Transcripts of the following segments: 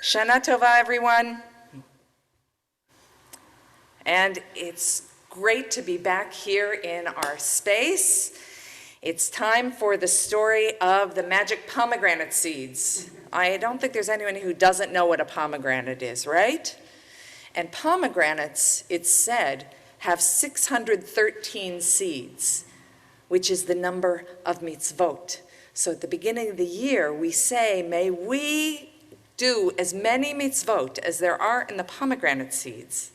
Shana Tova, everyone. And it's great to be back here in our space. It's time for the story of the magic pomegranate seeds. I don't think there's anyone who doesn't know what a pomegranate is, right? And pomegranates, it's said, have 613 seeds, which is the number of mitzvot. So at the beginning of the year, we say, may we do as many mitzvot as there are in the pomegranate seeds.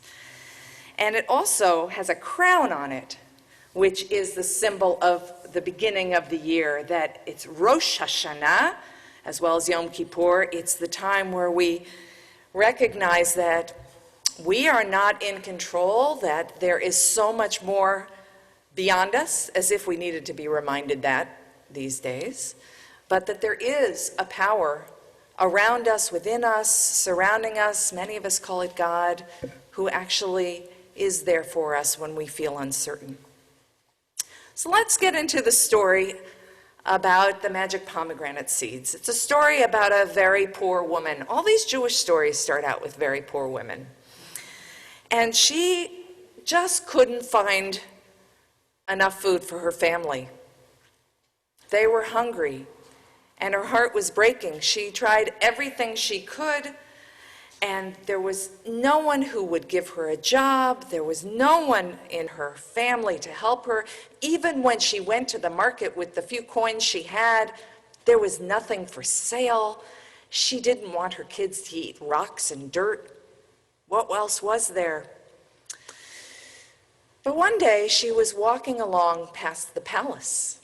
And it also has a crown on it, which is the symbol of the beginning of the year, that it's Rosh Hashanah, as well as Yom Kippur. It's the time where we recognize that we are not in control, that there is so much more beyond us, as if we needed to be reminded that these days, but that there is a power around us, within us, surrounding us, many of us call it God, who actually is there for us when we feel uncertain. So let's get into the story about the magic pomegranate seeds. It's a story about a very poor woman. All these Jewish stories start out with very poor women. And she just couldn't find enough food for her family. They were hungry, and her heart was breaking. She tried everything she could, and there was no one who would give her a job. There was no one in her family to help her. Even when she went to the market with the few coins she had, there was nothing for sale. She didn't want her kids to eat rocks and dirt. What else was there? But one day she was walking along past the palace.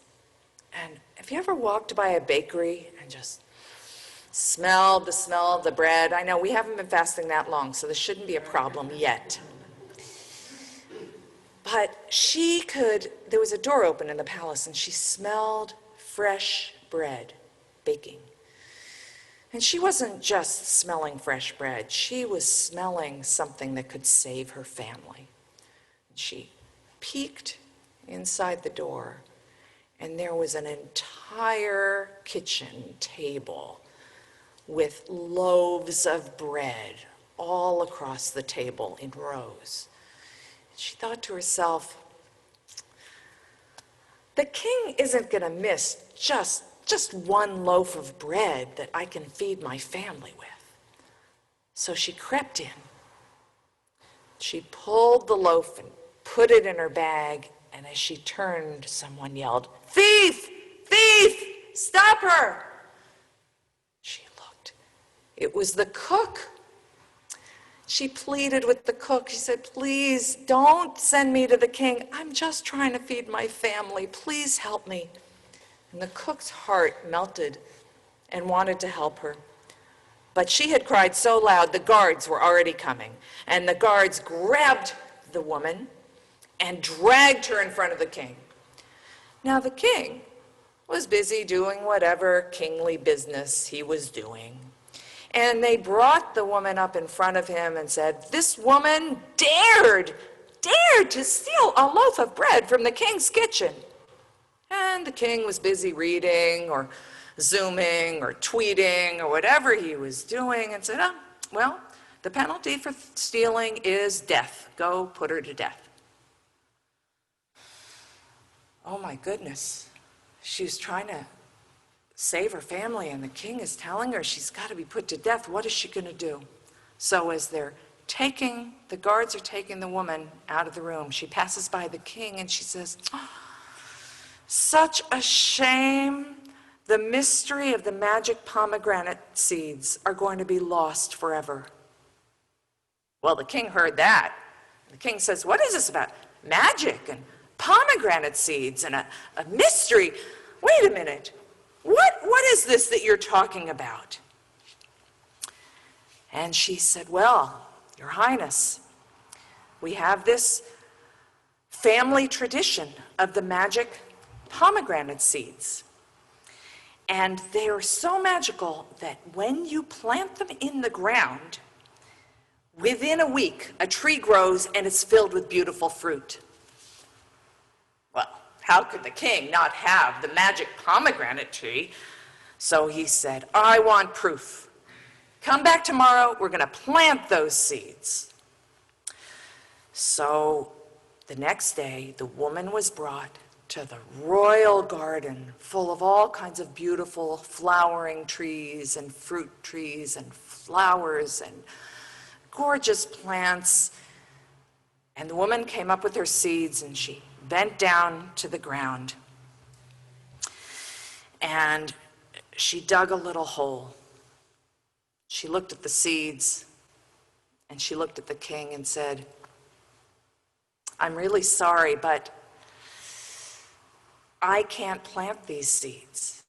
And have you ever walked by a bakery and just smelled the smell of the bread? I know we haven't been fasting that long, so this shouldn't be a problem yet. But there was a door open in the palace, and she smelled fresh bread baking. And she wasn't just smelling fresh bread. She was smelling something that could save her family. She peeked inside the door, and there was an entire kitchen table with loaves of bread all across the table in rows. She thought to herself, the king isn't going to miss just one loaf of bread that I can feed my family with. So she crept in. She pulled the loaf and put it in her bag, and as she turned, someone yelled, "Thief! Thief! Stop her!" She looked. It was the cook. She pleaded with the cook. She said, "Please don't send me to the king. I'm just trying to feed my family. Please help me." And the cook's heart melted and wanted to help her. But she had cried so loud, the guards were already coming. And the guards grabbed the woman and dragged her in front of the king. Now the king was busy doing whatever kingly business he was doing. And they brought the woman up in front of him and said, "This woman dared to steal a loaf of bread from the king's kitchen." And the king was busy reading or Zooming or tweeting or whatever he was doing and said, "Oh, well, the penalty for stealing is death. Go put her to death." Oh my goodness. She was trying to save her family, and the king is telling her she's got to be put to death. What is she going to do? So as the guards are taking the woman out of the room, she passes by the king and she says, "Oh, such a shame. The mystery of the magic pomegranate seeds are going to be lost forever." Well, the king heard that. The king says, "What is this about magic and pomegranate seeds and a mystery? Wait a minute. What is this that you're talking about?" And she said, "Well, Your Highness, we have this family tradition of the magic pomegranate seeds. And they are so magical that when you plant them in the ground, within a week, a tree grows and it's filled with beautiful fruit." Well, how could the king not have the magic pomegranate tree? So he said, "I want proof." Come back tomorrow, we're going to plant those seeds. So the next day, the woman was brought to the royal garden full of all kinds of beautiful flowering trees and fruit trees and flowers and gorgeous plants. And the woman came up with her seeds and she bent down to the ground and she dug a little hole. She looked at the seeds and she looked at the king and said, "I'm really sorry, but I can't plant these seeds."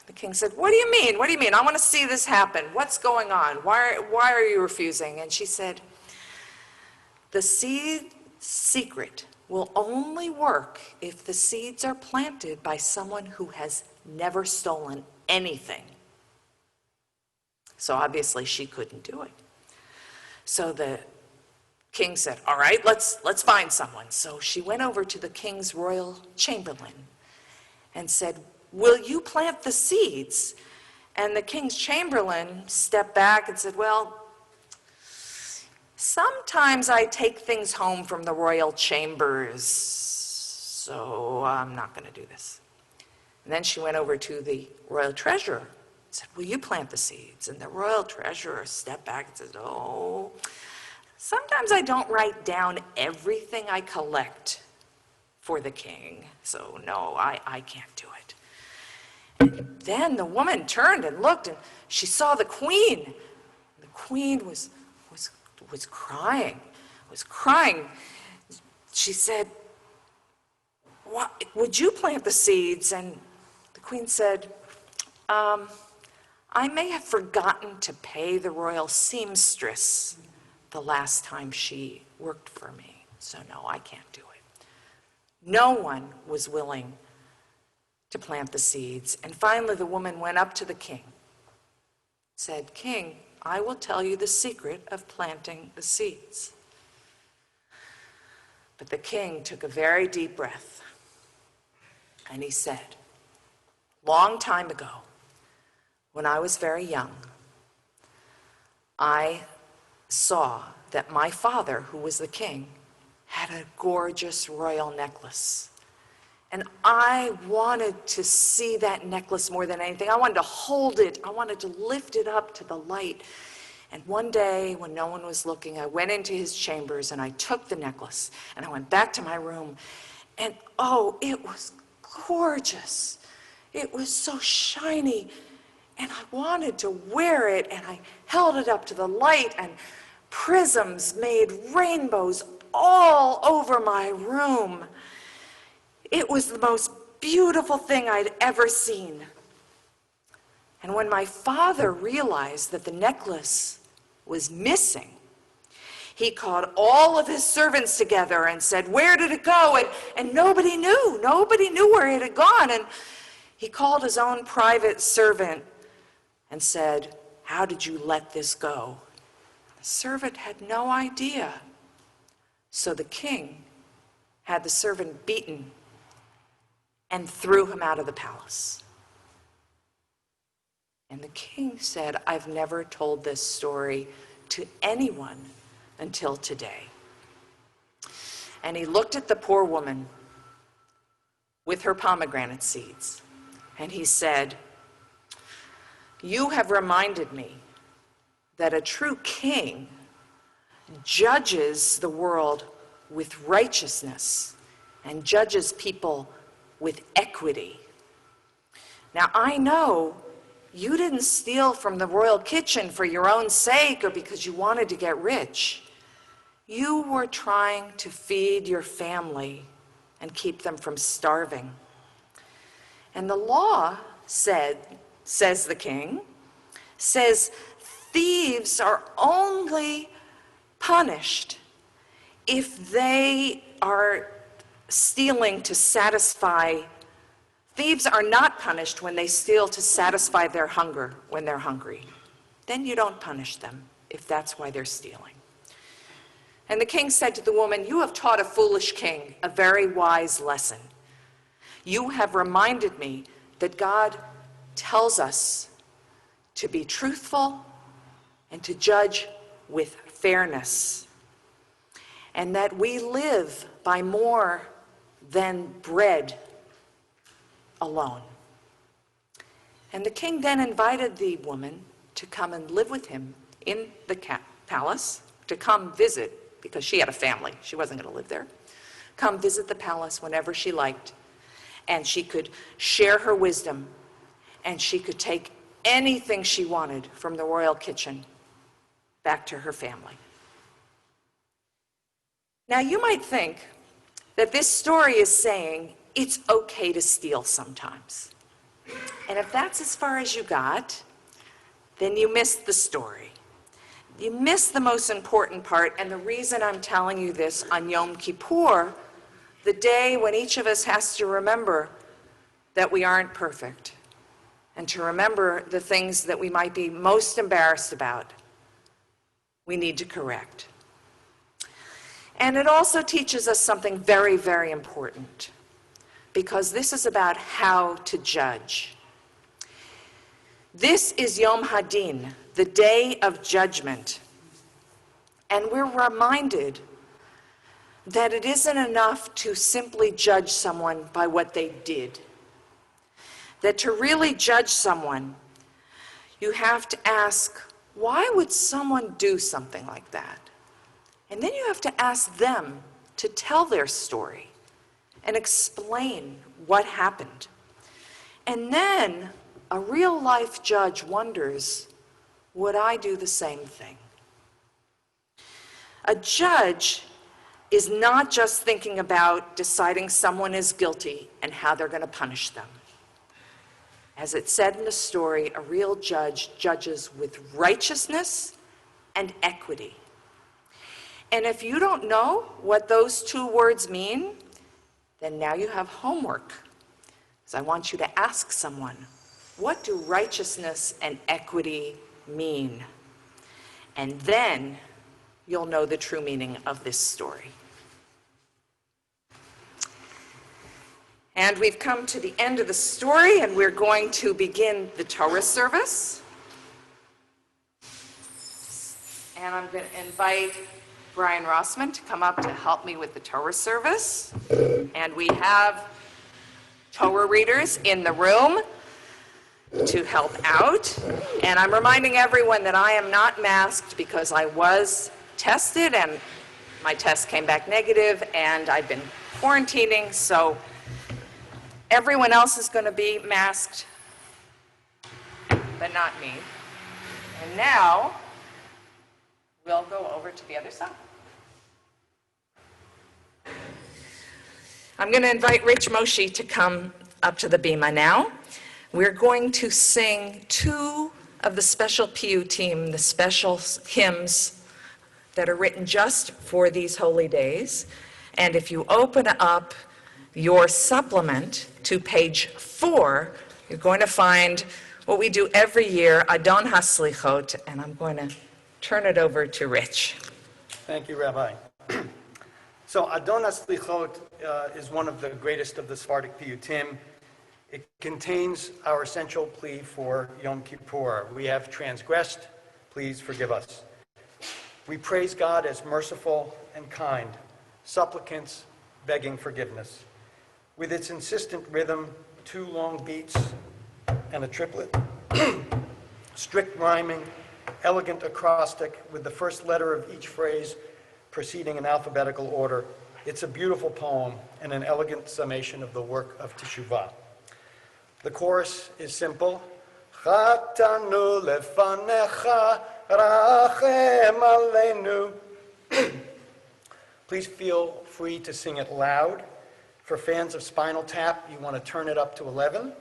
The king said, "What do you mean? What do you mean? I want to see this happen. What's going on? Why are you refusing?" And she said, "The seed secret will only work if the seeds are planted by someone who has never stolen anything." So obviously she couldn't do it. So the king said, "All right, let's find someone." So she went over to the king's royal chamberlain and said, "Will you plant the seeds?" And the king's chamberlain stepped back and said, "Well, sometimes I take things home from the royal chambers, so I'm not going to do this." And then she went over to the royal treasurer and said, "Will you plant the seeds?" And the royal treasurer stepped back and said, "Oh, sometimes I don't write down everything I collect for the king, so no, I can't do it." And then the woman turned and looked and she saw the queen. The queen was crying, She said, "Would you plant the seeds?" And the queen said, "I may have forgotten to pay the royal seamstress the last time she worked for me, so no, I can't do it." No one was willing to plant the seeds. And finally the woman went up to the king, said, "King, I will tell you the secret of planting the seeds." But the king took a very deep breath and he said, "Long time ago, when I was very young, I saw that my father, who was the king, had a gorgeous royal necklace. And I wanted to see that necklace more than anything. I wanted to hold it. I wanted to lift it up to the light. And one day, when no one was looking, I went into his chambers and I took the necklace and I went back to my room. And oh, it was gorgeous. It was so shiny. And I wanted to wear it. And I held it up to the light and prisms made rainbows all over my room. It was the most beautiful thing I'd ever seen. And when my father realized that the necklace was missing, he called all of his servants together and said, "Where did it go?" And nobody knew. Nobody knew where it had gone. And he called his own private servant and said, "How did you let this go?" The servant had no idea. So the king had the servant beaten and threw him out of the palace. And the king said, "I've never told this story to anyone until today." And he looked at the poor woman with her pomegranate seeds, and he said, "You have reminded me that a true king judges the world with righteousness and judges people with equity. Now, I know you didn't steal from the royal kitchen for your own sake or because you wanted to get rich. You were trying to feed your family and keep them from starving. And the law says the king, says thieves are only punished if they are stealing to satisfy. Thieves are not punished when they steal to satisfy their hunger when they're hungry. Then you don't punish them if that's why they're stealing." And the king said to the woman, "You have taught a foolish king a very wise lesson. You have reminded me that God tells us to be truthful and to judge with fairness, and that we live by more than bread alone. And the king then invited the woman to come and live with him in the palace, to come visit, because she had a family. She wasn't going to live there. Come visit the palace whenever she liked, and she could share her wisdom, and she could take anything she wanted from the royal kitchen back to her family. Now, you might think that this story is saying it's okay to steal sometimes. And if that's as far as you got, then you missed the story. You missed the most important part, and the reason I'm telling you this on Yom Kippur, the day when each of us has to remember that we aren't perfect, and to remember the things that we might be most embarrassed about, we need to correct. And it also teaches us something very, very important, because this is about how to judge. This is Yom Hadin, the day of judgment. And we're reminded that it isn't enough to simply judge someone by what they did. That to really judge someone, you have to ask, why would someone do something like that? And then you have to ask them to tell their story and explain what happened. And then a real-life judge wonders, would I do the same thing? A judge is not just thinking about deciding someone is guilty and how they're going to punish them. As it said in the story, a real judge judges with righteousness and equity. And if you don't know what those two words mean, then now you have homework. So I want you to ask someone, what do righteousness and equity mean? And then you'll know the true meaning of this story. And we've come to the end of the story, and we're going to begin the Torah service. And I'm going to invite Brian Rossman to come up to help me with the Torah service. And we have Torah readers in the room to help out. And I'm reminding everyone that I am not masked because I was tested and my test came back negative and I've been quarantining, so everyone else is going to be masked, but not me. And now we'll go over to the other side. I'm going to invite Rich Moshe to come up to the bima now. We're going to sing two of the special piyutim, the special hymns that are written just for these holy days. And if you open up your supplement to page 4, you're going to find what we do every year, Adon HaSlichot, and I'm going to turn it over to Rich. Thank you, Rabbi. So Adon HaSlichot is one of the greatest of the Sephardic piyutim. It contains our essential plea for Yom Kippur. We have transgressed, please forgive us. We praise God as merciful and kind, supplicants begging forgiveness. With its insistent rhythm, 2 long beats and a triplet, strict rhyming, elegant acrostic with the first letter of each phrase proceeding in alphabetical order. It's a beautiful poem and an elegant summation of the work of Teshuvah. The chorus is simple. Chatanu lefanecha rachem aleinu. Please feel free to sing it loud. For fans of Spinal Tap, you want to turn it up to 11.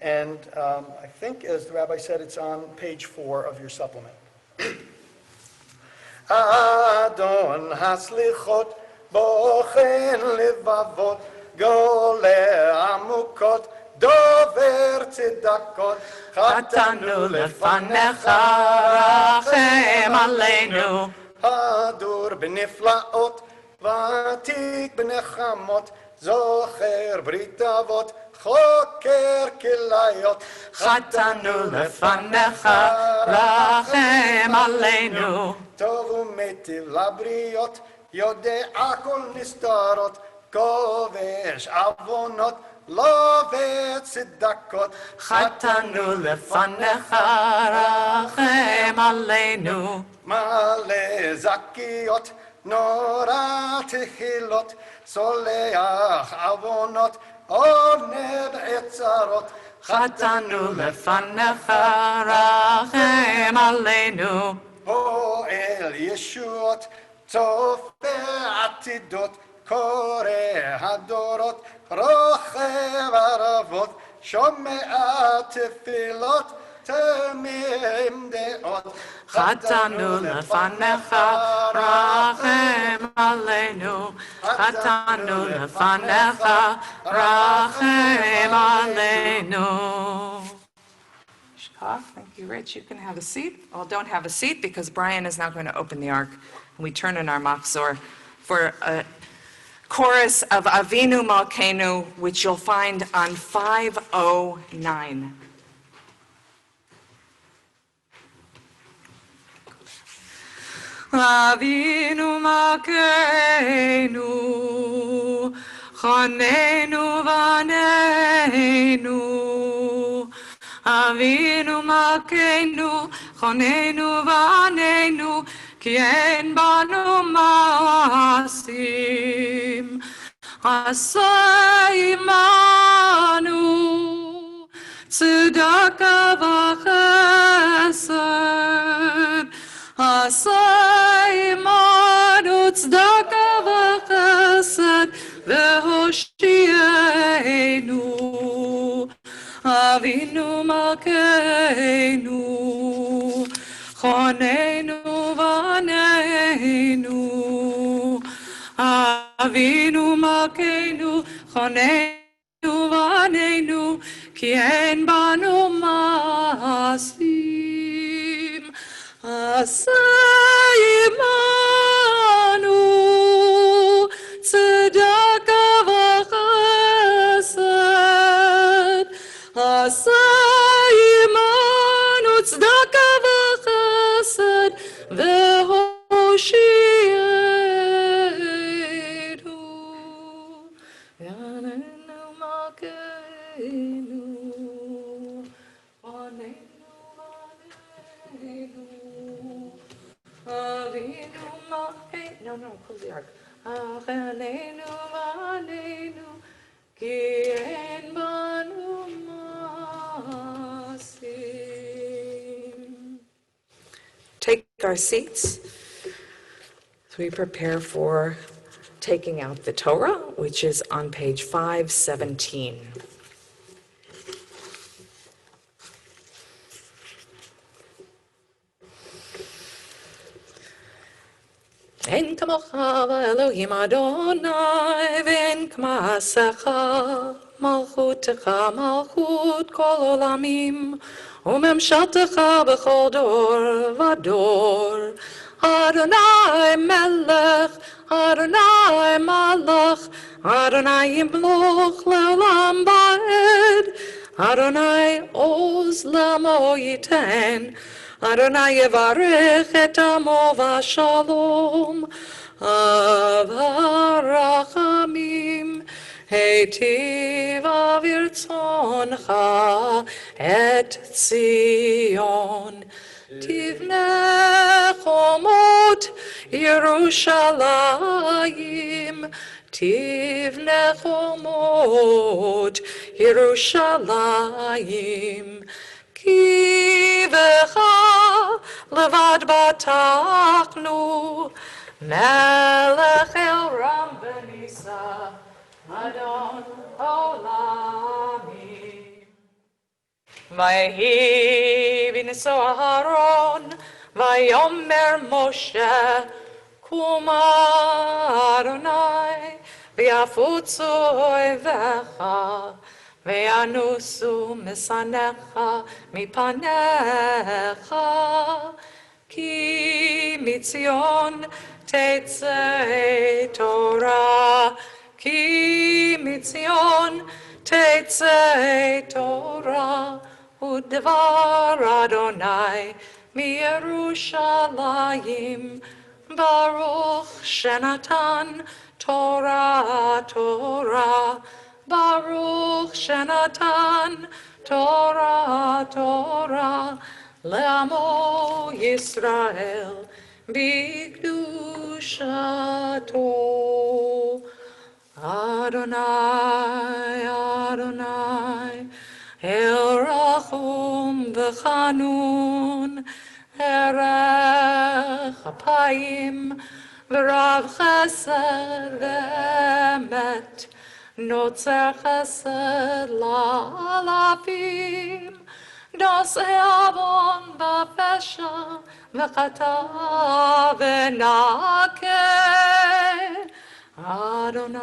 And I think, as the rabbi said, it's on page 4 of your supplement. Adon haslichot bochen levavot gole amukot dover tzedakot Chatanu lefanecha rachem aleinu. Hadur b'niflaot vatik b'nechamot zocher brit avot חוקר כליות. חטאנו לפניך, רחם עלינו. טוב ומיטיב לבריות, יודע כל נסתרות, כובש עוונות, לובד צדקות. חטאנו לפניך, רחם עלינו. מלא זכיות, נורא תהילות, סולח עוונות, עונב עצרות. חטאנו לפניך, רחם עלינו. פועל ישועות, צופה עתידות, קורא הדורות, רוכב ערבות, שומע תפילות, תמים דעות. חטאנו לפניך, רחם עלינו. חטאנו לפניך, רחם עלינו. Thank you, Rich. You can have a seat. Well, don't have a seat because Brian is now going to open the ark. And we turn in our machzor for a chorus of Avinu Malkeinu, which you'll find on 509. Avinu Malkeinu, Chanenu Vaneinu. Avinu Malkeinu, Chanenu Vaneinu, Ki ein banu maasim. Asay imanu, tzedaka v'chesed. Asay imanu, tzedaka v'chesed, v'hoshtienu. Avinu Malkeinu, Chanenu Vaneinu. Avinu Malkeinu, Chanenu Vaneinu, Ki ein banu maasim. Asay imanu, tzedaka v'chesed. Asay imanu, tzedaka v'chesed, v'hoshienu. Avinu Malkeinu, Chanenu Vaneinu. Avinu Malkeinu. No, close the ark. Chanenu Vaneinu, Ki ein banu maasim. Take our seats as we prepare for taking out the Torah, which is on page 517. En kamocha Elohim Adonai, ven kmasecha, malchutecha malchut kol olamim, umemshaltecha b'chol dor vador. Adonai melech, Adonai malach, Adonai yimloch leolam ba'ed, Adonai oz lamo yiten, Adonai yevarech et amo v'shalom, avarachamim, heitiv avirtzoncha et Tzion. Tivne chomot Yerushalayim, Tivne chomot Yerushalayim. Ki v'cha levad batachnu, melech el ram v'nisa, Adon olamim. Vayehi v'niso Aharon, vayomer Moshe, Kuma Adonai, v'yafutzu oivecha, v'yanusu misanecha mipanecha, ki mitzion tetzei Torah, ki mitzion תצא תורה ודבר אדוני מירושלים. ברוך שנתן תורה תורה, ברוך שנתן תורה תורה לעמו ישראל בקדושתו. אדוני, אדוני, אל רחום וחנון, ערך אפיים ורב חסד ואמת, נוצר חסד לאלפים, נושא עוון ופשע וחטא ונקה. אדוני,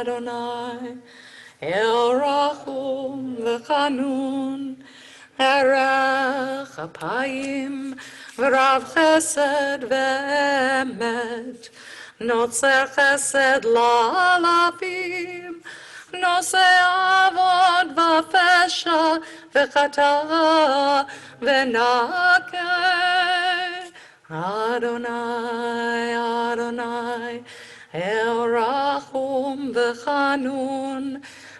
אדוני, אל רחום וחנון, ערך אפיים ורב חסד ואמת, נוצר חסד לאלפים, נושא עוון ופשע וחטא ונקה. אדוני, אדוני, אל רחום וחנון,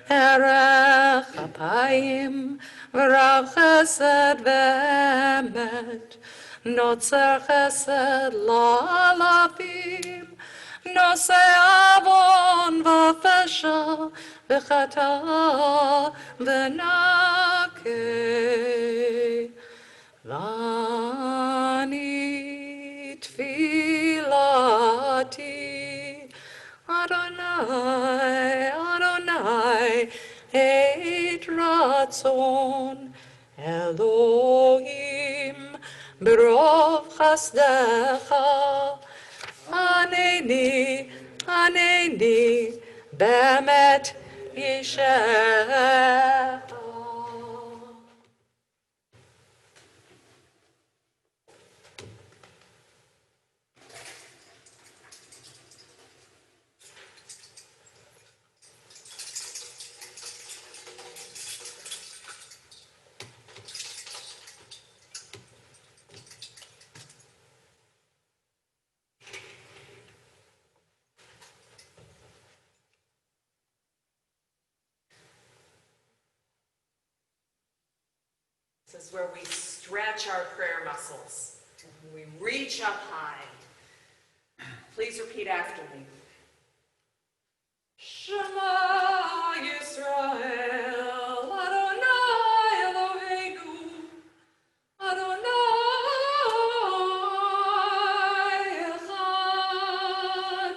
ערך אפיים ורב חסד ואמת, נוצר חסד לאלפים, נושא עוון ופשע וחטא ונקה. ואני תפילתי, אדוני, אדוני, את רצון אלוהים ברוב חסדך, ענני, ענני, באמת ישעך. This is where we stretch our prayer muscles. We reach up high. Please repeat after me. Shema Yisrael, Adonai Eloheinu, Adonai Echad.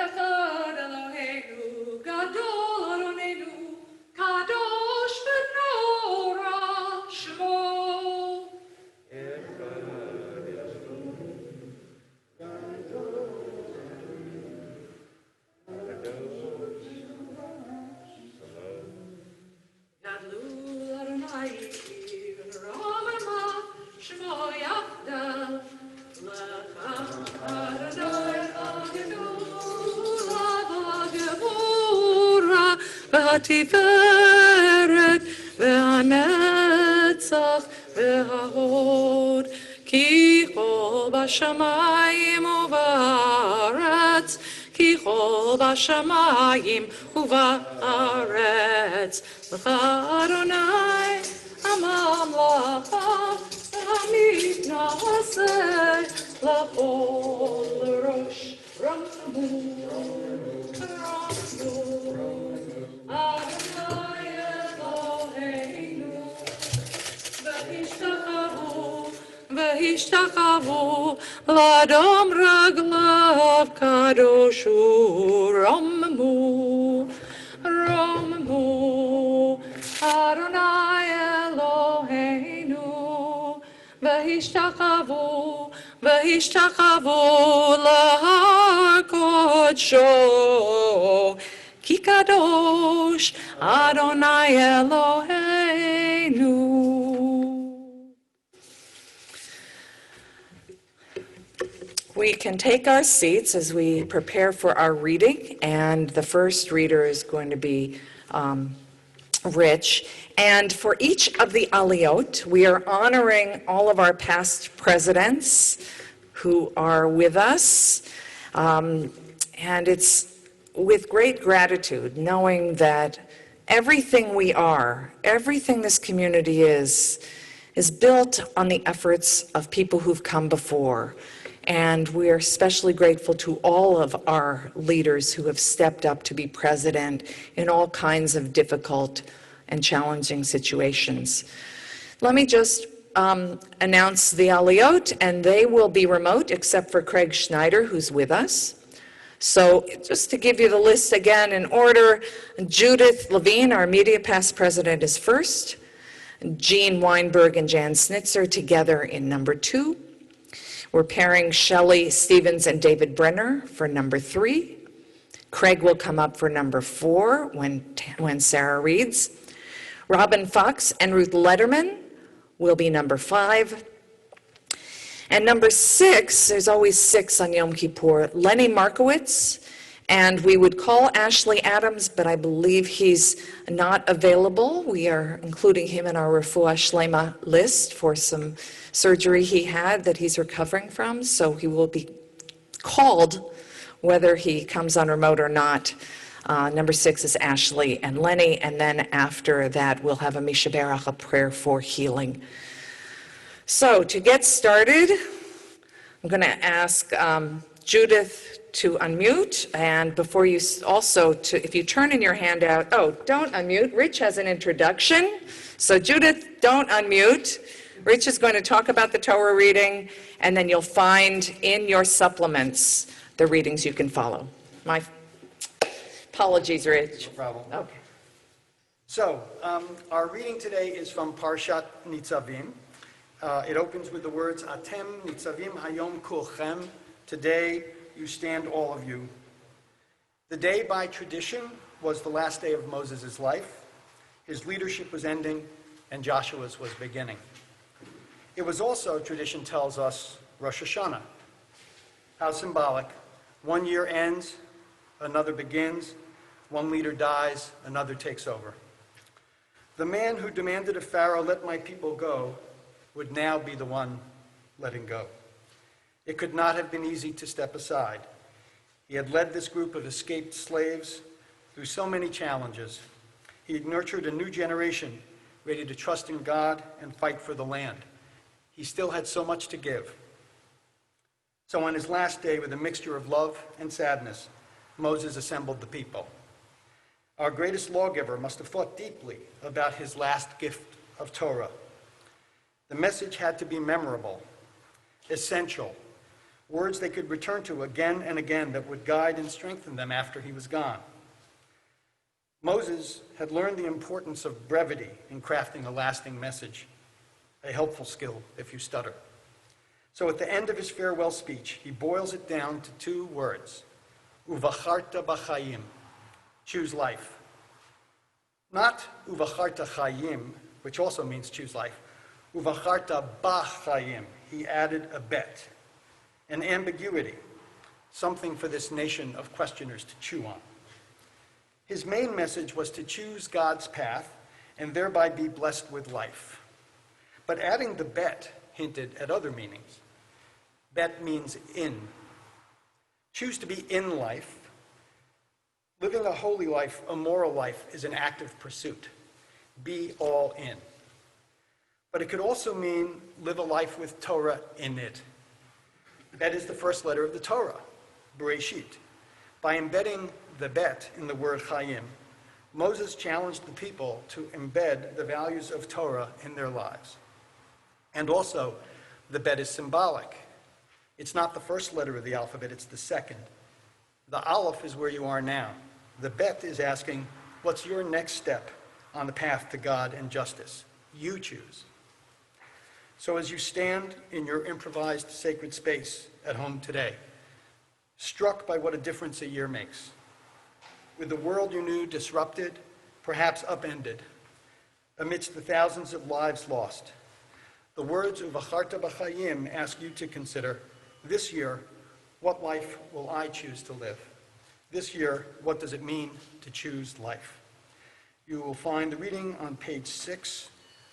Echad Eloheinu, Gadol Adonenu, Kadosh v'Norah Shmo. Gadlu Adonai v'Romema Shmo Yavdel Lecha Adonai Agedula v'Gevura v'Hatiferet v'Hanetzach v'Hahod Ki chol b'shamayim u'ba'aretz Ki chol b'shamayim u'ba'aretz L'cha Adonai הממלכה המתנשא לכל ראש רממו רממו אדוני אלוהינו והשתחוו לאדום רגליו קדוש הוא רממו רממו אדוני אלוהינו והשתחוו להר קודשו Ki kadosh Adonai Eloheinu. We can take our seats as we prepare for our reading, and the first reader is going to be Rich. And for each of the aliyot, we are honoring all of our past presidents who are with us. And it's with great gratitude, knowing that everything we are, everything this community is built on the efforts of people who've come before. And we are especially grateful to all of our leaders who have stepped up to be president in all kinds of difficult and challenging situations. Let me just announce the aliyot, and they will be remote except for Craig Schneider, who's with us. So just to give you the list again in order, Judith Levine, our immediate past president, is first. Jean Weinberg and Jan Snitzer together in number 2. We're pairing Shelley Stevens and David Brenner for number 3. Craig will come up for number 4 when Sarah reads. Robin Fox and Ruth Letterman will be number 5. And number 6, there's always 6 on Yom Kippur, Lenny Markowitz. And we would call Ashley Adams, but I believe he's not available. We are including him in our refuah shlema list for some surgery he had that he's recovering from. So he will be called whether he comes on remote or not. Number 6 is Ashley and Lenny. And then after that, we'll have a Misha Berach, a prayer for healing. So to get started, I'm going to ask Judith to unmute, and before you if you turn in your handout, don't unmute. Rich has an introduction. So Judith, don't unmute. Rich is going to talk about the Torah reading, and then you'll find in your supplements the readings you can follow. My apologies, Rich. No problem. Okay. So, our reading today is from Parshat Nitzavim. It opens with the words, Atem Nitzavim Hayom Kulchem. Today you stand, all of you. The day by tradition was the last day of Moses' life. His leadership was ending, and Joshua's was beginning. It was also, tradition tells us, Rosh Hashanah. How symbolic. One year ends, another begins. One leader dies, another takes over. The man who demanded of Pharaoh, let my people go, would now be the one letting go. It could not have been easy to step aside. He had led this group of escaped slaves through so many challenges. He had nurtured a new generation ready to trust in God and fight for the land. He still had so much to give. So on his last day, with a mixture of love and sadness, Moses assembled the people. Our greatest lawgiver must have thought deeply about his last gift of Torah. The message had to be memorable, essential, words they could return to again and again that would guide and strengthen them after he was gone. Moses had learned the importance of brevity in crafting a lasting message, a helpful skill if you stutter. So at the end of his farewell speech, he boils it down to 2 words, Uvacharta b'chayim, choose life. Not Uvacharta chayim, which also means choose life, Uvacharta b'chayim, he added a bet, an ambiguity, something for this nation of questioners to chew on. His main message was to choose God's path and thereby be blessed with life. But adding the bet hinted at other meanings. Bet means in. Choose to be in life. Living a holy life, a moral life, is an active pursuit. Be all in. But it could also mean live a life with Torah in it. Bet is the first letter of the Torah, Bereshit. By embedding the bet in the word Chayim, Moses challenged the people to embed the values of Torah in their lives. And also, the bet is symbolic. It's not the first letter of the alphabet, it's the second. The Aleph is where you are now. The bet is asking, what's your next step on the path to God and justice? You choose. So as you stand in your improvised sacred space at home today, struck by what a difference a year makes, with the world you knew disrupted, perhaps upended, amidst the thousands of lives lost. The words of V'charta b'chayim ask you to consider, this year, what life will I choose to live? This year, what does it mean to choose life? You will find the reading on page 6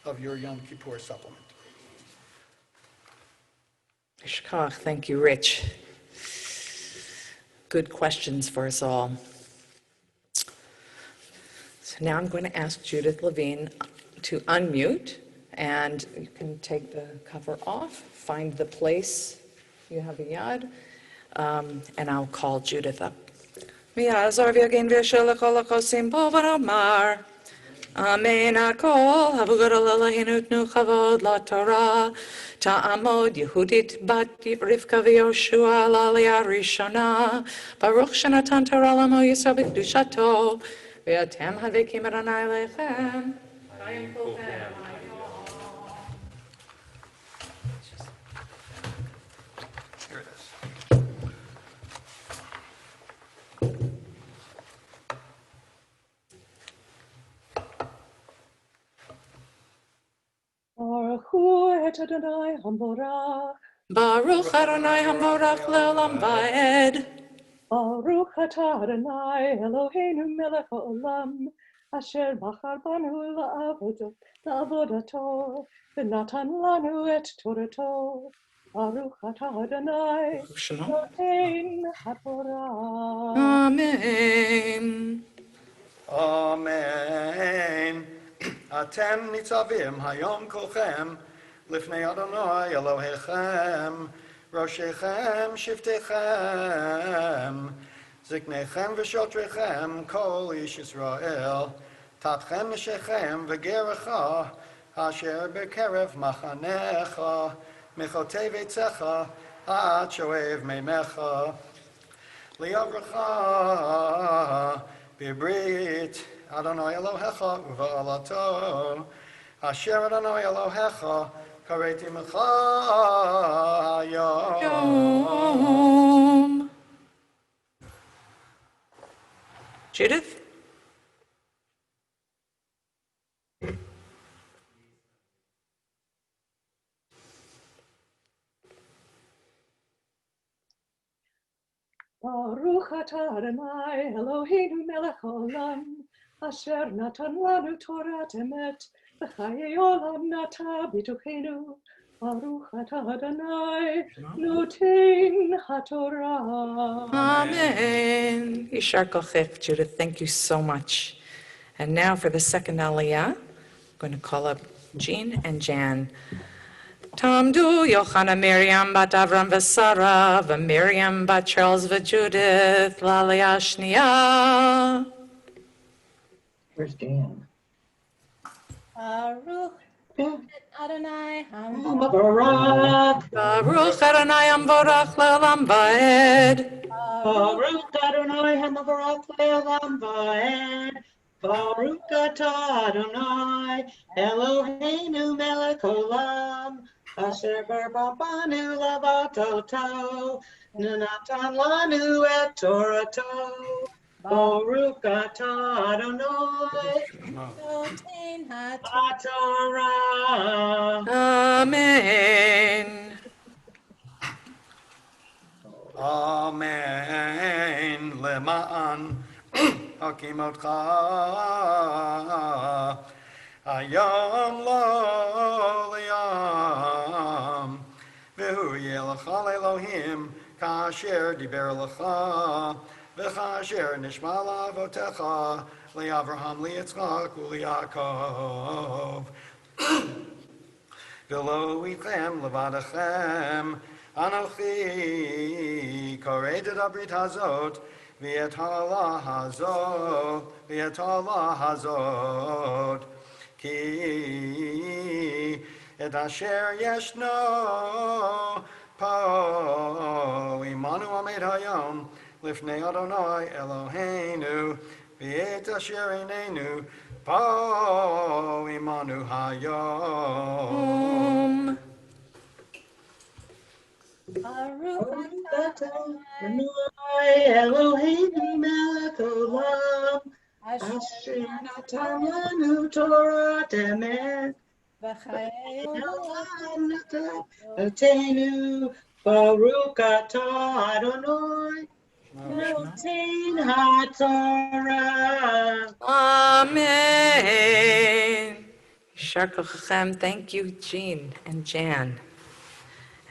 of your Yom Kippur supplement. Shkach, thank you, Rich. Good questions for us all. So now I'm going to ask Judith Levine to unmute, and you can take the cover off, find the place you have a yad, and I'll call Judith up. V'yazor v'yagin v'yashel l'kol ha'chosim bo v'nomar. Amen hakol, havu gadol Eloheinu tnu chavod laTorah, ta'amod Yehudit bat Rivka v'Yoshua l'aliyah rishona, Baruch shenatan Torah l'amo Yisrael b'kedushato, v'yatem havekim Adonai lechem, chayim kulchem. Here it is. Baruch hu et Adonai hamborach. Baruch Adonai hamorach le'olam va'ed. Baruch atah Adonai Eloheinu melech haolam, asher bachar banu la'avodato, v'natan lanu et torato. Baruch atah Adonai Elohein haTorah. Amen. Amen. Atem nitzavim hayom kolchem lifnei Adonai Elohechem roshechem shiftechem ziknechem v'shotrechem kol ish Yisrael tatchem neshechem v'gerecha asher bekerev machanecha mechotei veitzecha ad shoev meimecha liavrecha b'brit Adonai Elohecha uva'alato asher Adonai Elohecha kareti mecha hayom. Yom. Judith? Baruch atah Adonai Eloheinu melech haolam, asher natan lanu Torat emet, v'chayei olam nata b'tochenu. Baruch atah Adonai noten haTorah. Amen. Yishar kochech, Judith. Thank you so much. And now for the second aliyah, I'm going to call up Jean and Jan. Tamdu Yochana Miriam bat Avram v'Sara, v'Miriam bat Charles v'Judith, l'aliyah shniya. Where's Dan? Baruch Yeah. Adonai Baruch, Baruch Adonai amvorach le'olam va'ed. Baruch Adonai Hamavarach Le'olam Va'ed. Baruch Atah Adonai Eloheinu Melech Olam, Asher Barbanu Lavatoto, Nunatan Lanu Et Torato. Baruch Atah Adonai Noten HaTorah. Amen. Amen. Lema'an hakimotcha hayom lo liyam v'hu yelecha Elohim kasher diber lecha v'kasher nishma la'avotecha li'Avraham li'Yitzchak u'li'Yakov v'lo itchem levadachem Anochi kored et habrit hazot v'et halah hazot ki et asher yeshno po imanu amed hayom lifnei Adonai Eloheinu v'et asher einenu po imanu hayom. Baruch Adonai Eloheinu Melech Olam, Asher natan lanu Torah emet. v'chaye olam. Notenu Baruch atah Adonai. Noten HaTorah. Amen. Yishar Kochachem. Thank you, Jean and Jan.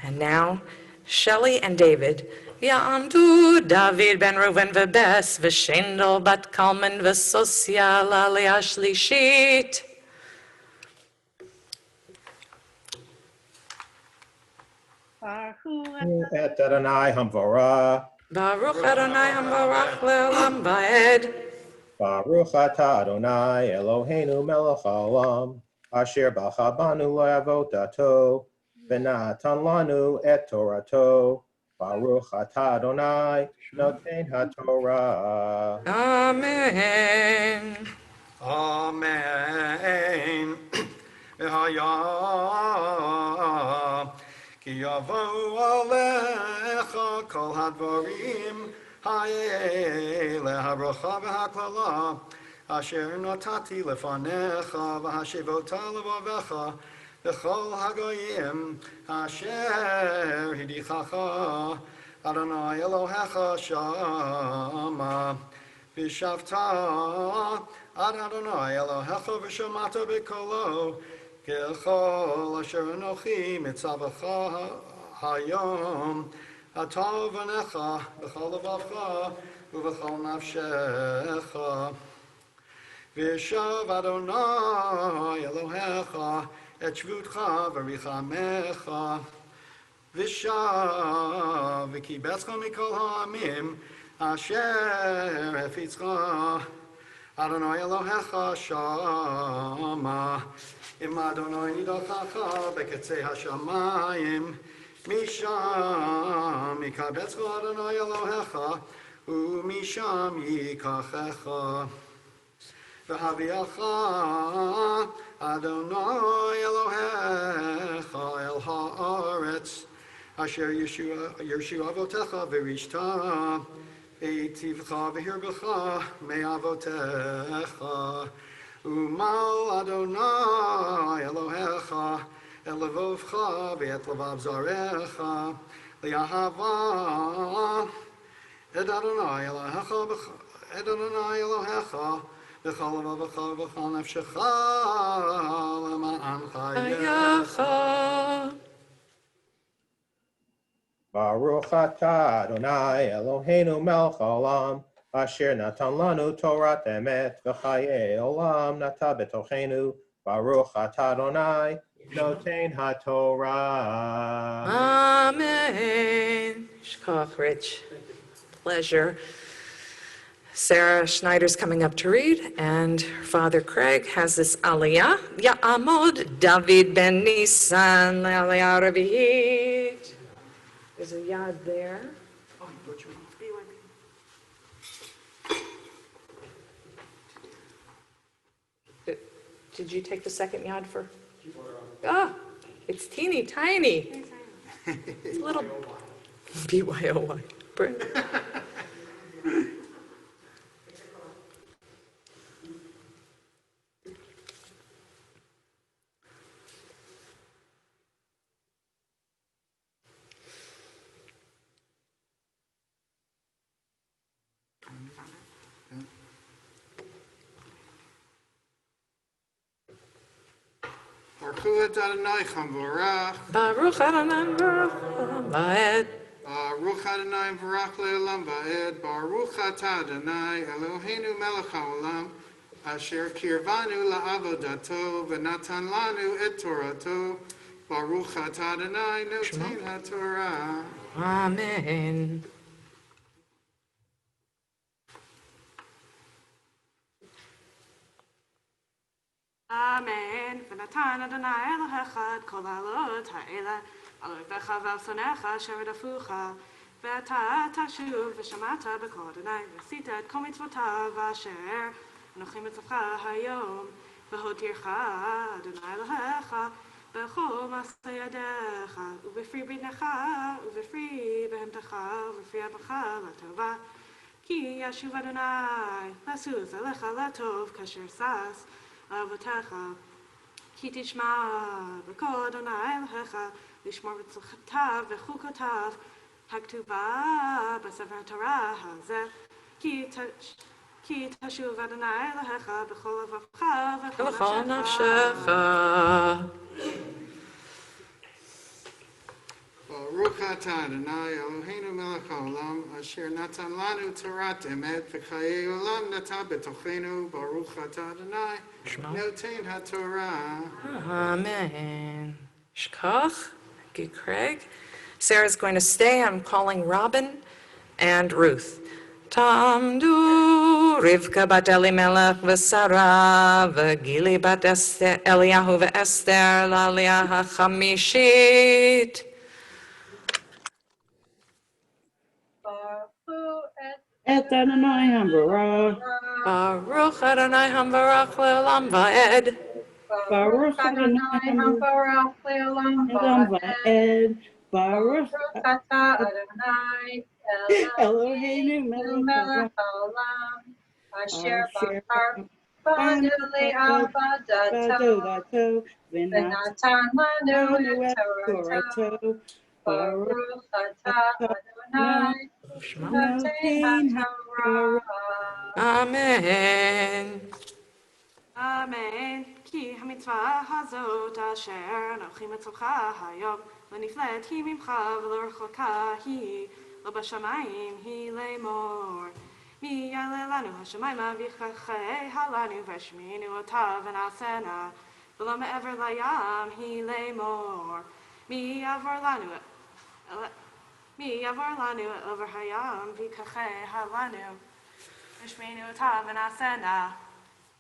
And now, Shelley and David. Ya'amdu David ben Reuven v'Bes v'Shendel bat Kalman v'Sosia l'Aliyah Shlishit. Et Adonai Hamvorah, Baruch Adonai Hambarach le'olam va'ed. Baruch atah Adonai Eloheinu melech haolam, asher bacha banu le'avot dato, v'natan lanu et Torato. Baruch atah Adonai noten haTorah. Amen. Amen. V'haya ki yavou alecha kol hadvarim ha'ele ha'bracha v'ha'klala asher notati lefanecha v'hashivota levavecha v'chol hagoyim asher hidichacha Adonai Elohecha shama v'shavta Ad Adonai Elohecha v'shamata b'kolo k'chol asher anochi mitzavacha hayom atov v'necha b'chol levavcha u'v'chol nafshecha v'shav Adonai Elohecha et shvutcha v'richamecha v'shav v'kibetzcha mikol ha'amim asher hefitzcha Adonai Elohecha shama im Adonai nidochacha b'ketzei hashamayim misham yikabetzcha Adonai Elohecha u'misham yikachecha v'haviacha Adonai Elohecha el haaretz asher Yeshua avotecha v'rishta v'yitivcha v'hirbecha me'avotecha u'mal Adonai Elohecha el levovcha v'et levav zarecha li'ahava et Adonai Elohecha v'chol levavcha v'chol nefshecha lema'an chayecha. Baruch atah Adonai Eloheinu melech haolam, asher natan lanu Torah emet v'chaye olam nata b'tochenu. Baruch atah Adonai noten haTorah. Amen. Shkoch, Rich. Pleasure. Sarah Schneider's coming up to read, and her father Craig has this aliyah. Ya'amod David ben Nisan aliyah Ravihit. There's a yad there. Did you take the second yad for? Ah, it's teeny tiny. It's a little BYOY. Baruch Adonai Chamvorach. Baruch Adonai Baruch Va'ed. Baruch Adonai Baruch Le'olam Va'ed. Baruch Atah Adonai Eloheinu Melech HaOlam. Asher kirvanu la'avodato v'natan lanu et Torato. Baruch Atah Adonai Noten HaTorah. Amen. Amen. V'natan Adonai Elohecha et kol ha'alot ha'ela al oivecha ועל שונאיך אשר רדפוך ואתה תשוב ושמעת בקול אדוני ועשית את כל מצוותיו אשר אנוכי מצווך היום והותירך אדוני אלוהיך בכל מעשה ידיך ובפרי בטנך ובפרי בהמתך ובפרי אבך לטובה כי ישוב אדוני לסוס עליך לטוב כאשר שש לאבותיך. כי תשמע בקול אדוני אלוהיך לשמור מצוותיו וחוקותיו הכתובה בספר התורה הזה. כי תשוב אדוני אלוהיך בכל לבבך ולכל ובכל נפשך. Baruch atah Adonai Eloheinu melech haolam asher natan lanu torat emet v'chayei olam nata betochenu. Baruch atah Adonai noten haTorah. Amen. Shkach, Good Craig. Sarah's going to stay. I'm calling Robin and Ruth. Tamdu Rivka bat Elimelech v'Sara v'Gili bat Eliyahu v'Esther l'Aliyah ha'chamishit. Et Adonai Hambarach. Baruch Adonai hambarach le'olam va'ed. Baruch Adonai Hambarach le'olam va'ed. Baruch Adonai Eloheinu melech haolam asher banu le'avodato v'natan lanu et et Torato. Torato. Baruch atah Adonai noten haTorah. Amen. אמן. כי המצווה הזאת אשר אנוכי מצווך היום לא נפלאת היא ממך ולא רחוקה היא לא בשמיים היא לאמור. מי יעלה לנו השמיימה ויחכה לנו והשמיענו אותה ונעשנה ולא מעבר לים היא לאמור. מי יעבור לנו עבר הים ויחכה לנו והשמיענו אותה ונעשנה.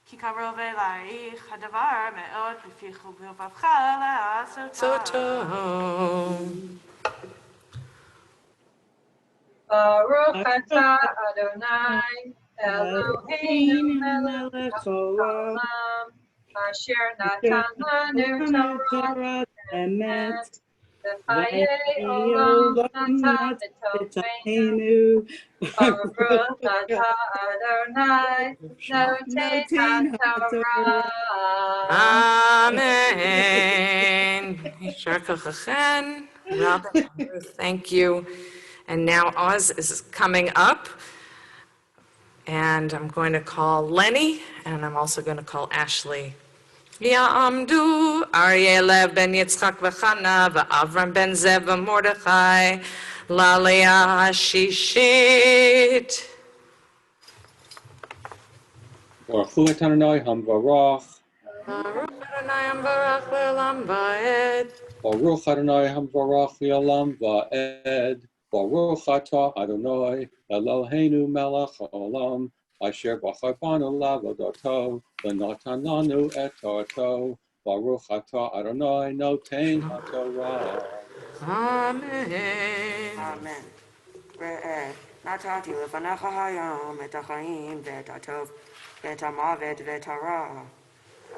כי קרוב אלייך הדבר מאוד בפיך ובלבבך לעשותה. Baruch atah Adonai Eloheinu melech haolam asher natan lanu Torah emet v'chayei olam natan b'tochenu. Baruch atah Adonai noten haTorah. Amen. Yishar kochachen. Robin and Ruth, thank you. And now Oz is coming up. And I'm going to call Lenny, and I'm also going to call Ashley. Ya'amdu Aryeh Lev ben Yitzchak v'Chana v'Avram ben Zev v'Mordechai l'Aliyah hashishit. Baruch Adonai Hambarach. Baruch Adonai Hambarach le'olam va'ed. Baruch Adonai Hambarach le'olam va'ed. Baruch atah Adonai Eloheinu melech haolam asher bachar banu la'avodato v'natan lanu et Torato. Baruch atah Adonai noten haTorah. Amen. Amen. ראה, נתתי לפניך היום את החיים ואת הטוב ואת המוות ואת הרע,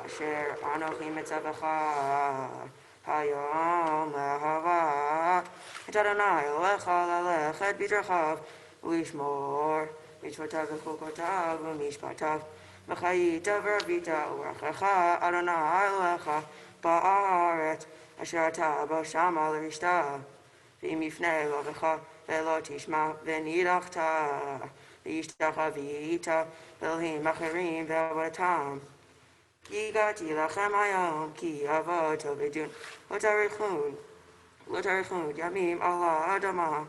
אשר אנוכי מצווך היום לאהבה את אדוני אלוהיך ללכת בדרכיו ולשמור מצוותיו וחוקותיו ומשפטיו וחיית ורבית וברכך אדוני אלוהיך בארץ אשר אתה בא שמה לרשתה. ואם יפנה אלוהיך ולא תשמע ונידחת והשתחווית לאלוהים אחרים ועבודתם. כי הגעתי לכם היום כי אבות תאבדון לא תאריכון ימים על האדמה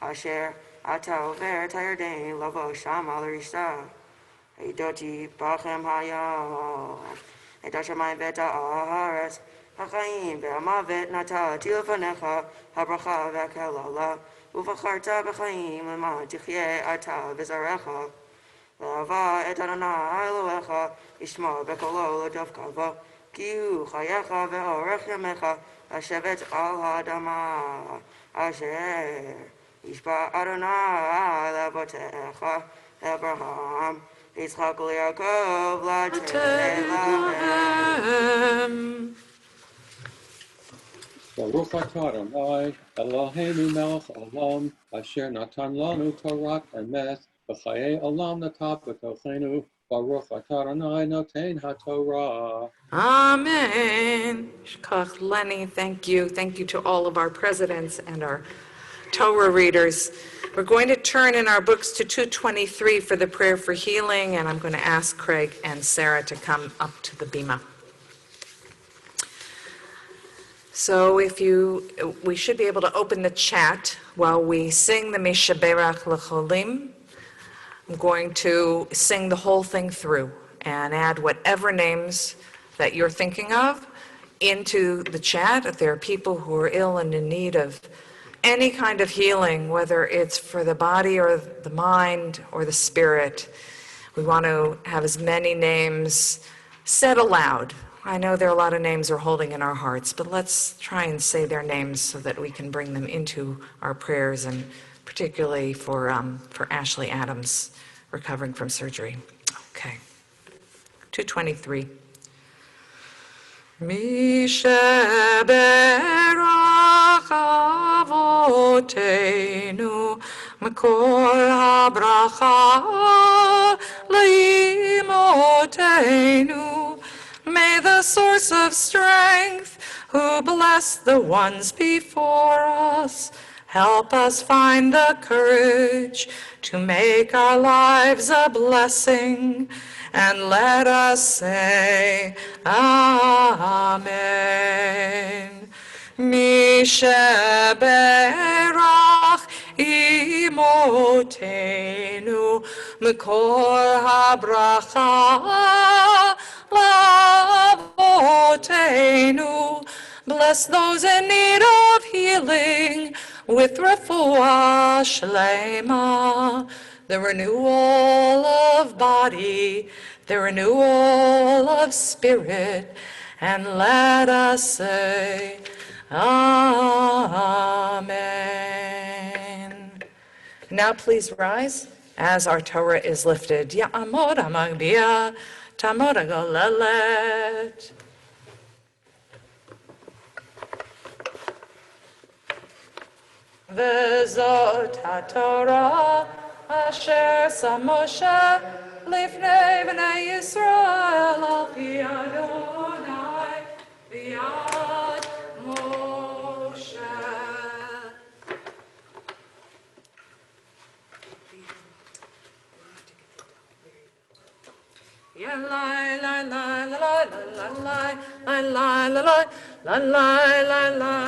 אשר אתה עובר את הירדן לבוא שמה לרשתה. העדותי בכם היום את השמיים ואת הארץ החיים והמוות נתתי לפניך הברכה והקללה ובחרת בחיים למען תחיה אתה וזרעך לאהבה את אדוני אלוהיך לשמוע בקולו לדבקה בו כי הוא חייך ואורך ימיך לשבת על האדמה אשר ישבע אדוני לאבותיך לאברהם ליצחק וליעקב לתת להם. Baruch atah Adonai Eloheinu melech haolam asher natan lanu Torat emet v'chaye olam nata b'tochenu, Baruch atah Adonai noten haTorah. Amen. Shkach Lenny, thank you. Thank you to all of our presidents and our Torah readers. We're going to turn in our books to 223 for the prayer for healing, and I'm going to ask Craig and Sarah to come up to the bima. So we should be able to open the chat while we sing the Mishaberach L'cholim. I'm going to sing the whole thing through and add whatever names that you're thinking of into the chat. If there are people who are ill and in need of any kind of healing, whether it's for the body or the mind or the spirit, we want to have as many names said aloud. I know there are a lot of names we're holding in our hearts, but let's try and say their names so that we can bring them into our prayers, and particularly for Ashley Adams recovering from surgery. Okay. 223. Mishaberach avotenu Makol habracha leimotenu. May the source of strength, who bless the ones before us, help us find the courage to make our lives a blessing, and let us say, Amen. Mishaberach imotenu Mikol habracha lavotenu. Bless those in need of healing with refuah shlema, the renewal of body, the renewal of spirit, and let us say, Amen. Now please rise as our Torah is lifted. Ya'amod ha'magbia, tamod ha'golelet. Vezot haTorah asher sam Moshe lifnei b'nei Yisrael al pi Adonai v'yad Moshe. Yelai la la la la la la la la la la la la la la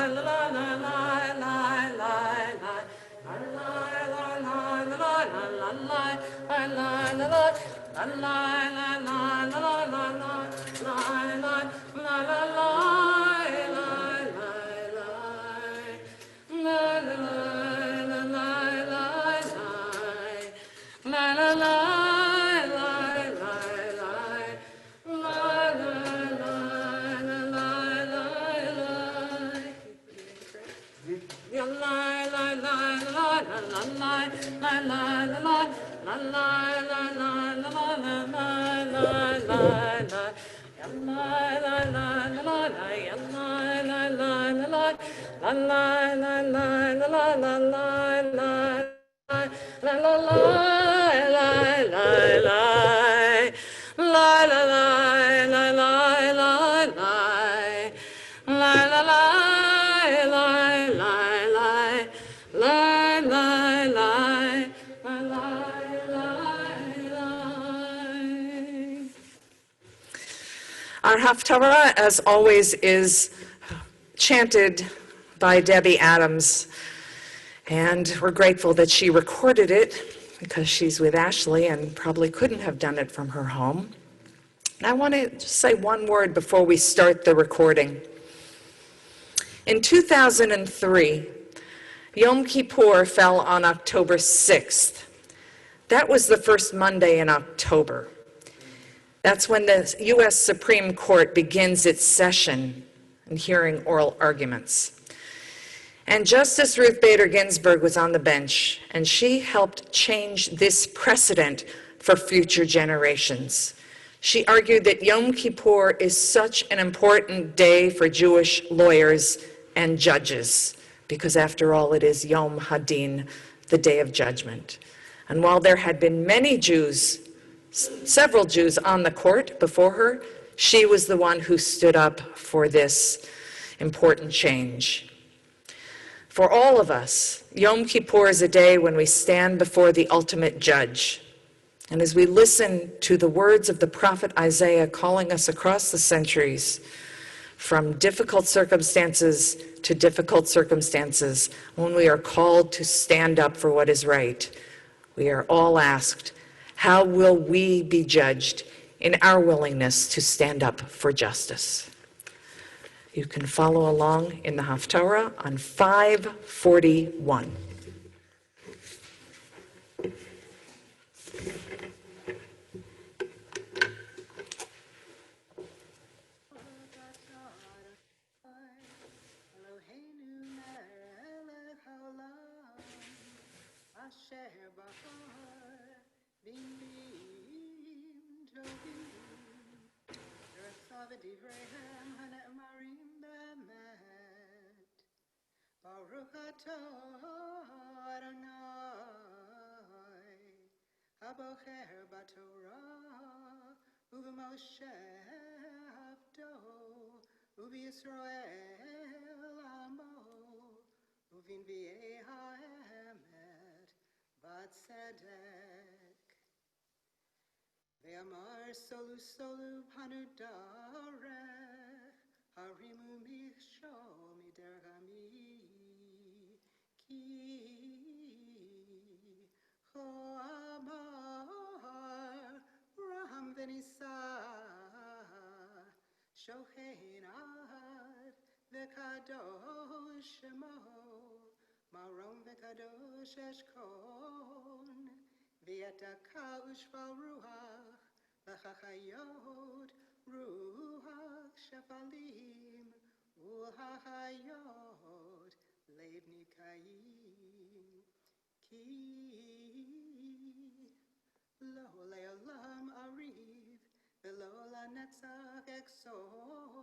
Our Haftarah, as always, is chanted by Debbie Adams, and we're grateful that she recorded it because she's with Ashley and probably couldn't have done it from her home. And I want to just say one word before we start the recording. In 2003, Yom Kippur fell on October 6th. That was the first Monday in October. That's when the U.S. Supreme Court begins its session and hearing oral arguments. And Justice Ruth Bader Ginsburg was on the bench, and she helped change this precedent for future generations. She argued that Yom Kippur is such an important day for Jewish lawyers and judges, because after all, it is Yom Hadin, the Day of Judgment. And while there had been many Jews, several Jews on the court before her, she was the one who stood up for this important change. For all of us, Yom Kippur is a day when we stand before the ultimate judge. And as we listen to the words of the prophet Isaiah calling us across the centuries from difficult circumstances to difficult circumstances, when we are called to stand up for what is right, we are all asked, how will we be judged in our willingness to stand up for justice? You can follow along in the Haftarah on 541. Baruch atah Adonai, habocher b'Torah, u'b'Moshe avdo, u'b'Yisrael amo, u'v'nbi'ei ha'emet b'tzedek. Ve'amar solu solu panu darech, harimu michshol miderech ami. Ki cho'amar Raham v'nisa shochein ad v'kadosh shemo marom v'kadosh eshkon v'yetaka ushval ruach v'chachayot ruach shefalim u'hachayot lev nikayim ki lo le'olam ariv v'lo lanetzach eksov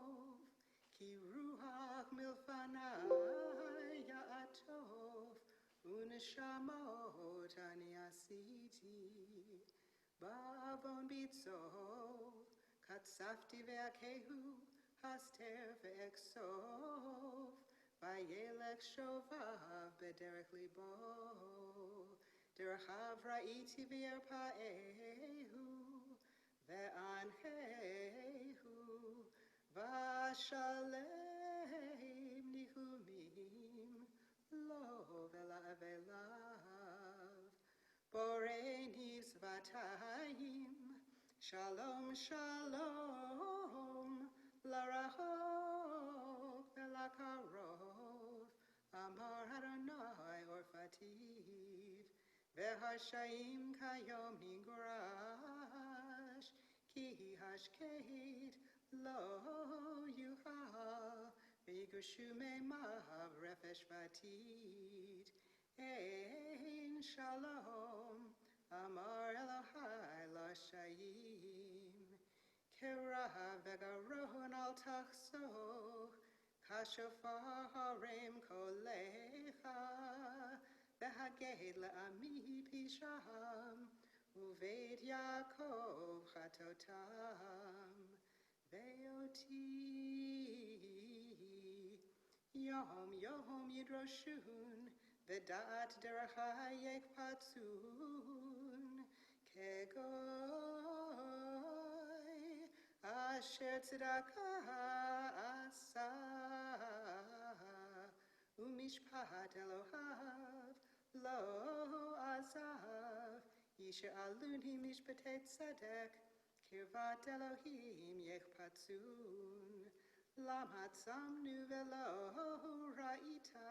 ki ruach milfanai ya'atov u'neshamot ani asiti ba'avon bitzo katsafti ve'akehu haster ve'eksov vayelech shovav b'derech libo derechav ra'iti v'yerpa'ehu ve'anhehu v'ashalem nihumim lo ve'la'avelav borei nizvatayim shalom shalom larachok ve'lakarov amar Adonai orfativ ve'hashaim kayom nigrash ki hashkeit lo yuchal ve'yigushu meimav refesh vatit ein shalom amar Elohai l'shayim Keraha vegaron al tachsoch kashofar harem kolecha v'haged la'ami pisham uveit Yaakov chatotam ve'oti yom yom yidroshun v'da'at derechayek patzun kegoy asher tzedakah asa u'mishpat Elohav lo azav yish'aluni mishpatei tzedek kirvat Elohim yechpatzun lama tzamnu velo ra'ita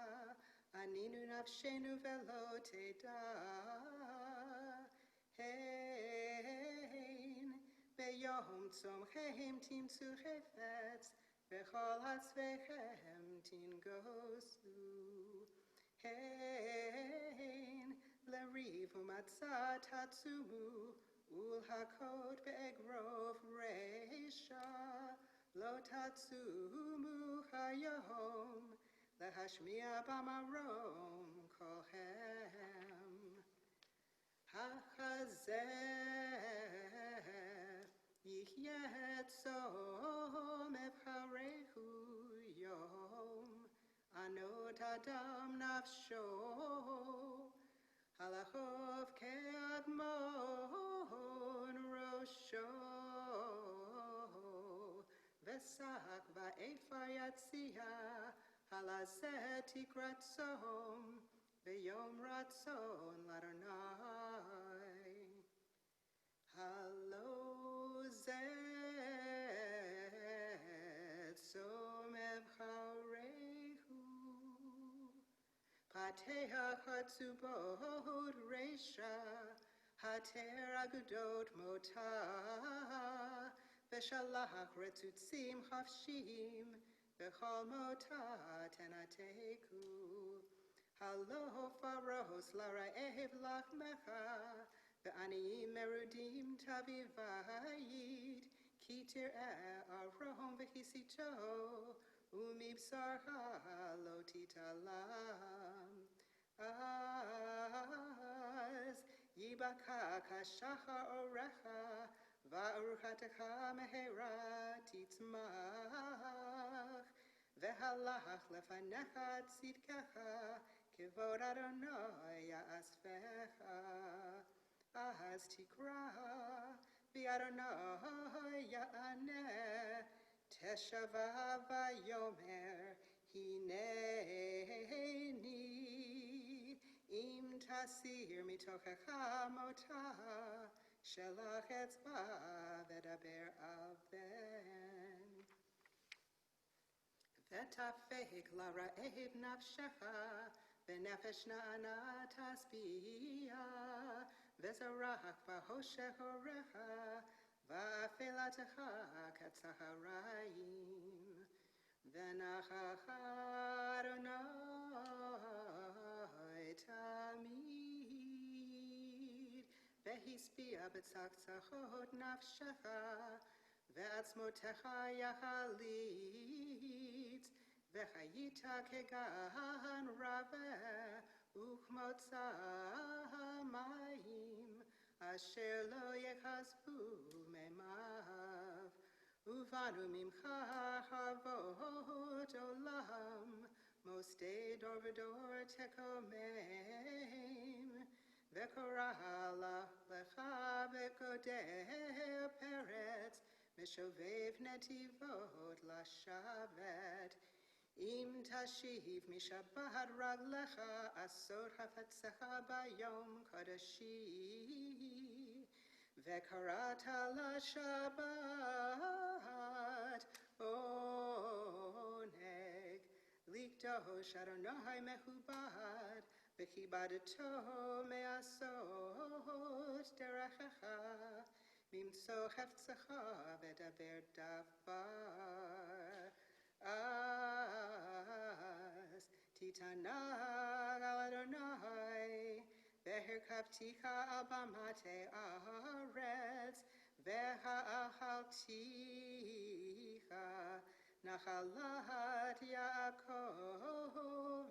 aninu nafshenu velo teda hein beyom tzomchem timtzu chefetz v'chol hatzvechem tingosu hein leriv u'matzah tatzumu ulhakot be'egrov reisha lo tatzumu chayom lehashmiya b'marom kolchem החזר יחיה צום אבחרהו יום ענות אדם נפשו הלכוב כאדמון ראשו ושק באפר יציע הלזה תקרת צום ביום רצון לאדוני. הלא זה צום אבחרהו פתח חצובות רשע התר אגדות מותה ושלח רצוצים חפשים בכל מותה תנתקו. הלא פרוס לרעב לחמך ועניים מרודים תביא בית כי תראה ארום וכיסיתו ומבשרך לא תתעלם. אז ייבקע כשחר אורך וארוחתך מהרה תצמח והלך לפניך צדקך כבוד אדוני יאספך. אז תקרא ואדוני יענה תשבע ויאמר הנני אם תסיר מתוכך מותה שלח אצבע ודבר אבן ותפק לרעב נפשך בנפש נענה תשביע וזרח בחושך אורך ואפלתך כצהריים. ונכח אדוני תמיד והשביע בצחצחות נפשך ועצמותיך יחליץ וחיית כגן רבה וכמוצא מים אשר לא יכספו מימיו. ובנו ממך חרבות עולם מוסדי דור ודור תקומם וקורא לך בקודר פרץ משובב נתיבות לשבת. אם תשיב משבת רגלך אסור חפצך ביום קודשי וקראת לשבת עונג לקדוש אדוני מכובד וכיבדתו מעשות דרכך ממצוא חפצך ודבר דבר. אז תתענג על אדוני והרכבתיך על במת הארץ והאכלתיך נחלת יעקב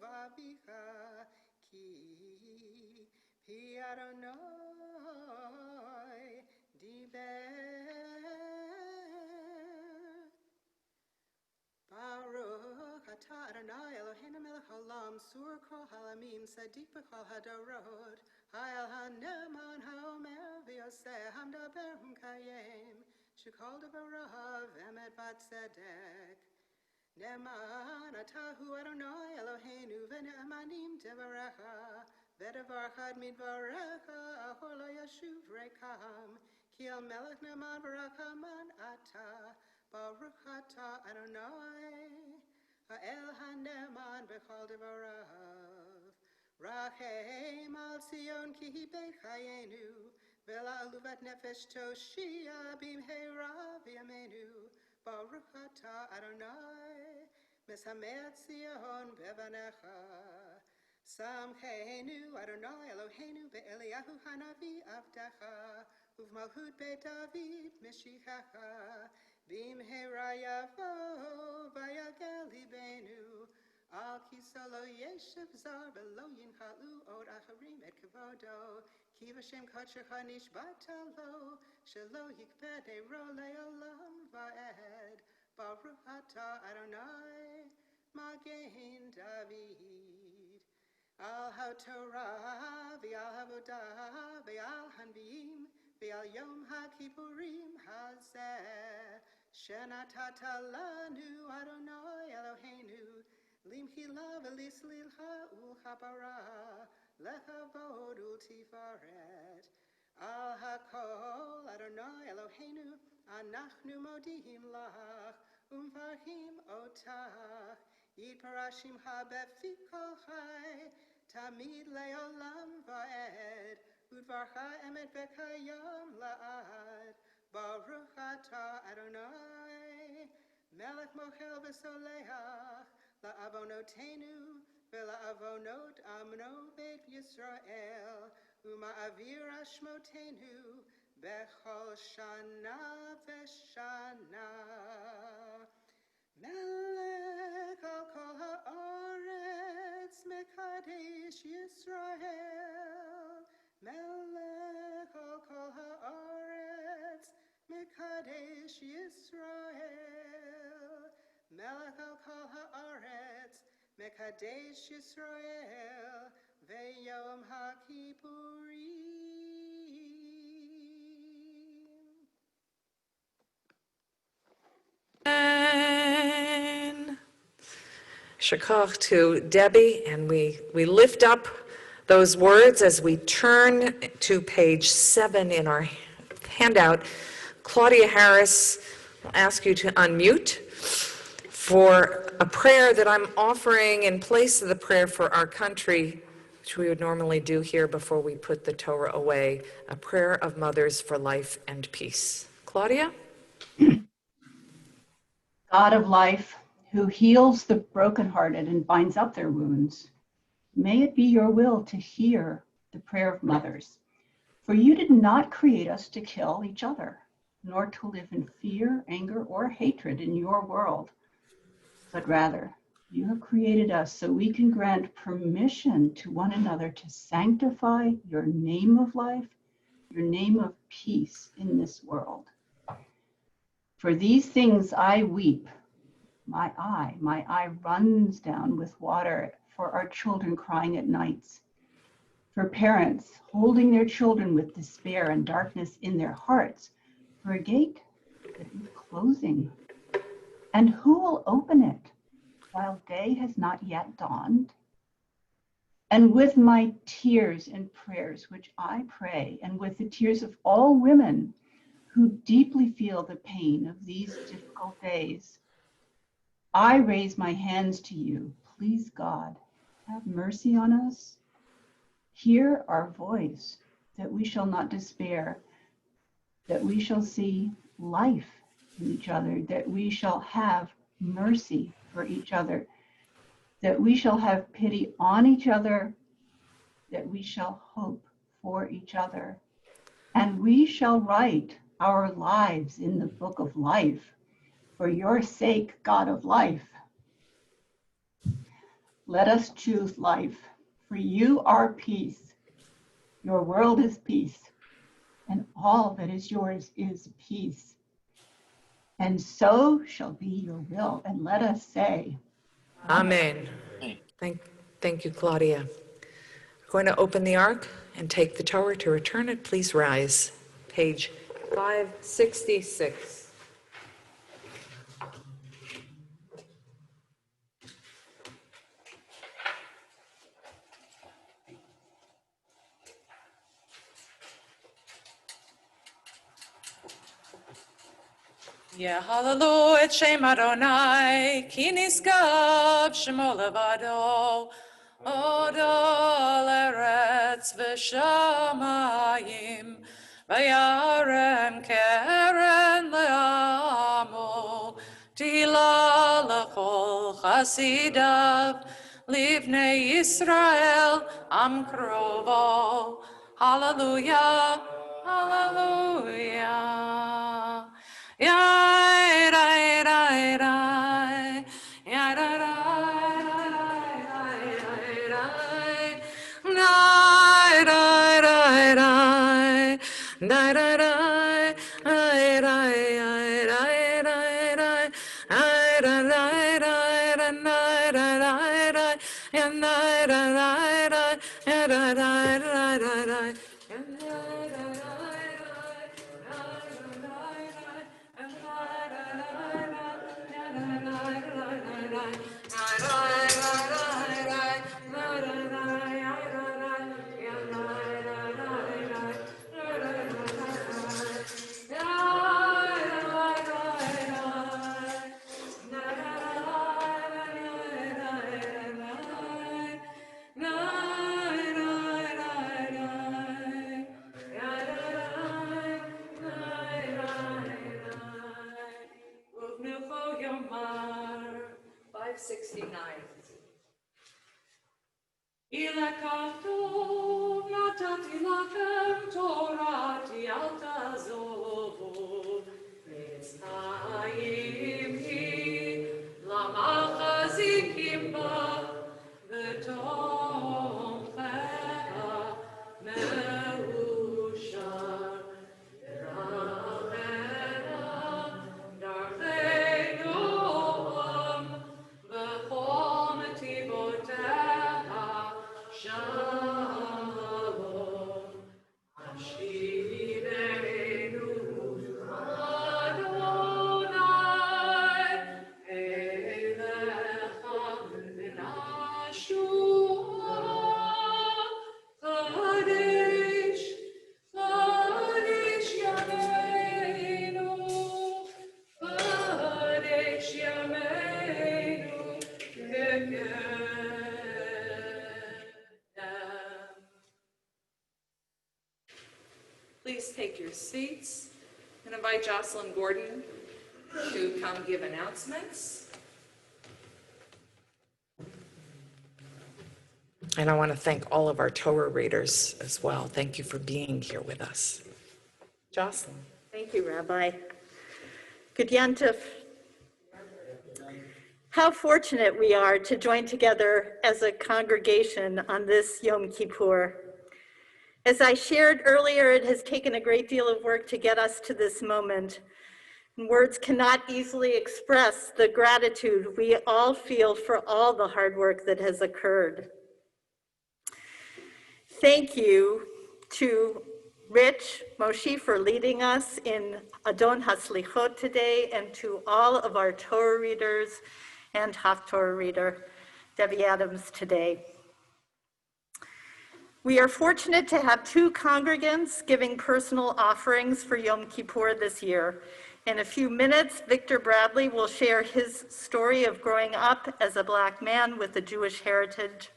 אביך כי פי אדוני דיבר. ברוך אתה אדוני אלוהינו מלך העולם סור כל העולמים צדיק בכל הדורות האל הנאמן האומר ועושה המדבר ומקיים שכל דבריו אמת וצדק. נאמן אתה הוא אדוני אלוהינו ונאמנים דבריך ודבר אחד מדבריך אחור לא ישוב ריקם כי אל מלך נאמן ורחמן אתה. ברוך אתה אדוני האל הנאמן בכל דבריו. רחם על ציון כי היא בית חיינו ולעלובת נפש תושיע במהרה בימינו. ברוך אתה אדוני משמח ציון בבניך. שמחנו אדוני אלוהינו באליהו הנביא עבדך ובמלכות בית דוד משיחך במהרה יבוא ויגע ליבנו על כיסא לא ישב זר ולא ינחלו עוד אחרים את כבודו כי בשם קודשך נשבעת לו, שלא יקפא דרו לעולם ועד. ברוך אתה אדוני, מגן דוד. על התורה ועל העבודה ועל הנביאים ועל יום הכיפורים הזה, שנתת לנו אדוני אלוהינו, למחילה ולסליחה ולכפרה, לכבוד ולתפארת. על הכל אדוני אלוהינו, אנחנו מודיעים לך ומברכים אותך. יתפרש שמך בפי כל חי, תמיד לעולם ועד, ודברך אמת וקיים לעד. ברוך אתה אדוני, מלך מוחל וסולח, לעוונותינו ולעוונות עמנו בית ישראל, ומעביר אשמותינו בכל שנה ושנה. מלך על כל הארץ, מקדש ישראל. מלך על כל הארץ, מקדש ישראל. מלך על כל הארץ, מקדש ישראל, ויום הכיפורים. And Shakach to Debbie, and we lift up those words as we turn to page 7 in our handout. Claudia Harris, I'll ask you to unmute for a prayer that I'm offering in place of the prayer for our country, which we would normally do here before we put the Torah away, a prayer of mothers for life and peace. Claudia? God of life, who heals the brokenhearted and binds up their wounds, may it be your will to hear the prayer of mothers. For you did not create us to kill each other, nor to live in fear, anger, or hatred in your world, but rather you have created us so we can grant permission to one another to sanctify your name of life, your name of peace in this world. For these things I weep. My eye runs down with water for our children crying at nights, for parents holding their children with despair and darkness in their hearts, for a gate that is closing. And who will open it while day has not yet dawned? And with my tears and prayers, which I pray, and with the tears of all women who deeply feel the pain of these difficult days, I raise my hands to you. Please, God, have mercy on us. Hear our voice, that we shall not despair, that we shall see life in each other, that we shall have mercy for each other, that we shall have pity on each other, that we shall hope for each other, and we shall write our lives in the book of life. For your sake, God of life, let us choose life. For you are peace. Your world is peace, and all that is yours is peace. And so shall be your will. And let us say, Amen. Thank you, Claudia. We're going to open the ark and take the Torah. To return it, please rise. Page 566. Yehalelu et Shem Adonai, ki niskab shemo levado, odol eretz v'shamayim, v'yarem keren le'amo, tila l'chol chasidav, livnei Yisrael, am krovo. Hallelujah, hallelujah. Yai, rai, rai, rai. Yai, rai, rai, rai, rai, rai, rai. Rai, rai, rai, rai. da da da, ay da ay da ay da ay da ay da da ay da ay da na da da ay da and da da ay da and da da ay da da da and da da ay Ilekachov natati lachem Torati al tazovu Mitzrayim hi lamachazikim ba v'tomchecha meushar Rachena darchei noam v'chom tivotecha Shalom, Ashivenu Adonai, Elecha v'nashua, Kadesh, Kadesh Yameinu, Kadesh Yameinu, Please take your seats and invite Jocelyn Gordon to come give announcements. And I want to thank all of our Torah readers as well. Thank you for being here with us. Jocelyn. Thank you, Rabbi. Good Yantif. How fortunate we are to join together as a congregation on this Yom Kippur. As I shared earlier, it has taken a great deal of work to get us to this moment. And words cannot easily express the gratitude we all feel for all the hard work that has occurred. Thank you to Rich Moshe for leading us in Adon HaSlichot today, and to all of our Torah readers and Haftorah reader, Debbie Adams, today. We are fortunate to have two congregants giving personal offerings for Yom Kippur this year. In a few minutes, Victor Bradley will share his story of growing up as a Black man with a Jewish heritage.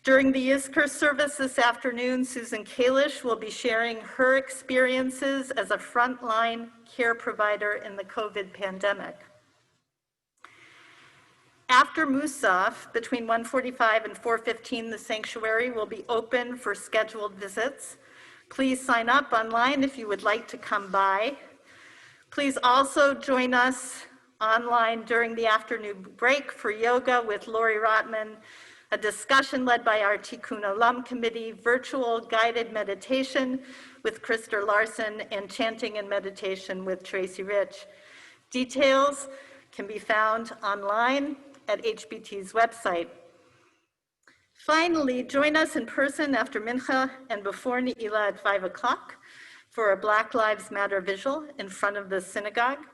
During the Yizkor service this afternoon, Susan Kalish will be sharing her experiences as a frontline care provider in the COVID pandemic. After Musaf, between 1:45 and 4:15, the sanctuary will be open for scheduled visits. Please sign up online if you would like to come by. Please also join us online during the afternoon break for yoga with Lori Rotman, a discussion led by our Tikkun Olam committee, virtual guided meditation with Krista Larson, and chanting and meditation with Tracy Rich. Details can be found online at HBT's website. Finally, join us in person after Mincha and before Ne'ilah at 5 o'clock for a Black Lives Matter visual in front of the synagogue.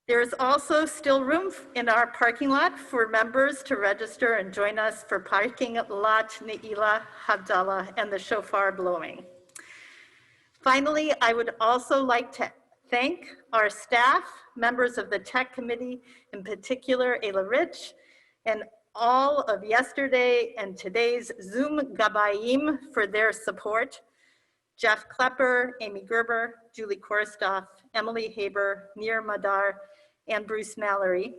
There is also still room in our parking lot for members to register and join us for parking lot Ne'ilah, Havdalah, and the shofar blowing. Finally, I would also like to thank our staff, members of the tech committee, in particular, Ayla Rich, and all of yesterday and today's Zoom Gabayim for their support. Jeff Klepper, Amy Gerber, Julie Korstoff, Emily Haber, Nir Madar, and Bruce Mallory.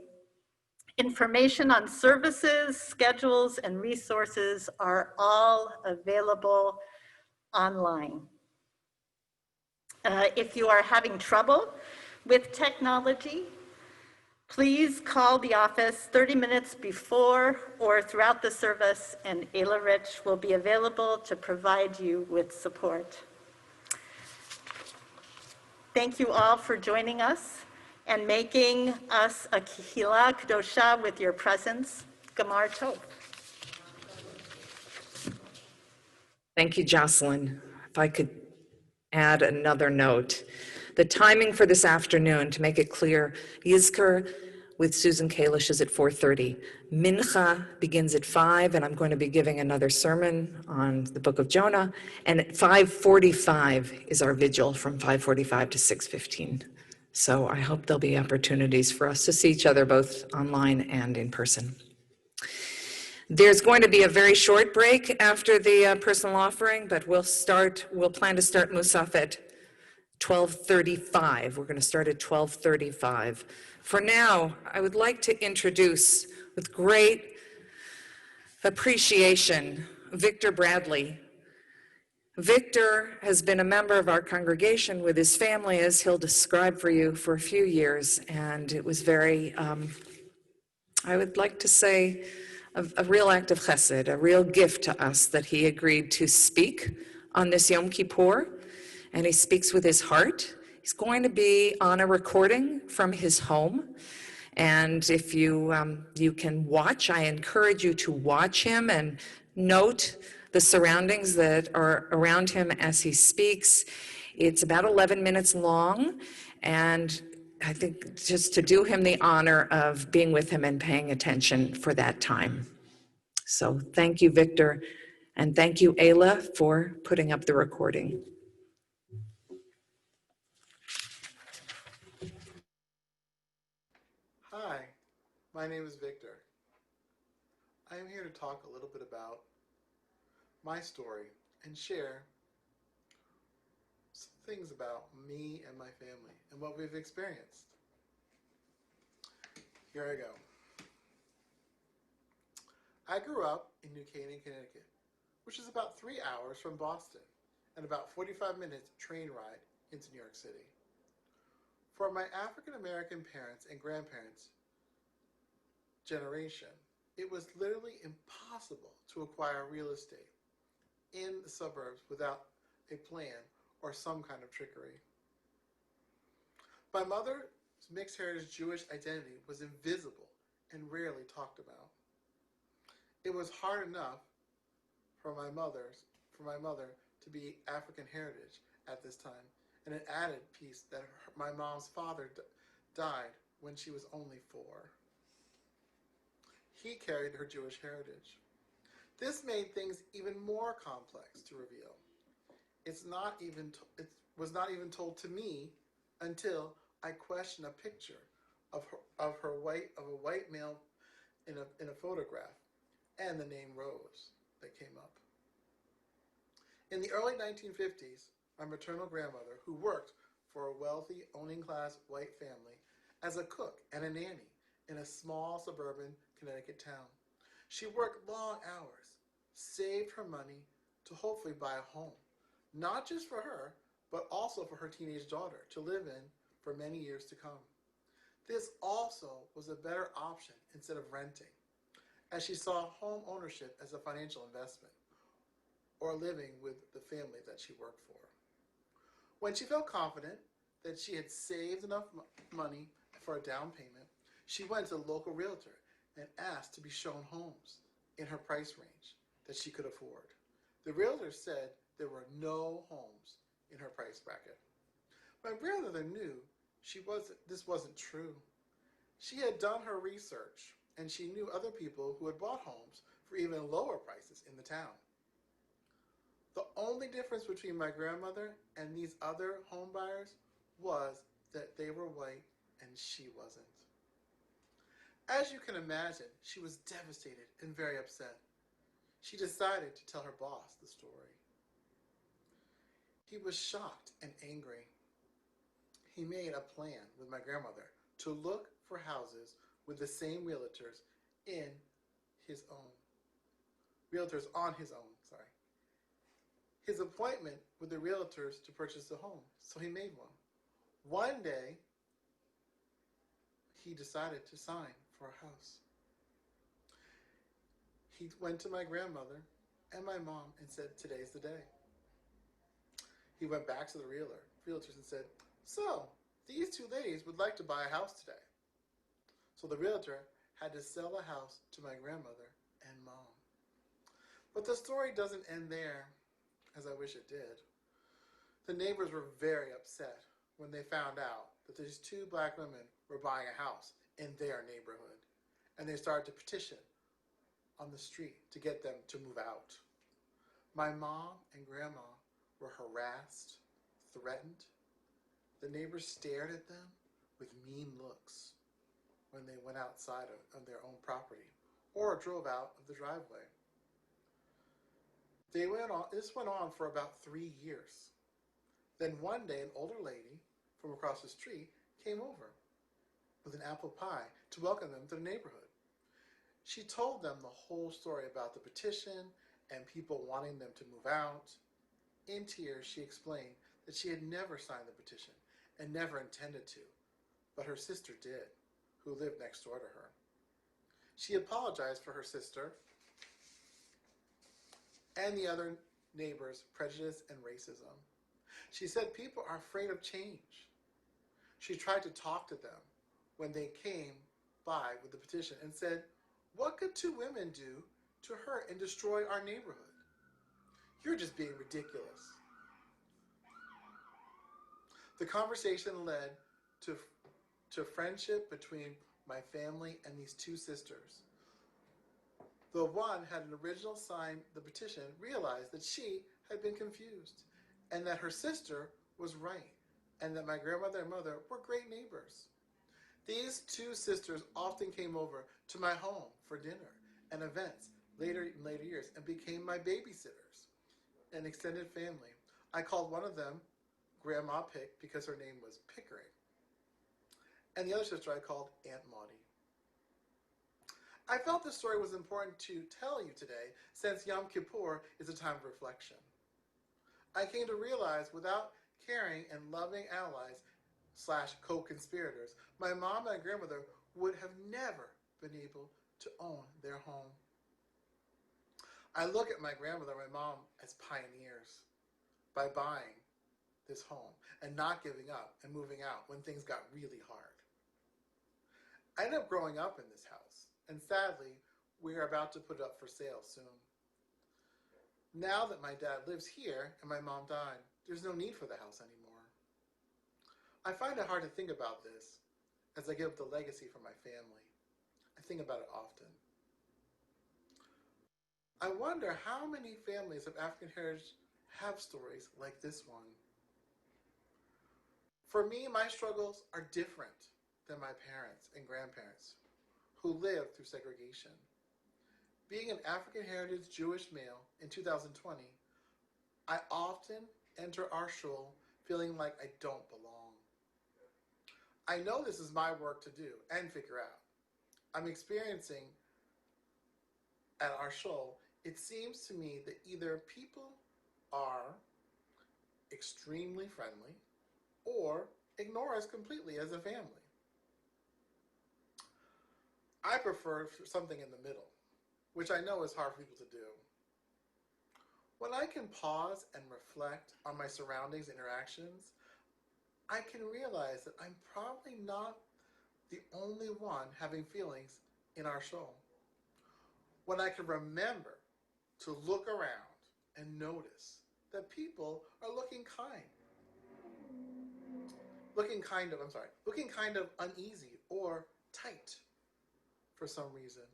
Information on services, schedules, and resources are all available online. If you are having trouble with technology, please call the office 30 minutes before or throughout the service, and Ayla Rich will be available to provide you with support. Thank you all for joining us and making us a Kehillah Kadosha with your presence. Gamar Tov. Thank you, Jocelyn. If I could add another note. The timing for this afternoon, to make it clear, Yizkor with Susan Kalish is at 4:30. Mincha begins at 5, and I'm going to be giving another sermon on the book of Jonah. And at 5:45 is our vigil from 5:45 to 6:15. So I hope there'll be opportunities for us to see each other both online and in person. There's going to be a very short break after the personal offering, but we'll plan to start Musaf at 12:35. We're going to start at 12:35. For now, I would like to introduce, with great appreciation, Victor Bradley. Victor has been a member of our congregation with his family, as he'll describe for you, for a few years, and it was very, I would like to say, a real act of chesed, a real gift to us that he agreed to speak on this Yom Kippur, and he speaks with his heart. He's going to be on a recording from his home, and if you can watch, I encourage you to watch him and note the surroundings that are around him as he speaks. It's about 11 minutes long, and I think just to do him the honor of being with him and paying attention for that time. So thank you, Victor, and thank you, Ayla, for putting up the recording. Hi, my name is Victor. I am here to talk a little bit about my story and share some things about me and my family and what we've experienced. Here I go. I grew up in New Canaan, Connecticut, which is about 3 hours from Boston and about 45 minutes train ride into New York City. For my African American parents and grandparents' generation, it was literally impossible to acquire real estate in the suburbs without a plan or some kind of trickery. My mother's mixed heritage Jewish identity was invisible and rarely talked about. It was hard enough for my mother to be African heritage at this time, and an added piece that my mom's father died when she was only 4. He carried her Jewish heritage. This made things even more complex to reveal. It was not even told to me until I questioned a picture of a white male in a photograph and the name Rose that came up. In the early 1950s, my maternal grandmother, who worked for a wealthy owning class white family as a cook and a nanny in a small suburban Connecticut town, she worked long hours, saved her money to hopefully buy a home, not just for her, but also for her teenage daughter to live in for many years to come. This also was a better option instead of renting, as she saw home ownership as a financial investment or living with the family that she worked for. When she felt confident that she had saved enough money for a down payment, she went to the local realtor and asked to be shown homes in her price range that she could afford. The realtor said there were no homes in her price bracket. My grandmother knew this wasn't true. She had done her research, and she knew other people who had bought homes for even lower prices in the town. The only difference between my grandmother and these other home buyers was that they were white and she wasn't. As you can imagine, she was devastated and very upset. She decided to tell her boss the story. He was shocked and angry. He made a plan with my grandmother to look for houses with the same realtors on his own. His appointment with the realtors to purchase a home, so he made one. One day, he decided to sign for a house. He went to my grandmother and my mom and said, "Today's the day." He went back to the realtors and said, So, these two ladies would like to buy a house today. So the realtor had to sell the house to my grandmother and mom. But the story doesn't end there, as I wish it did. The neighbors were very upset when they found out that these two black women were buying a house in their neighborhood. And they started to petition on the street to get them to move out. My mom and grandma were harassed, threatened. The neighbors stared at them with mean looks when they went outside of their own property or drove out of the driveway. This went on for about 3 years. Then one day, an older lady from across the street came over with an apple pie to welcome them to the neighborhood. She told them the whole story about the petition and people wanting them to move out. In tears, she explained that she had never signed the petition and never intended to, but her sister did, who lived next door to her. She apologized for her sister and the other neighbors' prejudice and racism. She said people are afraid of change. She tried to talk to them when they came by with the petition and said, "What could two women do to hurt and destroy our neighborhood? You're just being ridiculous." The conversation led to friendship between my family and these two sisters. The one had an original signed the petition, realized that she had been confused and that her sister was right and that my grandmother and mother were great neighbors. These two sisters often came over to my home for dinner and events in later years and became my babysitters and extended family. I called one of them Grandma Pick because her name was Pickering. And the other sister I called Aunt Maudie. I felt this story was important to tell you today since Yom Kippur is a time of reflection. I came to realize without caring and loving allies / co-conspirators, my mom and grandmother would have never been able to own their home. I look at my grandmother and my mom as pioneers by buying this home and not giving up and moving out when things got really hard. I ended up growing up in this house, and sadly, we are about to put it up for sale soon. Now that my dad lives here and my mom died, there's no need for the house anymore. I find it hard to think about this as I give up the legacy for my family. I think about it often. I wonder how many families of African heritage have stories like this one. For me, my struggles are different than my parents and grandparents who lived through segregation. Being an African heritage Jewish male in 2020, I often enter our shul feeling like I don't belong. I know this is my work to do and figure out. I'm experiencing at our shul, it seems to me that either people are extremely friendly or ignore us completely as a family. I prefer something in the middle, which I know is hard for people to do. When I can pause and reflect on my surroundings and interactions, I can realize that I'm probably not the only one having feelings in our shul. When I can remember to look around and notice that people are looking kind of uneasy or tight for some reason.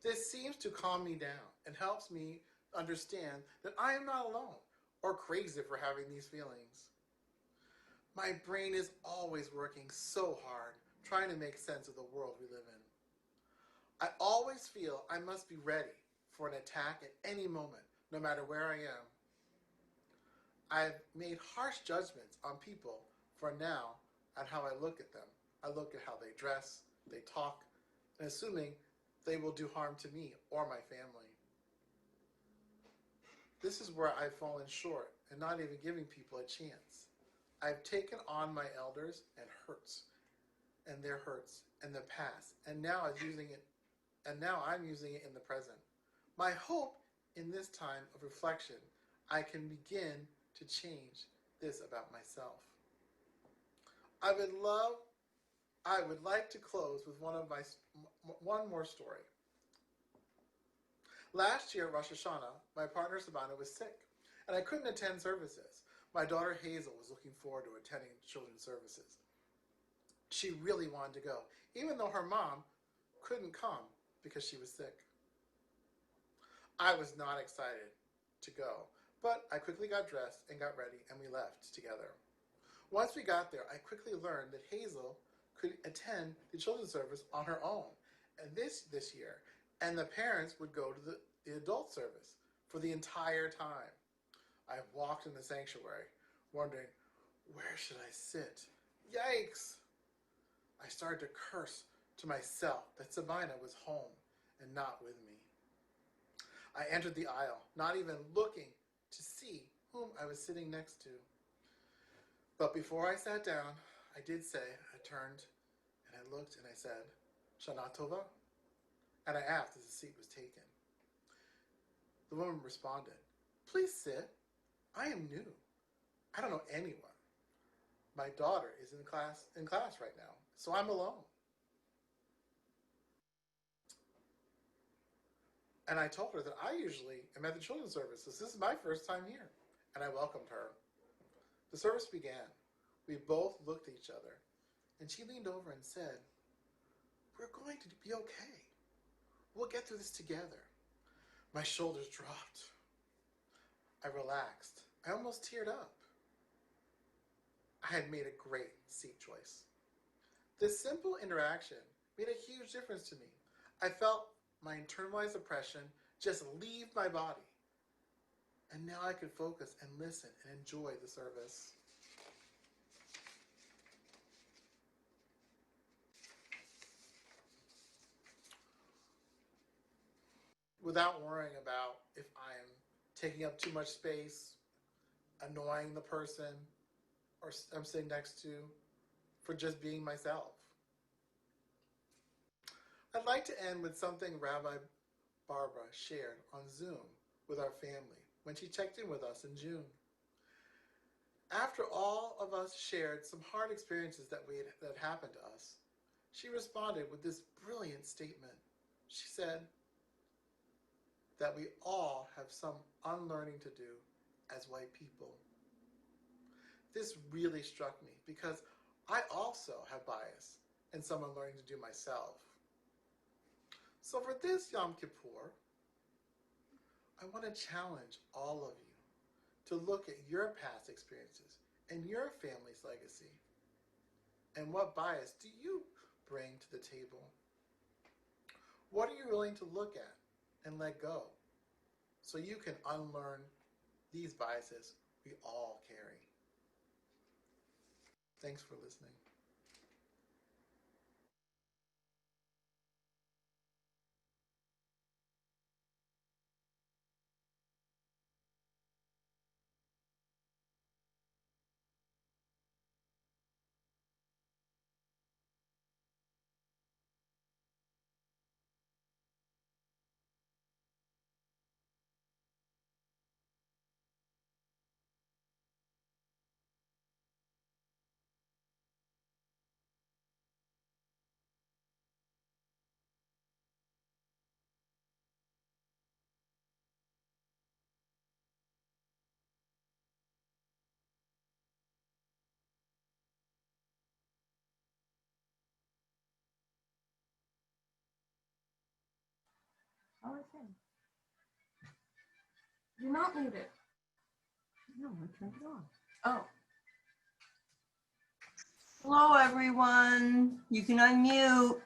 This seems to calm me down and helps me understand that I am not alone or crazy for having these feelings. My brain is always working so hard trying to make sense of the world we live in. I always feel I must be ready for an attack at any moment, no matter where I am. I've made harsh judgments on people for now on how I look at them. I look at how they dress, they talk, and assuming they will do harm to me or my family. This is where I've fallen short and not even giving people a chance. I've taken on my elders and their hurts in the past, and now I'm using it in the present. My hope in this time of reflection, I can begin to change this about myself. I would like to close with one more story. Last year at Rosh Hashanah, my partner Sabana was sick, and I couldn't attend services. My daughter Hazel was looking forward to attending children's services. She really wanted to go, even though her mom couldn't come because she was sick. I was not excited to go, but I quickly got dressed and got ready, and we left together. Once we got there, I quickly learned that Hazel could attend the children's service on her own, and this year, and the parents would go to the adult service for the entire time. I walked in the sanctuary, wondering, where should I sit? Yikes! I started to curse to myself that Sabina was home and not with me. I entered the aisle, not even looking to see whom I was sitting next to. But before I sat down, I did say, I turned and I looked and I said, Shana Tova? And I asked as the seat was taken. The woman responded, please sit. I am new. I don't know anyone. My daughter is in class right now, so I'm alone. And I told her that I usually am at the children's services. This is my first time here. And I welcomed her. The service began. We both looked at each other. And she leaned over and said, we're going to be okay. We'll get through this together. My shoulders dropped. I relaxed. I almost teared up. I had made a great seat choice. This simple interaction made a huge difference to me. I felt my internalized oppression just leave my body. And now I could focus and listen and enjoy the service. Without worrying about if I'm taking up too much space, annoying the person or I'm sitting next to, for just being myself. I'd like to end with something Rabbi Barbara shared on Zoom with our family when she checked in with us in June. After all of us shared some hard experiences that happened to us, she responded with this brilliant statement. She said that we all have some unlearning to do as white people. This really struck me because I also have bias and some unlearning to do myself. So for this Yom Kippur, I want to challenge all of you to look at your past experiences and your family's legacy. And what bias do you bring to the table? What are you willing to look at and let go so you can unlearn these biases we all carry? Thanks for listening. Oh, I see. Do not leave it. No, I turned it on. Oh. Hello, everyone. You can unmute.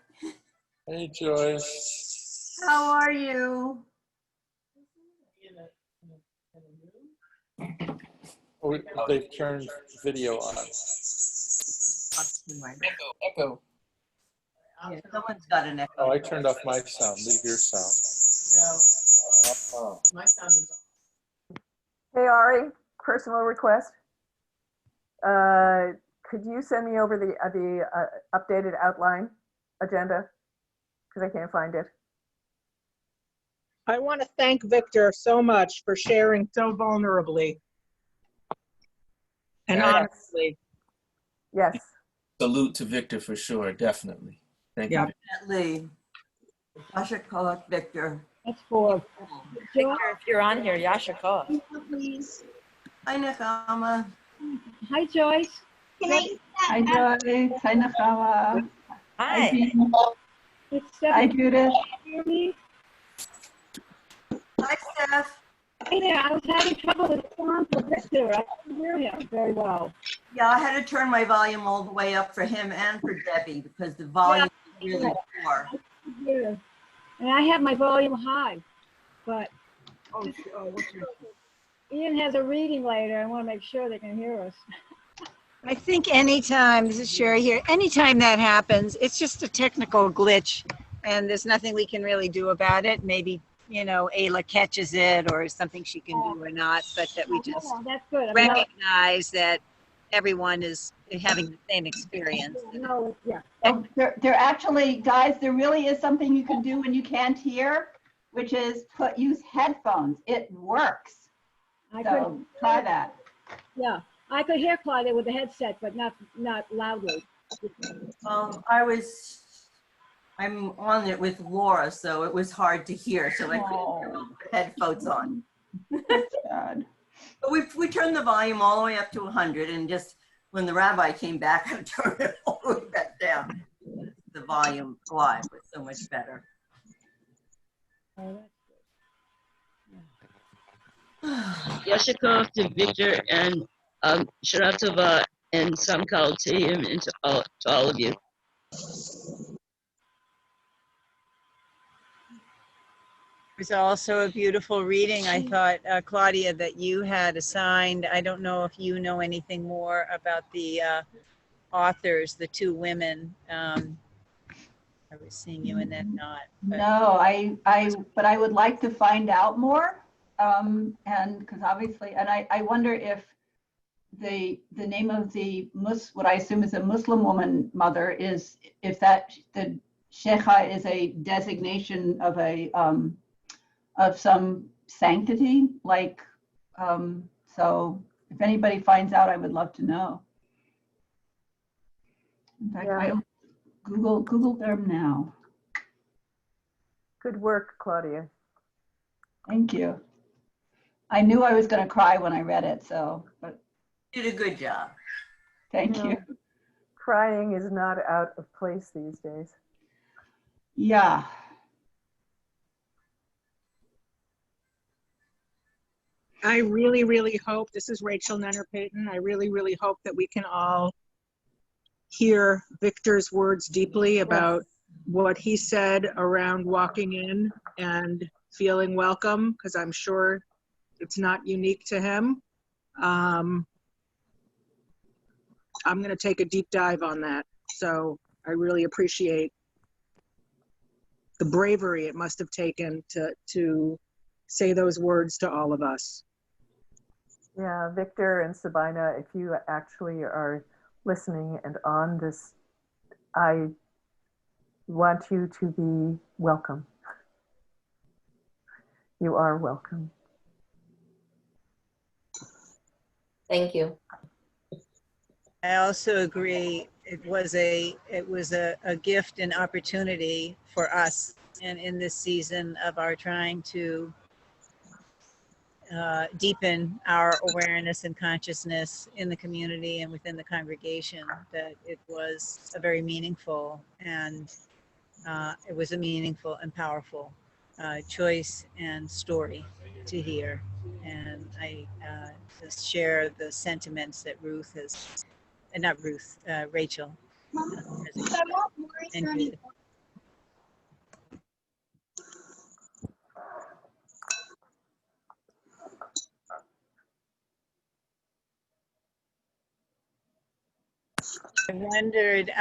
Hey, Joyce. How are you? Oh, they've turned video on. Echo. Yeah, someone's got an echo. Oh, I turned off my sound. Leave your sound. No. My sound is off. Hey, Ari, personal request. Could you send me over the updated outline agenda? Because I can't find it. I want to thank Victor so much for sharing so vulnerably and Yes. honestly. Yes, salute to Victor for sure, definitely. Thank you. Victor. Definitely. Yasha Koach, Victor. That's for Victor, if you're on here, Yasha Koach. Please. Hi, Nechama. Hi, Joyce. Hi, Joyce. Hi, Nechama. Hi. Jean. It's Hi, Stephanie. Judith. Hear me? Hi, Steph. Hey there, I was having trouble with the sound for Victor. I couldn't hear him very well. Yeah, I had to turn my volume all the way up for him and for Debbie because the volume is really poor. Yeah. And I have my volume high, but Ian has a reading later. I want to make sure they can hear us. I think anytime, this is Sherry here, anytime that happens, it's just a technical glitch and there's nothing we can really do about it. Maybe, you know, Ayla catches it or something she can do or not, but that we just That's good. I mean, recognize that everyone is having the same experience. no, yeah. Oh, there actually, guys, there really is something you can do when you can't hear, which is use headphones. It works. So try that. Yeah, I could hear Claudia with the headset, but not loudly. I'm on it with Laura, so it was hard to hear, so I couldn't put headphones on. That's bad. But we turned the volume all the way up to 100, and just when the rabbi came back, I turned it all the way back down. The volume live was so much better. Yashikov to Victor and Shana Tova and Samkal to him and to all of you. It was also a beautiful reading. I thought, Claudia, that you had assigned. I don't know if you know anything more about the authors, the two women. I was seeing you in that knot. But. No, but I would like to find out more. And because obviously, and I wonder if the name of the what I assume is a Muslim woman mother is, if that the Sheikha is a designation of a of some sanctity, like so if anybody finds out, I would love to know. In fact, I Google them now. Good work, Claudia. Thank you. I knew I was going to cry when I read it, so. But you did a good job. Thank you. Crying is not out of place these days. Yeah. I really, really hope, this is Rachel Nenner Payton, I really, really hope that we can all hear Victor's words deeply about what he said around walking in and feeling welcome, because I'm sure it's not unique to him. I'm going to take a deep dive on that. So I really appreciate the bravery it must have taken to say those words to all of us. Yeah, Victor and Sabina, if you actually are listening and on this, I want you to be welcome. You are welcome. Thank you. I also agree. It was a gift and opportunity for us, and in this season of our trying to deepen our awareness and consciousness in the community and within the congregation, that it was a very meaningful and it was a meaningful and powerful choice and story to hear. And I just share the sentiments that Ruth has, not Ruth, Rachel. And Judith. I wondered,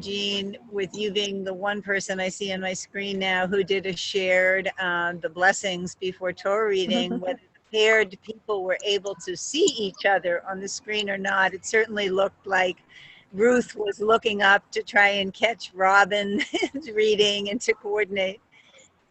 Jean, with you being the one person I see on my screen now who did a shared the blessings before Torah reading, whether the paired people were able to see each other on the screen or not. It certainly looked like Ruth was looking up to try and catch Robin's reading and to coordinate.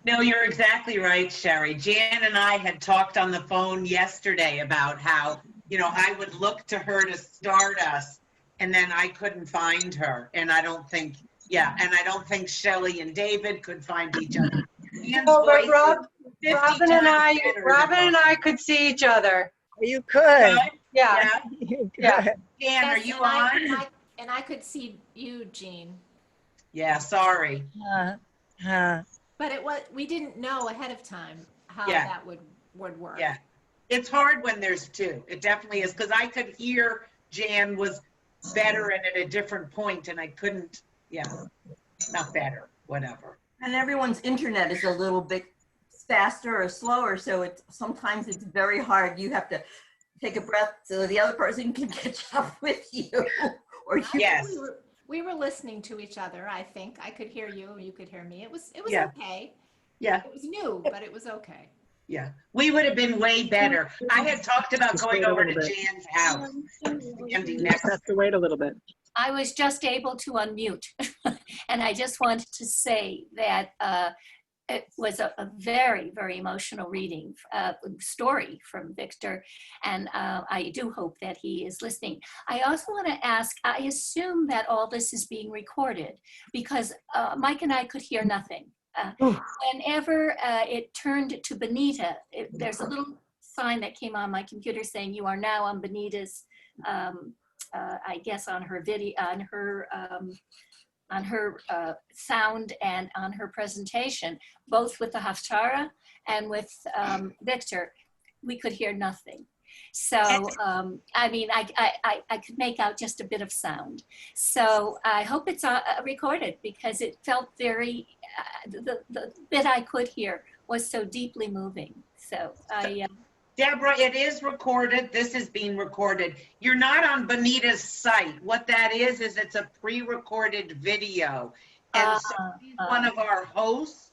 No, you're exactly right, Sherry. Jan and I had talked on the phone yesterday about how, you know, I would look to her to start us and then I couldn't find her. And I don't think, and I don't think Shelley and David could find each other. Ian's No, but voice is 50 Robin and times better than mine. could see each other. You could. Yeah. You Yeah. could. Jan, are Yes, you and I, on? and I, and I could see you, Jean. Yeah, sorry. But we didn't know ahead of time how Yeah. that would work. Yeah. It's hard when there's two. It definitely is, because I could hear Jan was better and at a different point, and I couldn't, not better, whatever. And everyone's internet is a little bit faster or slower, so sometimes it's very hard. You have to take a breath so the other person can catch up with you. Or Yes. We were listening to each other. I think I could hear you, you could hear me. It was okay. Yeah. It was new, but it was okay. Yeah, we would have been way better. I had talked about going over to Jan's house. Standing next. Have to wait a little bit. I was just able to unmute. And I just wanted to say that it was a very, very emotional reading, story from Victor. And I do hope that he is listening. I also want to ask, I assume that all this is being recorded because Mike and I could hear nothing. Whenever it turned to Benita, there's a little sign that came on my computer saying you are now on Benita's, I guess on her video, on her sound and on her presentation, both with the Haftarah and with Victor. We could hear nothing. So, I mean, I could make out just a bit of sound. So I hope it's recorded because it felt very, the bit I could hear was so deeply moving. So Deborah, it is recorded. This is being recorded. You're not on Benita's site. What that is it's a pre-recorded video. And so she's one of our hosts.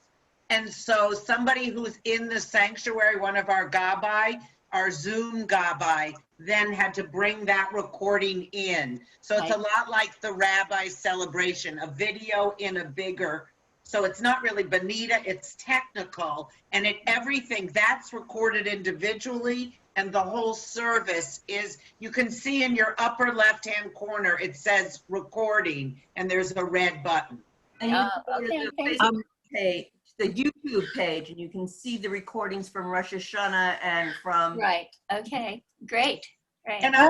And so somebody who's in the sanctuary, one of our Gabbai, our Zoom Gabbai, then had to bring that recording in. So it's a lot like the rabbi celebration, a video in a bigger. So it's not really Benita, it's technical, and everything that's recorded individually, and the whole service is, you can see in your upper left-hand corner, it says recording, and there's a red button. And you can go to the Facebook page, the YouTube page, and you can see the recordings from Rosh Hashanah and from. Right. Okay. Great. Right. And I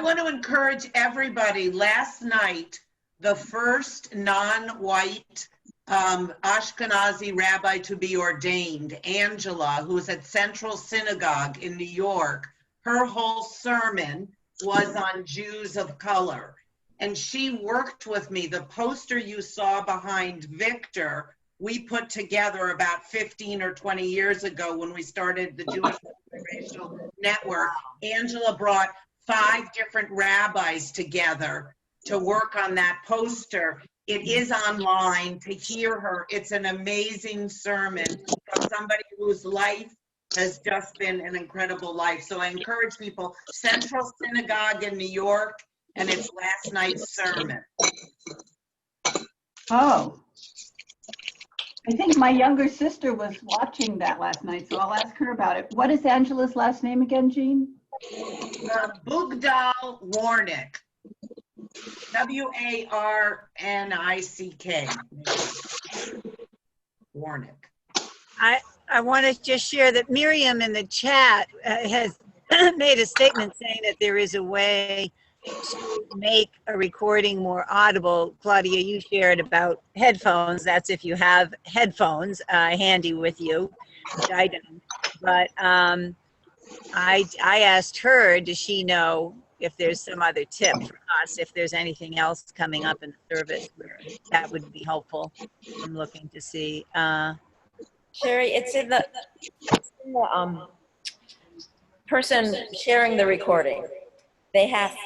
want to encourage everybody. Last night, the first non-white Ashkenazi rabbi to be ordained, Angela, who's at Central Synagogue in New York, her whole sermon was on Jews of color. And she worked with me. The poster you saw behind Victor, we put together about 15 or 20 years ago when we started the Jewish Racial Network. Angela brought 5 different rabbis together to work on that poster. It is online to hear her. It's an amazing sermon from somebody whose life has just been an incredible life. So I encourage people, Central Synagogue in New York, and it's last night's sermon. Oh. I think my younger sister was watching that last night, so I'll ask her about it. What is Angela's last name again, Jean? Bugdal Warnick. W-A-R-N-I-C-K. Warnick. I want to just share that Miriam in the chat has made a statement saying that there is a way to make a recording more audible. Claudia, you shared about headphones. That's if you have headphones handy with you, which I don't. But I asked her, does she know if there's some other tip for us, if there's anything else coming up in the service where that would be helpful? I'm looking to see. Sherry, it's in the person sharing the recording. They have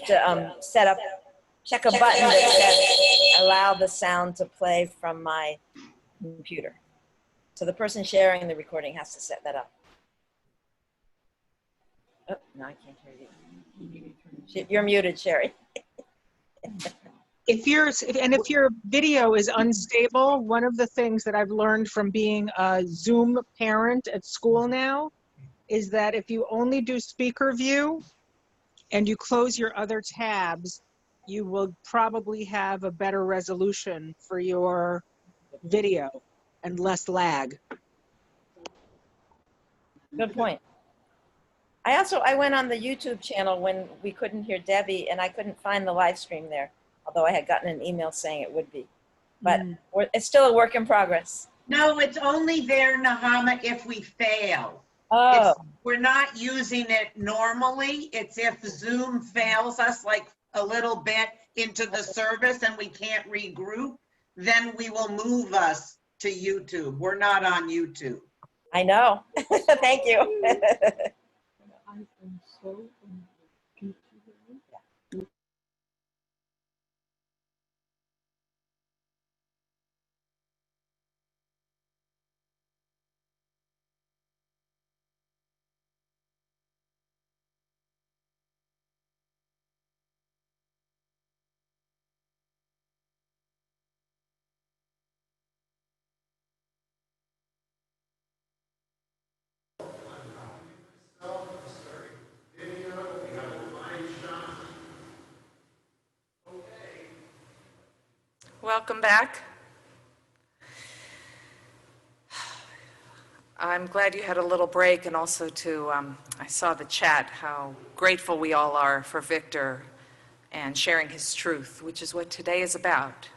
to check a button that says allow the sound to play from my computer. So the person sharing the recording has to set that up. Oh, no, I can't hear you. You're muted, Sherry. If your video is unstable, one of the things that I've learned from being a Zoom parent at school now is that if you only do speaker view, and you close your other tabs, you will probably have a better resolution for your video and less lag. Good point. I went on the YouTube channel when we couldn't hear Debbie, and I couldn't find the live stream there, although I had gotten an email saying it would be. But it's still a work in progress. No, it's only there, Nahama, if we fail. Oh. We're not using it normally. It's if Zoom fails us like a little bit into the service and we can't regroup, then we will move us to YouTube. We're not on YouTube. I know. Thank you. Welcome back. I'm glad you had a little break, and also I saw the chat, how grateful we all are for Victor and sharing his truth, which is what today is about.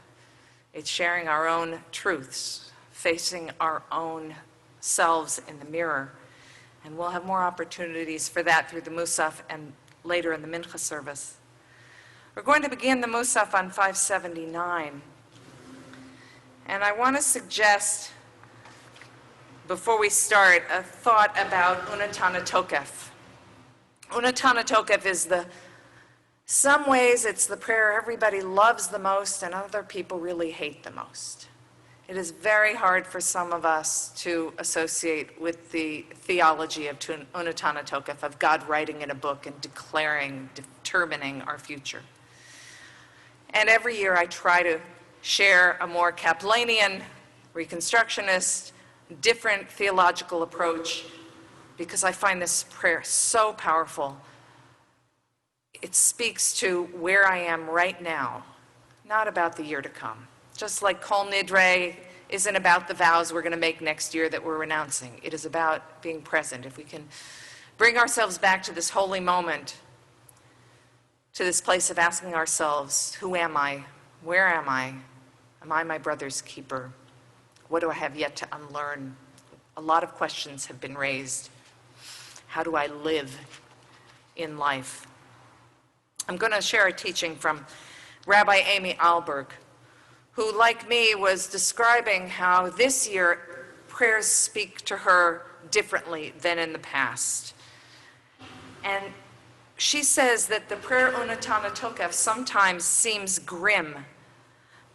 It's sharing our own truths, facing our own selves in the mirror. And we'll have more opportunities for that through the Musaf and later in the Mincha service. We're going to begin the Musaf on 579. And I want to suggest, before we start, a thought about Unatana Tokef. Unatana Tokef is some ways it's the prayer everybody loves the most and other people really hate the most. It is very hard for some of us to associate with the theology of Unatana Tokef, of God writing in a book and determining our future. And every year I try to share a more Kaplanian, Reconstructionist, different theological approach, because I find this prayer so powerful. It speaks to where I am right now, not about the year to come. Just like Kol Nidre isn't about the vows we're going to make next year that we're renouncing. It is about being present. If we can bring ourselves back to this holy moment, to this place of asking ourselves, who am I? Where am I? Am I my brother's keeper? What do I have yet to unlearn? A lot of questions have been raised. How do I live in life? I'm going to share a teaching from Rabbi Amy Alberg, who, like me, was describing how this year prayers speak to her differently than in the past. And she says that the prayer Unatana Tokef sometimes seems grim,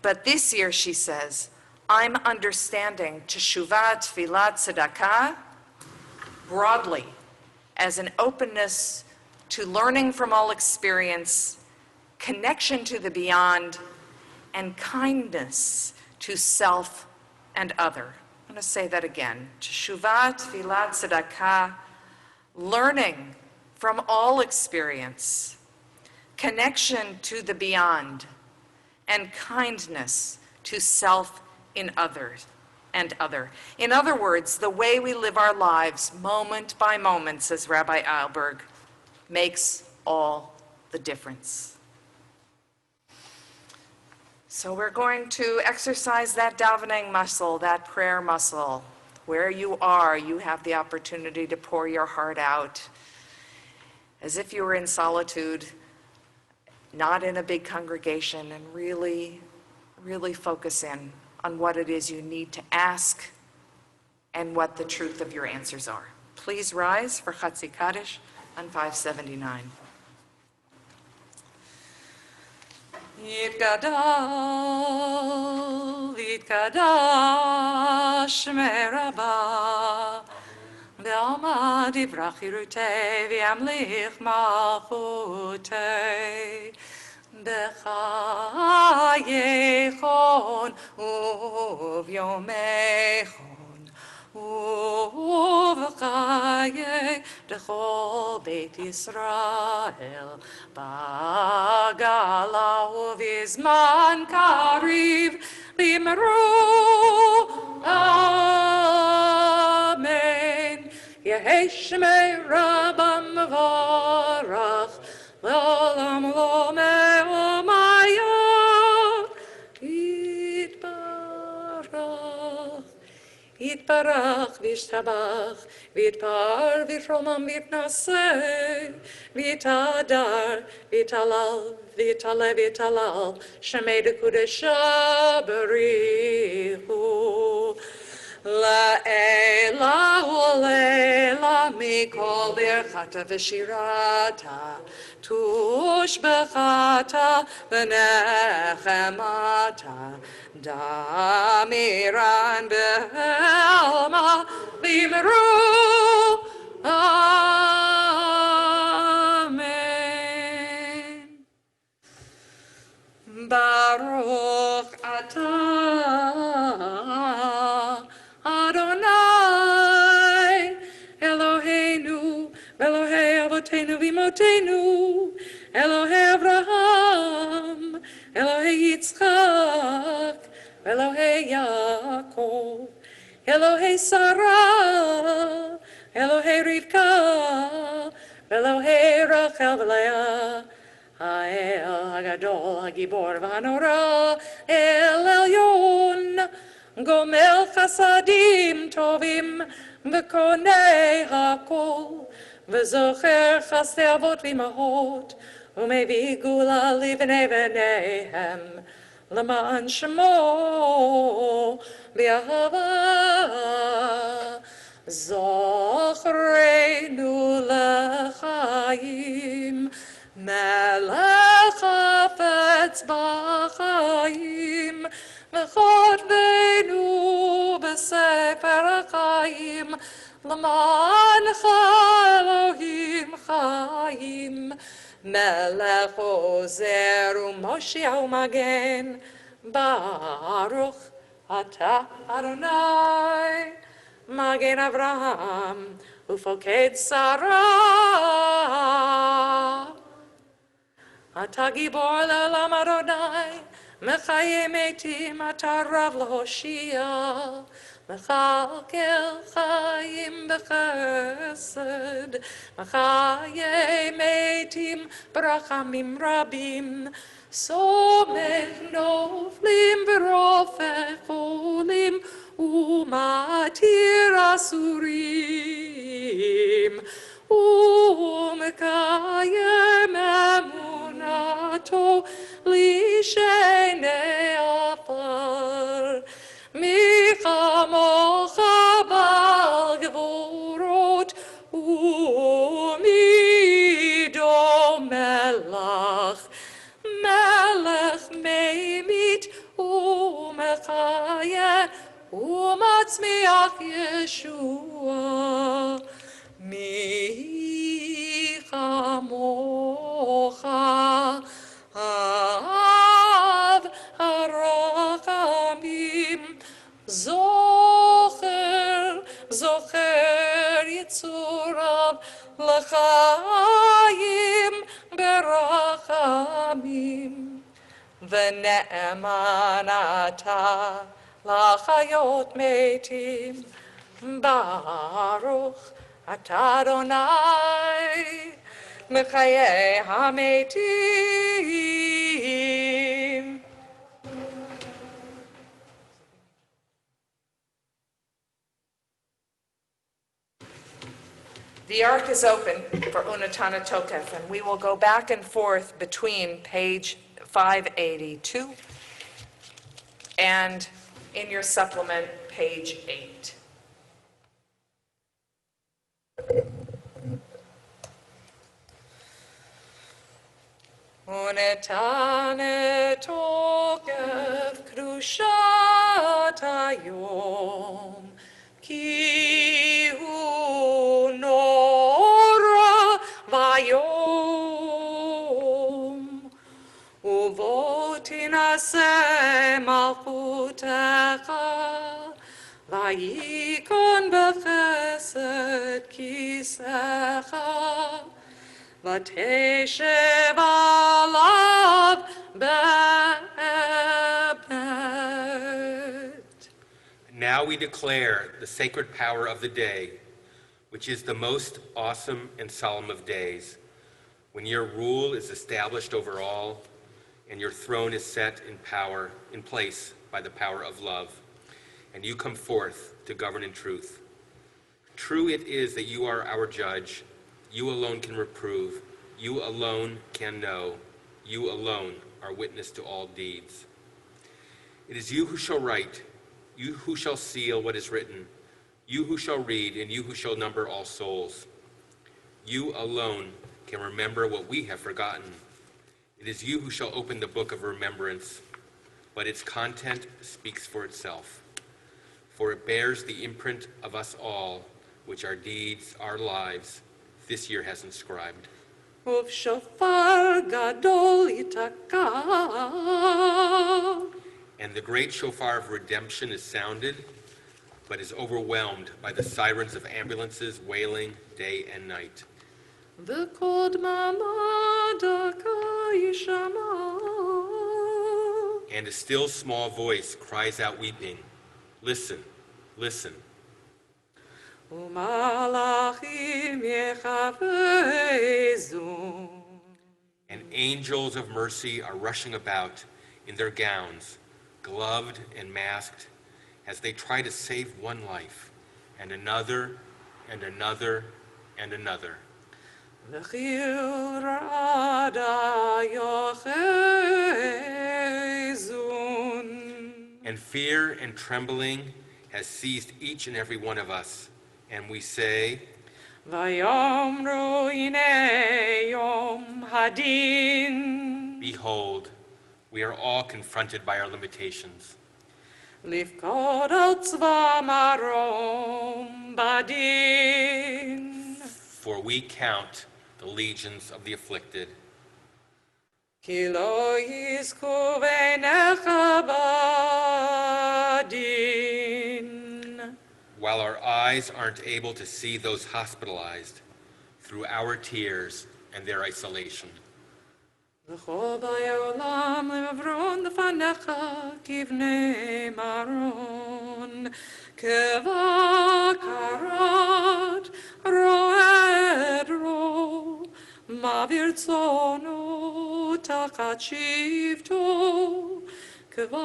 but this year, she says, I'm understanding Teshuvah, Tfilah, Tzedakah broadly as an openness to learning from all experience, connection to the beyond, and kindness to self and other. I'm going to say that again. Teshuvah, Tfilah, Tzedakah, learning from all experience, connection to the beyond, and kindness to self in others and other. In other words, the way we live our lives moment by moment, says Rabbi Alberg, makes all the difference. So we're going to exercise that davening muscle, that prayer muscle. Where you are, you have the opportunity to pour your heart out as if you were in solitude, not in a big congregation, and really, really focus in on what it is you need to ask and what the truth of your answers are. Please rise for Chatzi Kaddish on 579. Yitgadal, Yitkadash Merabah, Ve'alma divrach yirutei, Ve'amlich malchutei, B'chayechon uvyomechon, Uv'chayei dechol Beit Yisrael, Bagala uvizman kariv limru. Amen. Yehi shmei Rabbam varach l'olam lo me'omaya yitbarach. Yitbarach v'yishtabach v'yitpar v'yithromam v'yitnaseh v'yitadar v'yitalal v'yitale v'yitalal shemei dekudesha berichu. La'ela u'leila mikol birchata v'shirata tushbechata v'nechemata damiran behelma limru. Amen. Baruch atah Adonai Eloheinu Elohei Avotenu Vimotenu Elohei Avraham Elohei Yitzchak Elohei Yaakov Elohei Sarah Elohei Rivka Elohei Rachel v'Leah Ha'el Hagadol Hagibor v'Hanora El Elyon Gomel Chasadim Tovim V'Konei Hakol V'Zocher Chasdei Avot V'Imahot U'Mevi Gula Livnei V'Neihem L'Ma'an Shemo B'Ahava Zochreinu L'Chaim Melech Hafetz B'Chaim V'chodvenu b'Sefer HaChaim L'mancha Elohim Chaim Melech Ozer u'Moshiach u'Magen Baruch Atah Adonai Magen Avraham Ufoked Sarah Ata gibor le'olam Adonai Mechaye metim ata rav l'hoshia Mechalkel chayim b'chesed Mechaye metim b'rachamim rabim Somech noflim v'rofech olim Umatir asurim Umekayem emunato Lishenei afar Michamocha bal gvorot Umido melach Melech meimit Umechayeh Umatzmiach Yeshua Mi chamocha Av harachamim Zocher Yitzurav L'chaim berachamim V'ne'eman ata L'chayot metim Baruch atah Adonai Mechayeh hametim. The ark is open for Unatana Tokef, and we will go back and forth between page 582 and in your supplement, page 8. Unetane tokef krushat hayom ki hu nora vayom uvo tinaseh malchutecha vayikon bechesed kisecha ותשב עליו באמת. Now we declare the sacred power of the day, which is the most awesome and solemn of days, when your rule is established over all, and your throne is set in place by the power of love, and you come forth to govern in truth. True it is that you are our judge, you alone can reprove, you alone can know, you alone are witness to all deeds. It is you who shall write, you who shall seal what is written, you who shall read, and you who shall number all souls. You alone can remember what we have forgotten. It is you who shall open the book of remembrance, but its content speaks for itself. For it bears the imprint of us all, which our deeds, our lives, this year has inscribed. ובשופר גדול ייתקע. And the great shofar of redemption is sounded, but is overwhelmed by the sirens of ambulances wailing day and night. וקול דממה דקה יישמע. And a still small voice cries out weeping, listen, listen. ומלאכים יחפזו. And angels of mercy are rushing about in their gowns, gloved and masked, as they try to save one life, and another, and another, and another. וחיל רעדה יאחזון. And fear and trembling has seized each and every one of us, and we say, ויאמרו הנה יום הדין. behold, we are all confronted by our limitations. לפקוד על צבא מרום בדין. For we count the legions of the afflicted. כי לא יזכו בעיניך בדין. While our eyes aren't able to see those hospitalized through our tears and their isolation. וכל באי העולם למברון לפניך כבני מרון, כבקרת רועד רו, מעביר צאנו תחת שבטו, כבקרת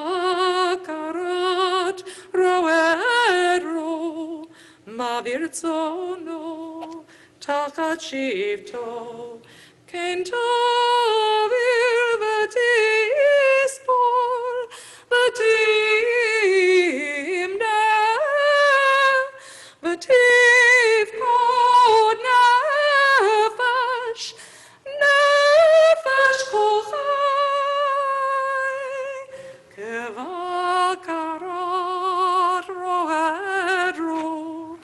רועד רו, מעביר צאנו תחת שבטו. כן תעביר ותספור ותמנה ותפקוד נפש כל חי כבקרת רועד רו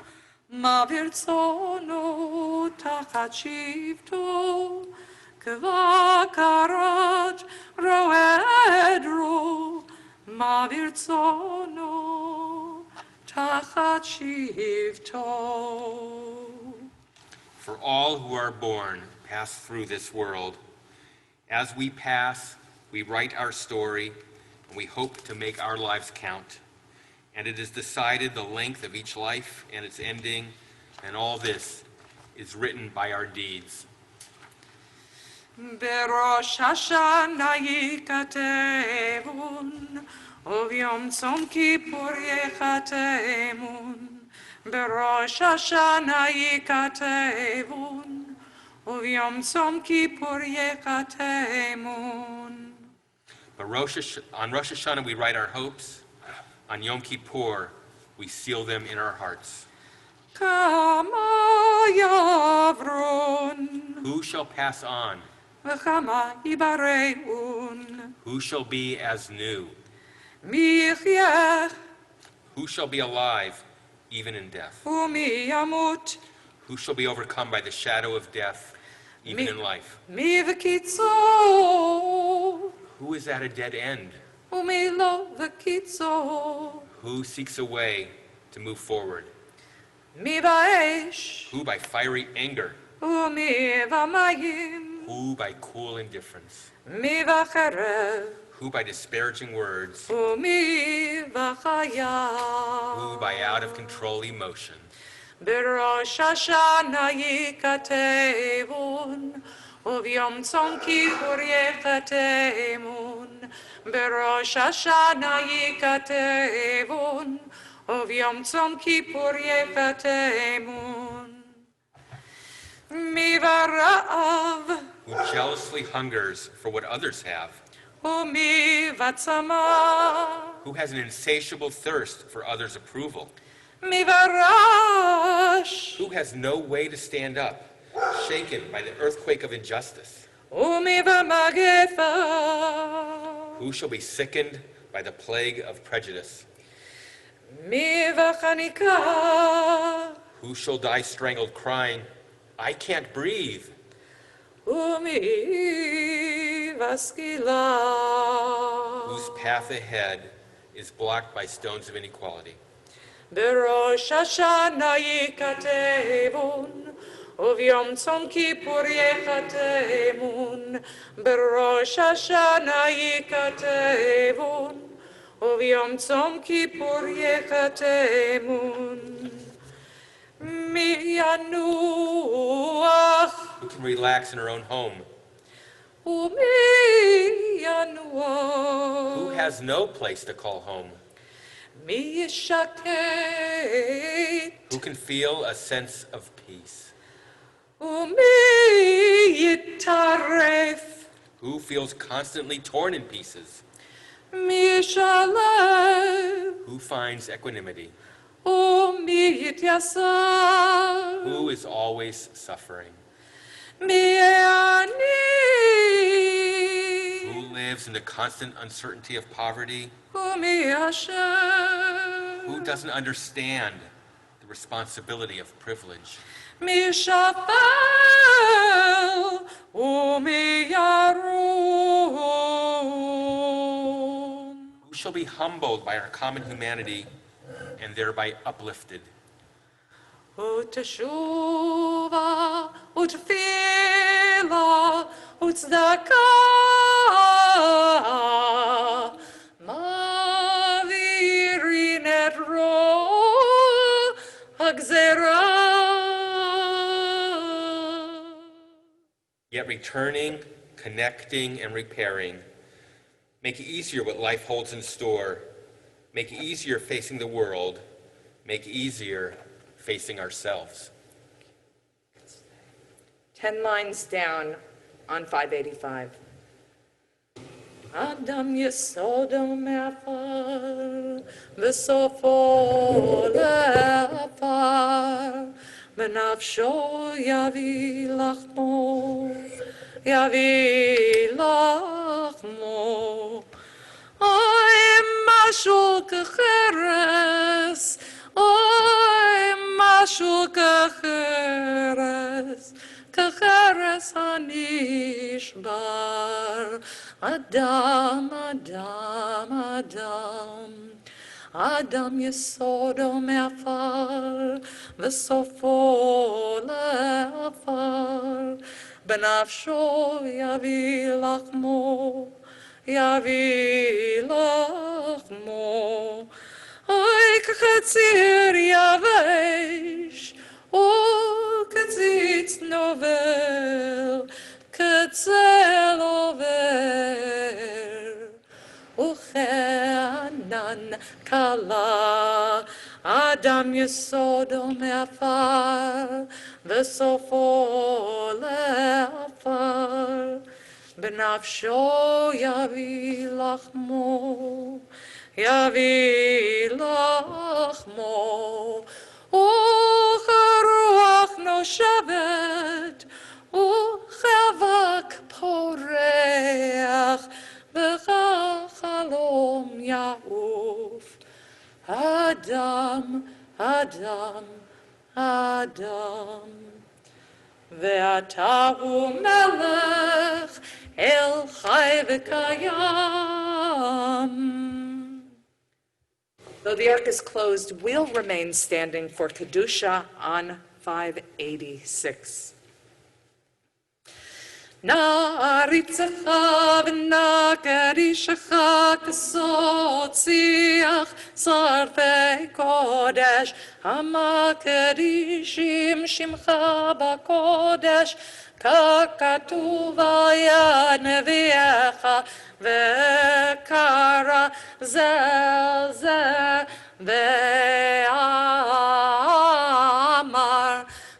מעביר צאנו תחת שבטו כבקרת רועד רו מעביר צאנו תחת שבטו. For all who are born pass through this world. As we pass, we write our story, and we hope to make our lives count. And it is decided the length of each life and its ending, and all this is written by our deeds. בראש השנה ייכתבון, וביום צום כיפור ייחתמון. בראש השנה ייכתבון, וביום צום כיפור ייחתמון. But on Rosh Hashanah, we write our hopes. On Yom Kippur, we seal them in our hearts. כמה יעברון, Who shall pass on? וכמה יבראון. Who shall be as new? מי יחיה, Who shall be alive, even in death? ומי ימות. Who shall be overcome by the shadow of death, even in life? מי וקיצור, Who is at a dead end? ומי לא וקיצור. Who seeks a way to move forward? מי באש, Who by fiery anger? ומי במים, Who by cool indifference? מי בחרב, Who by disparaging words? ומי בחיה. Who by out of control emotion? בראש השנה ייכתבון, וביום צום כיפור ייכתבון. בראש השנה ייכתבון, וביום צום כיפור ייכתבון. מי ברעב, Who jealously hungers for what others have? ומי בצמא, Who has an insatiable thirst for others' approval? מי ברעש, Who has no way to stand up, shaken by the earthquake of injustice? ומי במגפה. Who shall be sickened by the plague of prejudice? מי בחניקה, Who shall die strangled, crying, I can't breathe? ומי בסקילה. Whose path ahead is blocked by stones of inequality? בראש השנה ייכתבון, וביום צום כיפור ייכתבון. בראש השנה ייכתבון, וביום צום כיפור ייכתבון. מי ינוח, Who can relax in her own home? ומי ינוח. Who has no place to call home? מי ישקט, Who can feel a sense of peace? ומי יטרף. Who feels constantly torn in pieces? מי ישלב, Who finds equanimity? ומי יתייסר. Who is always suffering? מי יעני, Who lives in the constant uncertainty of poverty? ומי ישב. Who doesn't understand the responsibility of privilege? מי ישפל, ומי ירום. Who shall be humbled by our common humanity and thereby uplifted? ותשובה, ותפילה, וצדקה, מעבירין את רוע הגזרה. Yet returning, connecting, and repairing make easier what life holds in store, make easier facing the world, make easier facing ourselves. 10 lines down on 585. אדם יסודו מעפר, וסופו לעפר, בנפשו יביא לחמו, יביא לחמו. אוי משהו כחרס, אוי משהו כחרס, כחרס הנשבר. אדם, אדם, אדם, אדם יסודו מעפר, וסופו לעפר, בנפשו יביא לחמו, יביא לחמו. אוי כחציר יבש, וכציץ נובר, כצל עובר, וכענן קלה. אדם יסודו מעפר, וסופו לעפר, בנפשו יביא לחמו, יביא לחמו. וכרוח נושבת, וכאבק פורח, וכחלום יעוף. אדם, אדם, אדם, ואתה הוא מלך אל חי וקיים. Though the ark is closed, we'll remain standing for Kedusha on 586. נעריצך ונקדישך כסות שיח שרפי קודש, המקדישים שמך בקודש, ככתוב על יד נביאך, וקרא זה אל זה, ואמר,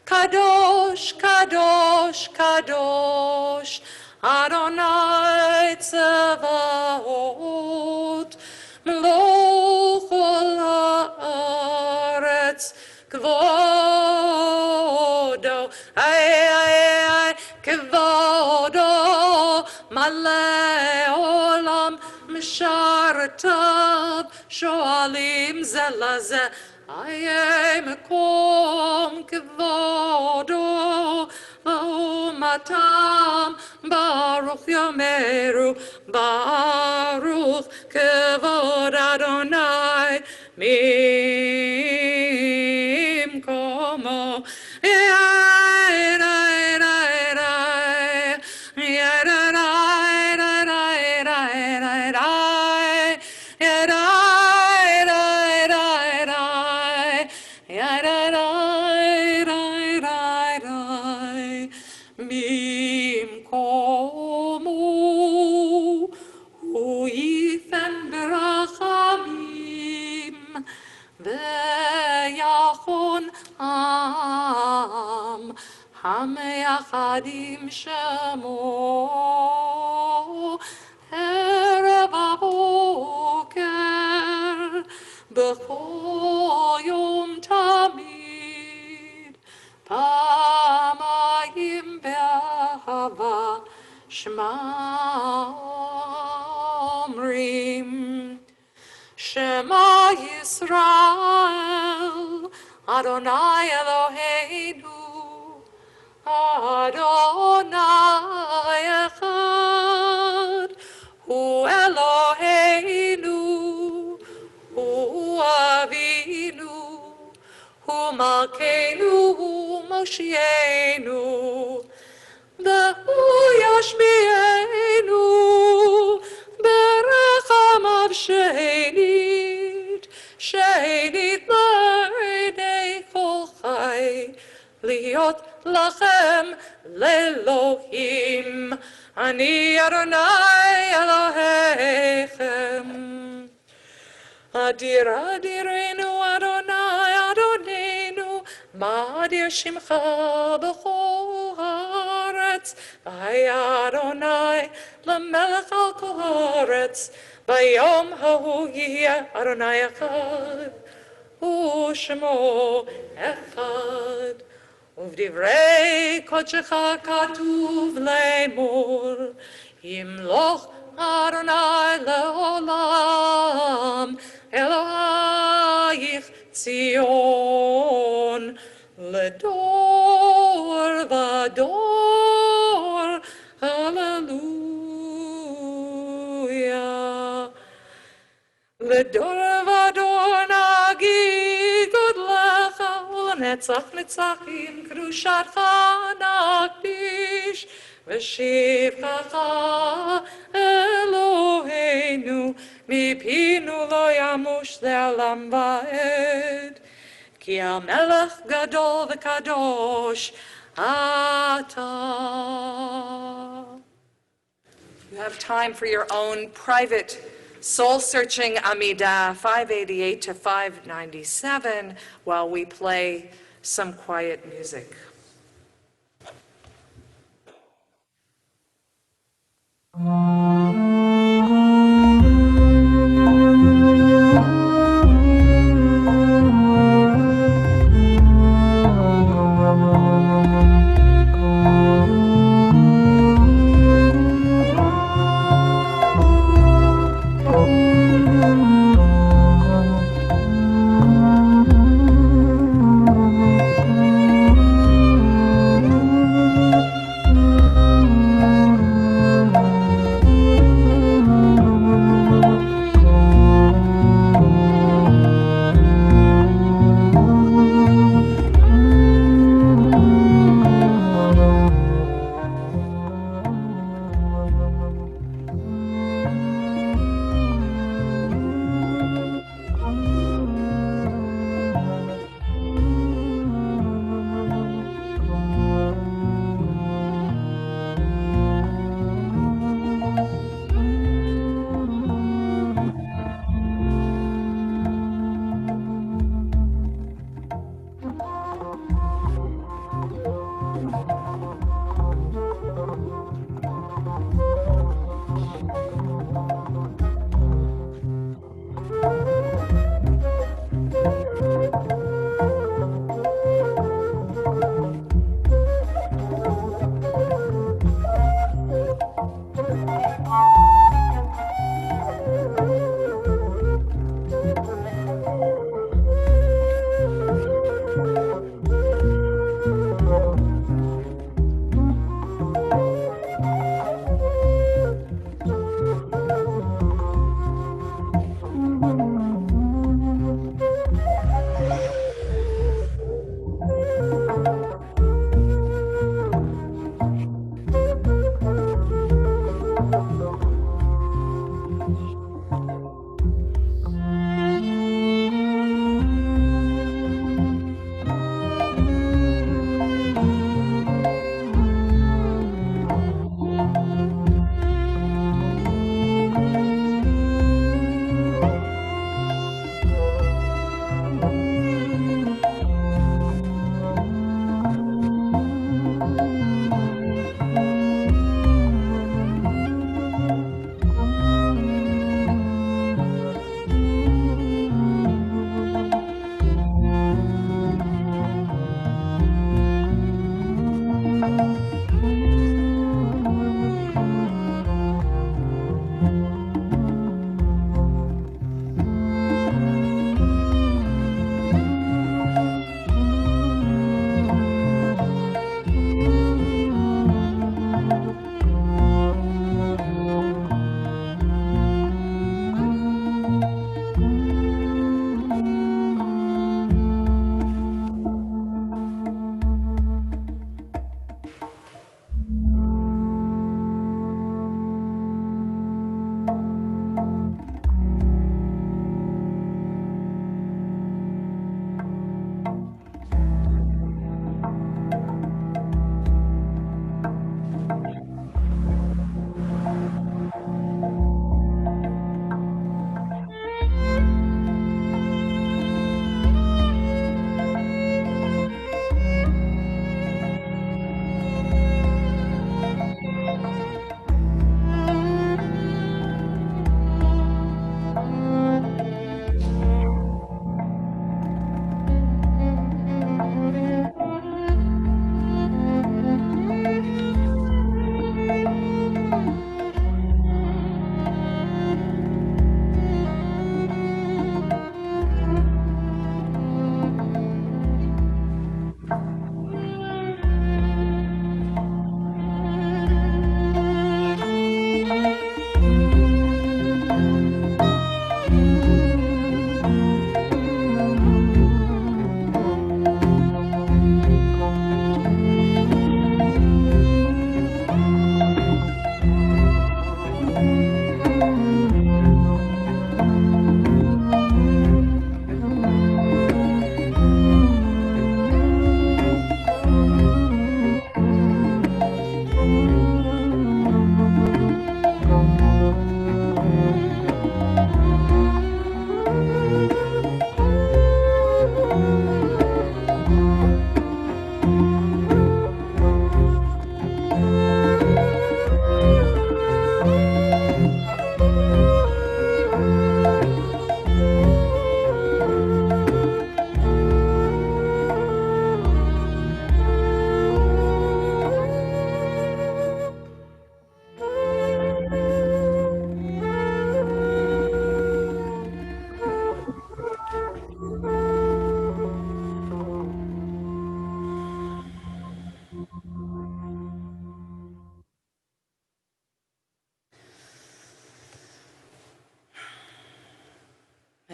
קדוש, קדוש, קדוש, אדוני צבאות, מלוא כל הארץ, כבודו, כבודו, מלא עולם, משרתיו, שואלים זה לזה, איה מקום כבודו, לעומתם, ברוך יאמרו, ברוך כבוד אדוני ממקומו. במקומו הוא ייתן ברחמים ויחון עם המייחדים שמו ערב הבוקר בכל יום תמיד פעמיים באהבה שמע אומרים שמע ישראל אדוני אלוהינו אדוני אחד הוא אלוהינו הוא אבינו הוא מלכנו הוא מושיענו והוא ישביענו ברחמיו שנית שנית לעיני כל חי להיות לכם לאלוהים אני אדוני אלוהיכם אדיר אדירנו אדוני אדוננו מה אדיר שמך בכל הארץ והיה אדוני למלך על כל הארץ ביום ההוא יהיה אדוני אחד ושמו אחד ובדברי קודשך כתוב לאמור ימלוך אדוני לעולם אלוהיך ציון לדור ודור הללויה לדור ודור נגיד גודלך ולנצח נצחים קדושתך נקדיש ושבחך אלוהינו מפינו לא ימוש לעולם ועד כי המלך גדול וקדוש אתה. You have time for your own private soul-searching Amidah 588 to 597 while we play some quiet music.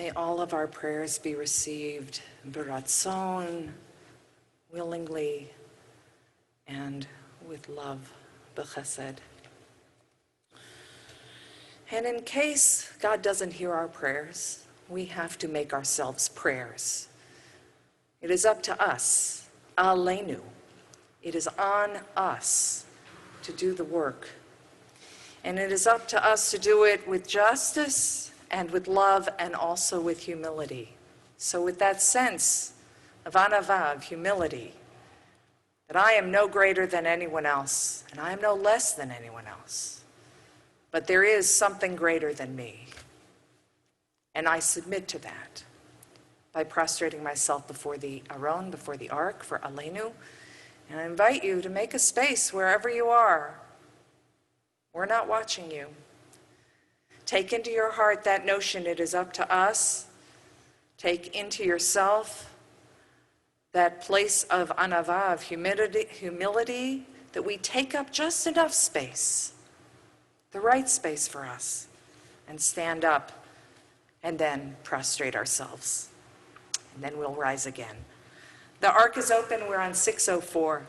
May all of our prayers be received b'ratzon, willingly, and with love, b'chesed. And in case God doesn't hear our prayers, we have to make ourselves prayers. It is up to us, aleinu. It is on us to do the work. And it is up to us to do it with justice and with love and also with humility. So with that sense of anava, of humility, that I am no greater than anyone else, and I am no less than anyone else, but there is something greater than me. And I submit to that by prostrating myself before the Aron, before the Ark, for Aleinu. And I invite you to make a space wherever you are. We're not watching you. Take into your heart that notion it is up to us. Take into yourself that place of anava, of humility, that we take up just enough space, the right space for us, and stand up and then prostrate ourselves. And then we'll rise again. The ark is open. We're on 604.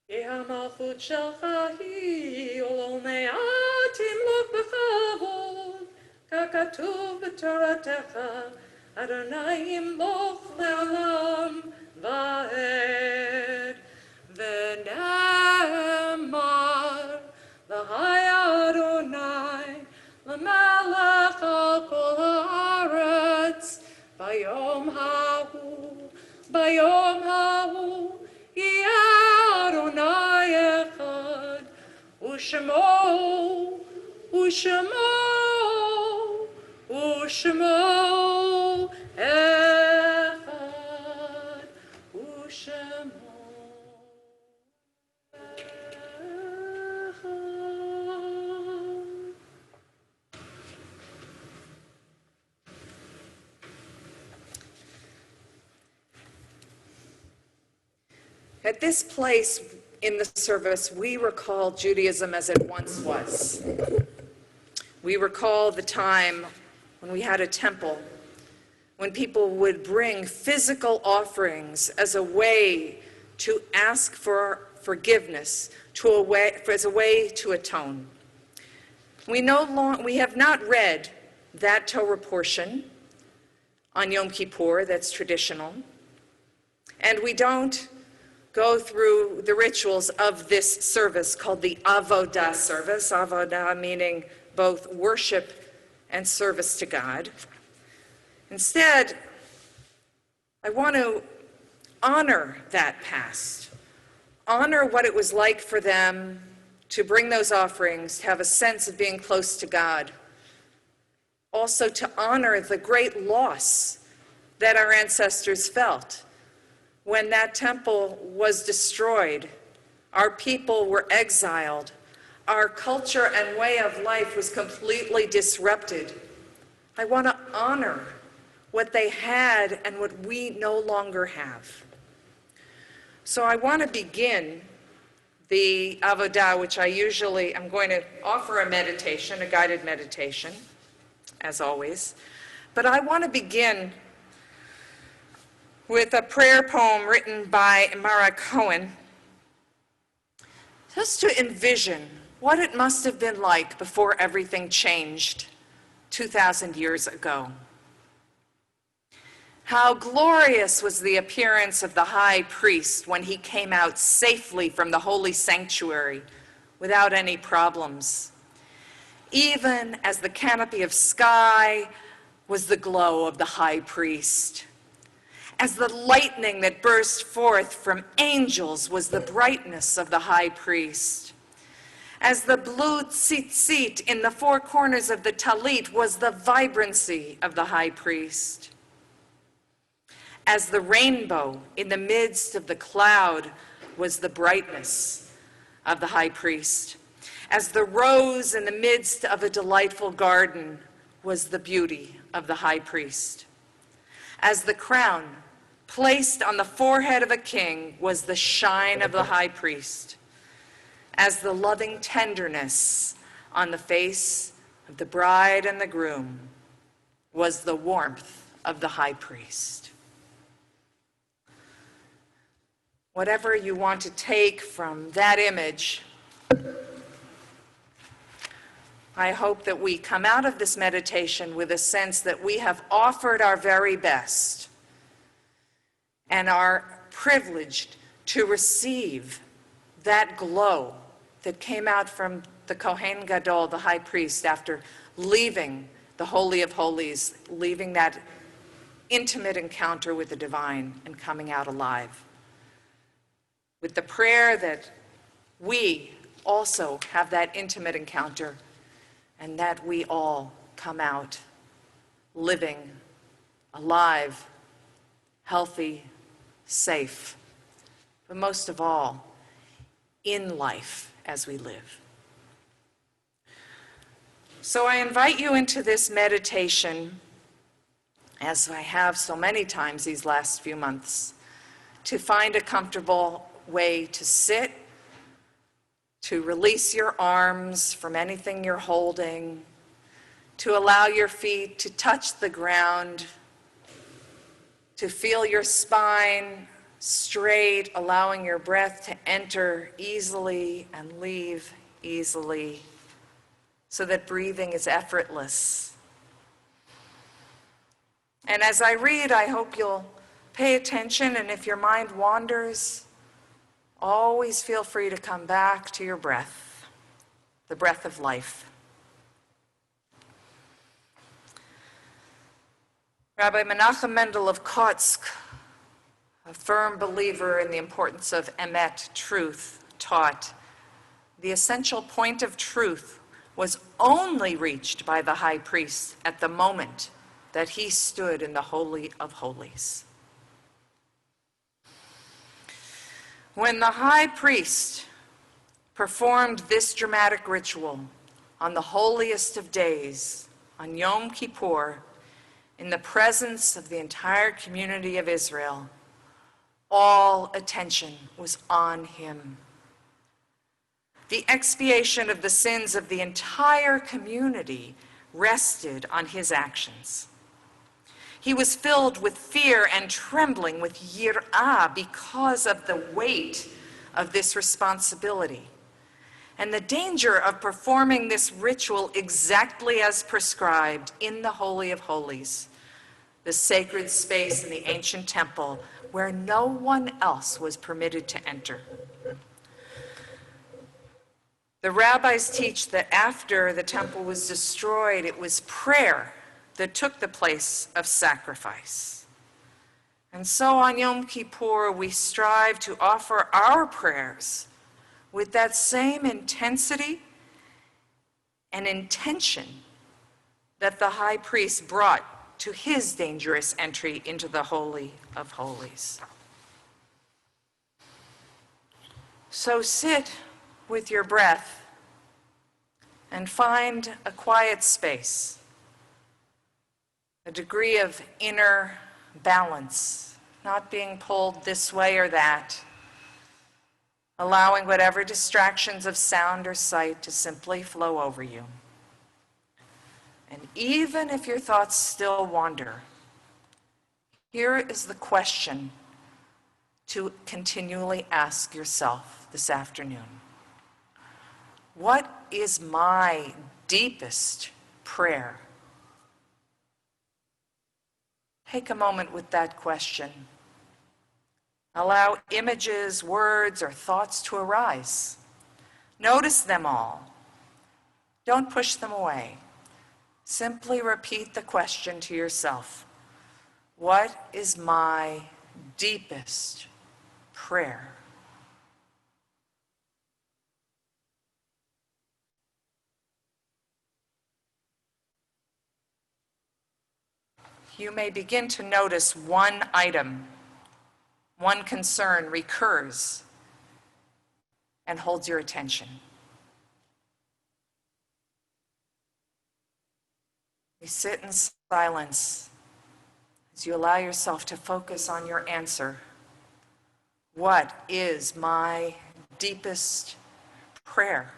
כי המלכות שלך היא עולמי תמלוך בכבוד, ככתוב בתורתך, אדוני ימלוך לעולם ועד. ונאמר, והיה אדוני למלך על כל הארץ, ביום ההוא, יהיה אדוני אחד, ושמו אחד, ושמו At this place in the service, we recall Judaism as it once was. We recall the time when we had a temple, when people would bring physical offerings as a way to ask for forgiveness, as a way to atone. We have not read that Torah portion on Yom Kippur that's traditional, and we don't go through the rituals of this service called the Avodah service, Avodah meaning both worship and service to God. Instead, I want to honor that past, honor what it was like for them to bring those offerings, to have a sense of being close to God. Also to honor the great loss that our ancestors felt when that temple was destroyed Our people were exiled. Our culture and way of life was completely disrupted. I want to honor what they had and what we no longer have. So I want to begin the avodah, which I'm going to offer a meditation, a guided meditation, as always. But I want to begin with a prayer poem written by Mara Cohen, just to envision what it must have been like before everything changed 2,000 years ago. How glorious was the appearance of the high priest when he came out safely from the holy sanctuary without any problems. Even as the canopy of sky was the glow of the high priest. As the lightning that burst forth from angels was the brightness of the high priest. As the blue tzitzit in the four corners of the talit was the vibrancy of the high priest. As the rainbow in the midst of the cloud was the brightness of the high priest. As the rose in the midst of a delightful garden was the beauty of the high priest. As the crown placed on the forehead of a king was the shine of the high priest. As the loving tenderness on the face of the bride and the groom was the warmth of the high priest. Whatever you want to take from that image, I hope that we come out of this meditation with a sense that we have offered our very best and are privileged to receive that glow that came out from the Kohen Gadol, the high priest, after leaving the Holy of Holies, leaving that intimate encounter with the divine and coming out alive. With the prayer that we also have that intimate encounter and that we all come out living, alive, healthy, safe, but most of all, in life as we live. So I invite you into this meditation, as I have so many times these last few months, to find a comfortable way to sit, to release your arms from anything you're holding, to allow your feet to touch the ground, to feel your spine straight, allowing your breath to enter easily and leave easily, so that breathing is effortless. And as I read, I hope you'll pay attention, and if your mind wanders, always feel free to come back to your breath, the breath of life. Rabbi Menachem Mendel of Kotsk, a firm believer in the importance of emet, truth, taught, the essential point of truth was only reached by the high priest at the moment that he stood in the Holy of Holies. When the high priest performed this dramatic ritual on the holiest of days, on Yom Kippur, in the presence of the entire community of Israel, all attention was on him. The expiation of the sins of the entire community rested on his actions. He was filled with fear and trembling, with yir'ah, because of the weight of this responsibility and the danger of performing this ritual exactly as prescribed in the Holy of Holies, the sacred space in the ancient temple where no one else was permitted to enter. The rabbis teach that after the temple was destroyed, it was prayer that took the place of sacrifice. And so on Yom Kippur, we strive to offer our prayers with that same intensity and intention that the high priest brought to his dangerous entry into the Holy of Holies. So sit with your breath and find a quiet space, a degree of inner balance, not being pulled this way or that, allowing whatever distractions of sound or sight to simply flow over you. And even if your thoughts still wander, here is the question to continually ask yourself this afternoon. What is my deepest prayer? Take a moment with that question. Allow images, words, or thoughts to arise. Notice them all. Don't push them away. Simply repeat the question to yourself. What is my deepest prayer? You may begin to notice one item, one concern recurs and holds your attention. You sit in silence as you allow yourself to focus on your answer. What is my deepest prayer?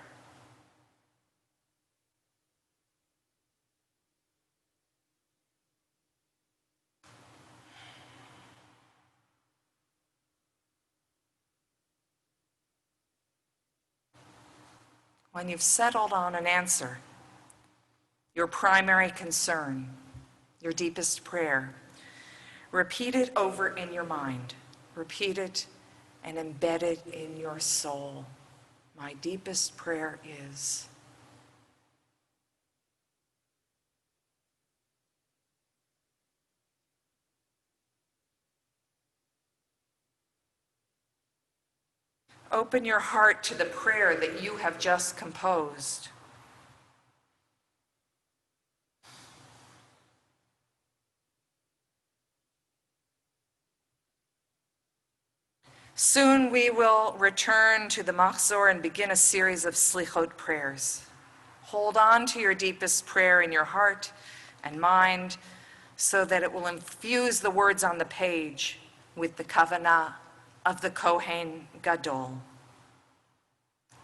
When you've settled on an answer, your primary concern, your deepest prayer, repeat it over in your mind. Repeat it and embed it in your soul. My deepest prayer is. Open your heart to the prayer that you have just composed. Soon we will return to the Machzor and begin a series of Slichot prayers. Hold on to your deepest prayer in your heart and mind so that it will infuse the words on the page with the kavanah of the Kohen Gadol.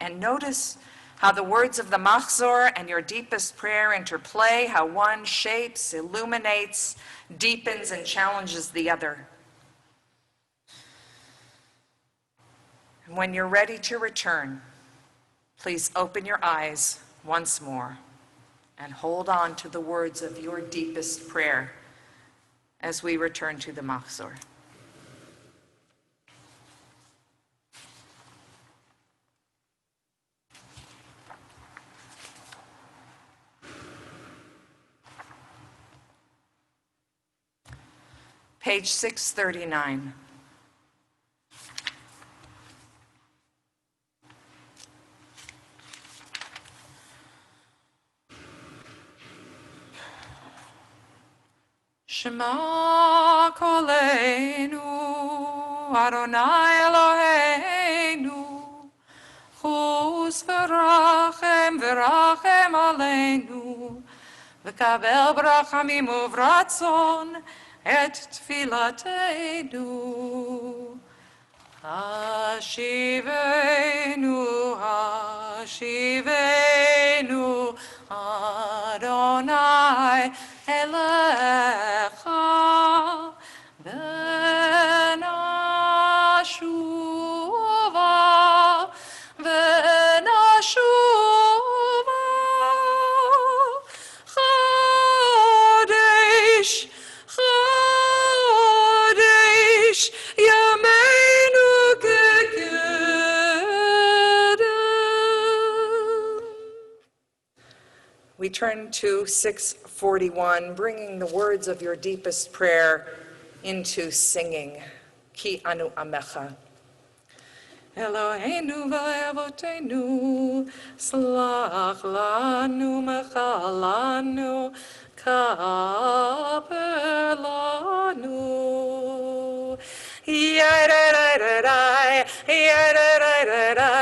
And notice how the words of the Machzor and your deepest prayer interplay, how one shapes, illuminates, deepens, and challenges the other. And when you're ready to return, please open your eyes once more and hold on to the words of your deepest prayer as we return to the Machzor. Page 639. Shema Koleinu, Adonai Eloheinu, Chus v'rachem aleinu, v'kabel brachamim uvratzon et tfilateinu. Hashivenu, Hashivenu, Adonai Elecha, V'nashuva, V'nashuva, Chodesh, Chodesh, Yameinu Kekadem. We turn to 641, bringing the words of your deepest prayer into singing. Ki anu amecha. Eloheinu v'avoteinu, slach lanu mechalanu, kaper lanu. Yadadadadai, yadadadadai.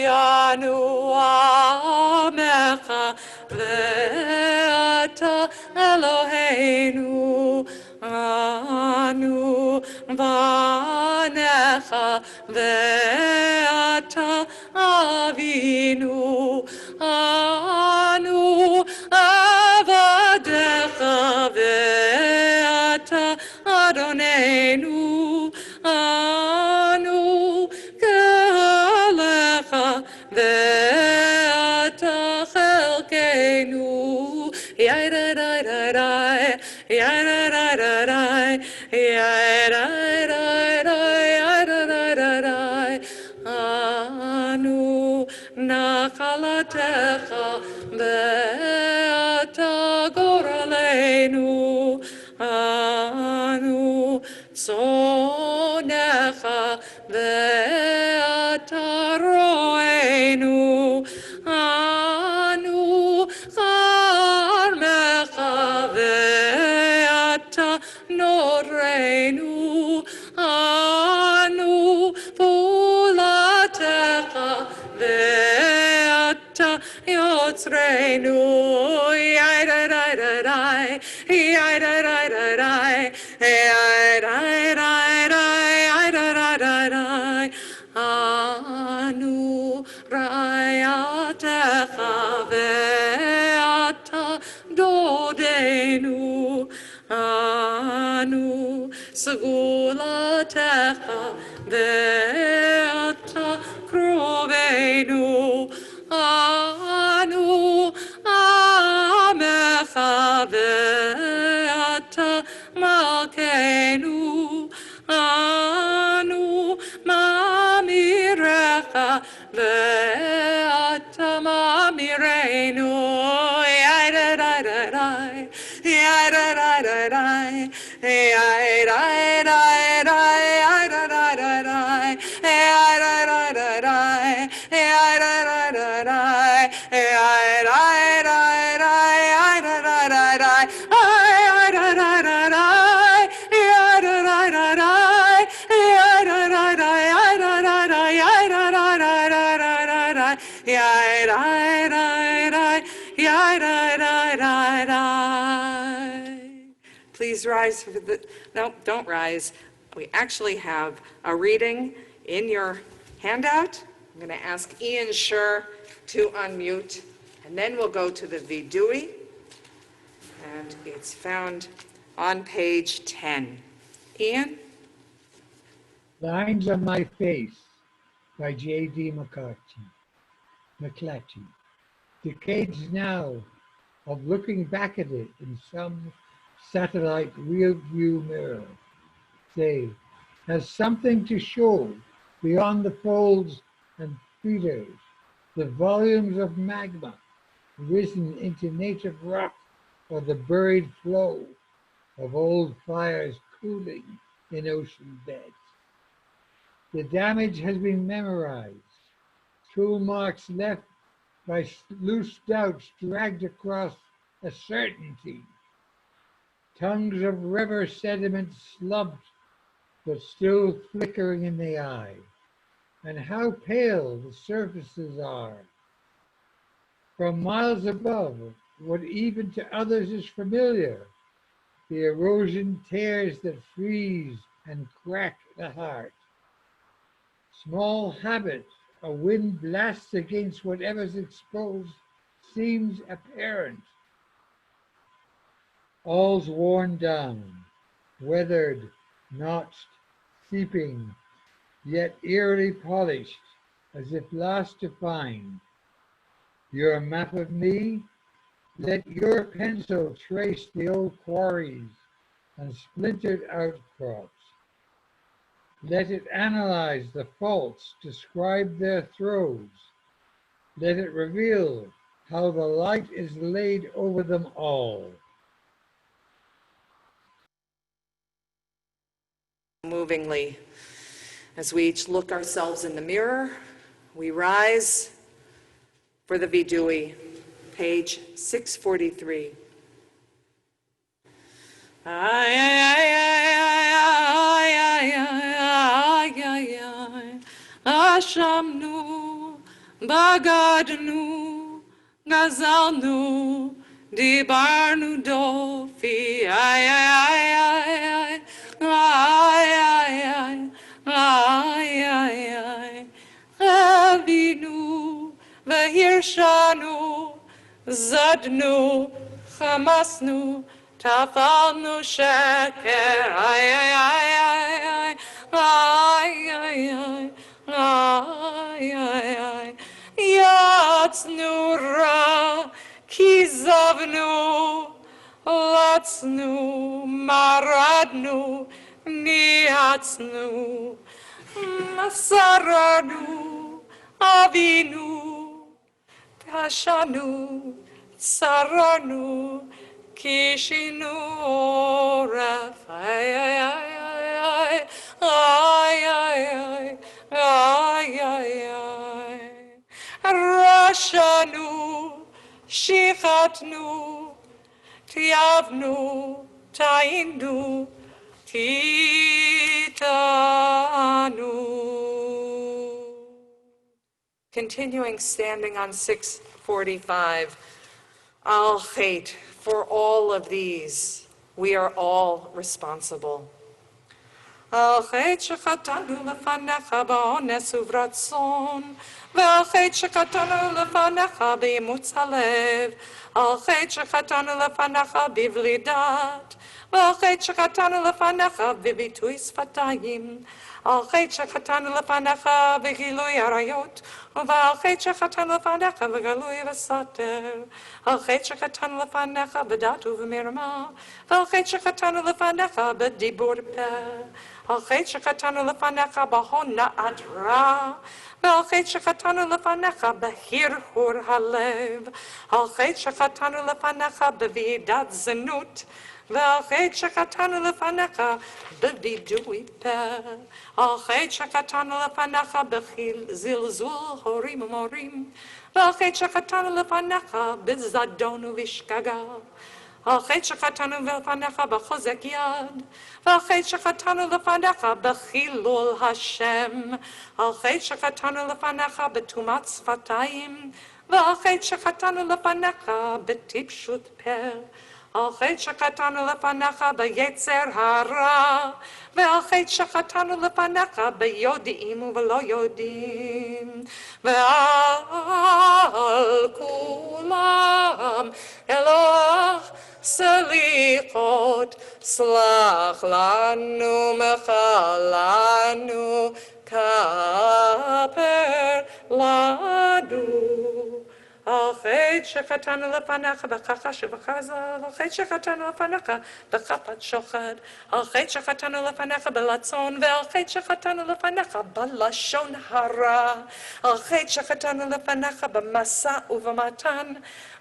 anu amecha ve'ata Eloheinu anu vanecha ve'ata avinu anu avadecha ve'ata Adonenu anu kalecha ve'ata chelkeinu yai-da-da-da-dai yai-da-da-da-dai yai-da-da-da-dai yai-da-da-da-dai anu nachalatecha ve'ata goraleinu anu tzonecha ve'ata roenu anu charmecha ve'ata noreinu anu pulatecha ve'ata yotzreinu yai-da-da-da-dai yai-da-da-da-dai yai-da-da-da-dai yai-da-da-da-dai anu rayatecha ve'ata dodenu anu segulatecha ve'ata krovenu anu amecha ve'ata malkeinu anu mamirecha ve'ata mamirenu yai-da-da-da-dai yai-da-da-da-dai yai-da-da-da-dai yai-da-da-da-dai yai-da-da-da-dai yai-da-da-da-dai yai-da-da-da-dai yai-da-da-da-dai yai-da-da-da-dai yai-da-da-da-dai yai-da-da-da-dai yai-da-da-da-dai Please rise for the, no, don't rise. We actually have a reading in your handout. I'm going to ask Ian Scher to unmute, and then we'll go to the Vidui, and it's found on page 10. Ian? Lines on My Face by J.D. McClatchy. Decades now of looking back at it in some satellite rear view mirror, say, has something to show beyond the folds and feeders, the volumes of magma risen into native rock or the buried flow of old fires cooling in ocean beds. The damage has been memorized, tool marks left by loose doubts dragged across a certainty. Tongues of river sediment slumped, but still flickering in the eye. And how pale the surfaces are. From miles above, what even to others is familiar, the erosion tears that freeze and crack the heart. Small habit, a wind blasts against whatever's exposed, seems apparent. All's worn down, weathered, notched, seeping, yet eerily polished, as if last to find. Your map of me? Let your pencil trace the old quarries and splintered outcrops. Let it analyze the faults, describe their throes. Let it reveal how the light is laid over them all. Movingly, as we each look ourselves in the mirror, we rise for the Vidui, page 643. Ashamnu בגדנו, גזלנו, דיברנו דופי, איי איי איי איי איי איי איי איי חווינו והרשענו, זדנו, חמסנו, טפלנו שקר, איי איי איי איי איי איי איי איי איי יצנו רע, כיזבנו, לצנו, מרדנו, ניאצנו, מסרנו, אבינו, פשענו, צרנו, קישינו עורף, איי איי איי איי איי איי איי איי רשענו, שיחתנו, תייבנו, טעינו, תיתנו. Continuing standing on 645, Al Khait, for all of these, we are all responsible. Al Khait shechatanu lefanecha ba'ones uvrtzon, ve'al Khait shechatanu lefanecha be'imutz halev, Al Khait shechatanu lefanecha bivli dat, ve'al Khait shechatanu lefanecha b'bitui sfatayim, Al Khait shechatanu lefanecha b'gilui arayot, ועל חטא שחטאנו לפניך בגלוי וסתר, על חטא שחטאנו לפניך בדעת ובמרמה, ועל חטא שחטאנו לפניך בדיבור פה, על חטא שחטאנו לפניך בהונאת רע, ועל חטא שחטאנו לפניך בהרהור הלב, על חטא שחטאנו לפניך בוועידת זנות, ועל חטא שחטאנו לפניך בווידוי פה, על חטא שחטאנו לפניך בזלזול הורים ומורים, ועל חטא שחטאנו לפניך בזדון ובשגגה, על חטא שחטאנו לפניך בחוזק יד, ועל חטא שחטאנו לפניך בחילול השם, על חטא שחטאנו לפניך בטומאת שפתיים, ועל חטא שחטאנו לפניך בטיפשות פה, על חטא שחטאנו לפניך ביצר הרע, ועל חטא שחטאנו לפניך ביודעים ובלא יודעים, ועל כולם אלוהים סליחות, סלח לנו מחלנו, כפר לנו. על חטא שחטאנו לפניך בככה שבחזה, על חטא שחטאנו לפניך בחפת שוחד, על חטא שחטאנו לפניך בלצון, ועל חטא שחטאנו לפניך בלשון הרע, על חטא שחטאנו לפניך במשא ובמתן,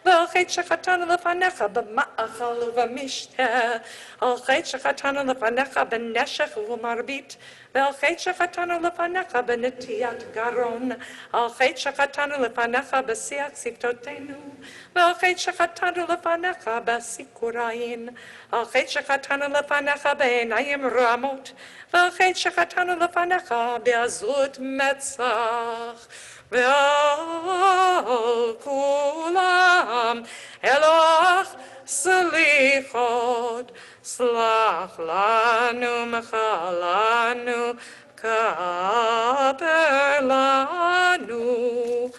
ועל חטא שחטאנו לפניך במאכל ובמשתה, על חטא שחטאנו לפניך בנשך ובמרבית, ועל חטא שחטאנו לפניך בנטיית גרון, על חטא שחטאנו לפניך בשיח שפתותינו, ועל חטא שחטאנו לפניך בסיקור עין, על חטא שחטאנו לפניך בעיניים רמות, ועל חטא שחטאנו לפניך בעזות מצח, ועל כולם אלוהים סליחות, סלח לנו מחלנו, כפר לנו.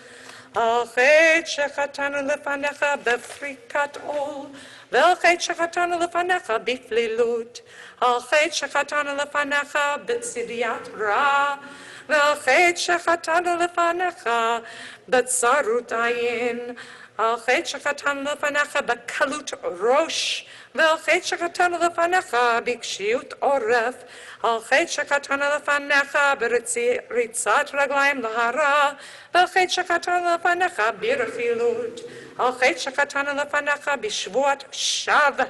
על חטא שחטאנו לפניך בפריקת עול, ועל חטא שחטאנו לפניך בפלילות, על חטא שחטאנו לפניך בצדיית רע, ועל חטא שחטאנו לפניך בצרות עין, על חטא שחטאנו לפניך בקלות ראש, ועל חטא שחטאנו לפניך בקשיות עורף, על חטא שחטאנו לפניך בריצת רגליים להרע, ועל חטא שחטאנו לפניך ברכילות, על חטא שחטאנו לפניך בשבועת שווא,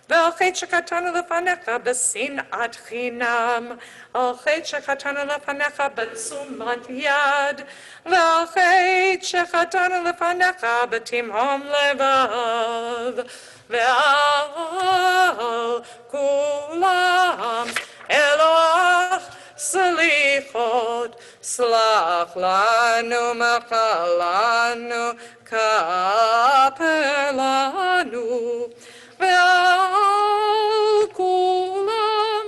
ועל חטא שחטאנו לפניך בשנאת חינם, על חטא שחטאנו לפניך בתשומת יד, ועל חטא שחטאנו לפניך בתימהון לבב, ועל כולם אלוהים סליחות, Slach lanu machalanu kaper lanu ve'al kulam